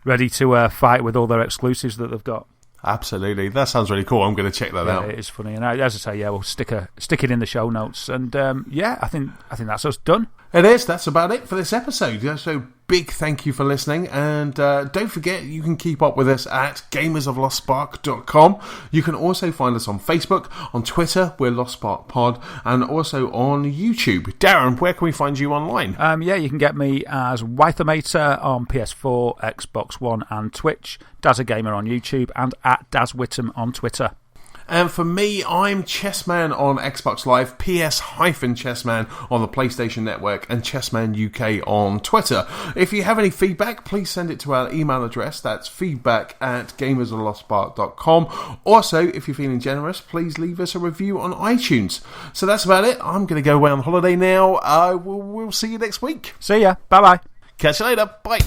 Speaker 1: ready to fight with all their exclusives that they've got.
Speaker 2: Absolutely, that sounds really cool. I'm going to check that out.
Speaker 1: It is funny, and as I say, yeah, we'll stick it in the show notes. And yeah, I think that's us done.
Speaker 2: It is. That's about it for this episode. So big thank you for listening, and don't forget you can keep up with us at gamersoflostspark.com. You can also find us on Facebook, on Twitter, we're Lost Spark Pod, and also on YouTube. Darren, where can we find you online?
Speaker 1: Yeah, you can get me as Wythamator on PS4, Xbox One, and Twitch. Dazagamer on YouTube, and at DazWhittam on Twitter.
Speaker 2: And for me, I'm Chessman on Xbox Live, PS-Chessman on the PlayStation Network, and Chessman UK on Twitter. If you have any feedback, please send it to our email address. That's feedback@gamersoflostspark.com. Also, if you're feeling generous, please leave us a review on iTunes. So that's about it. I'm going to go away on holiday now. We'll see you next week.
Speaker 1: See ya. Bye-bye.
Speaker 2: Catch you later. Bye.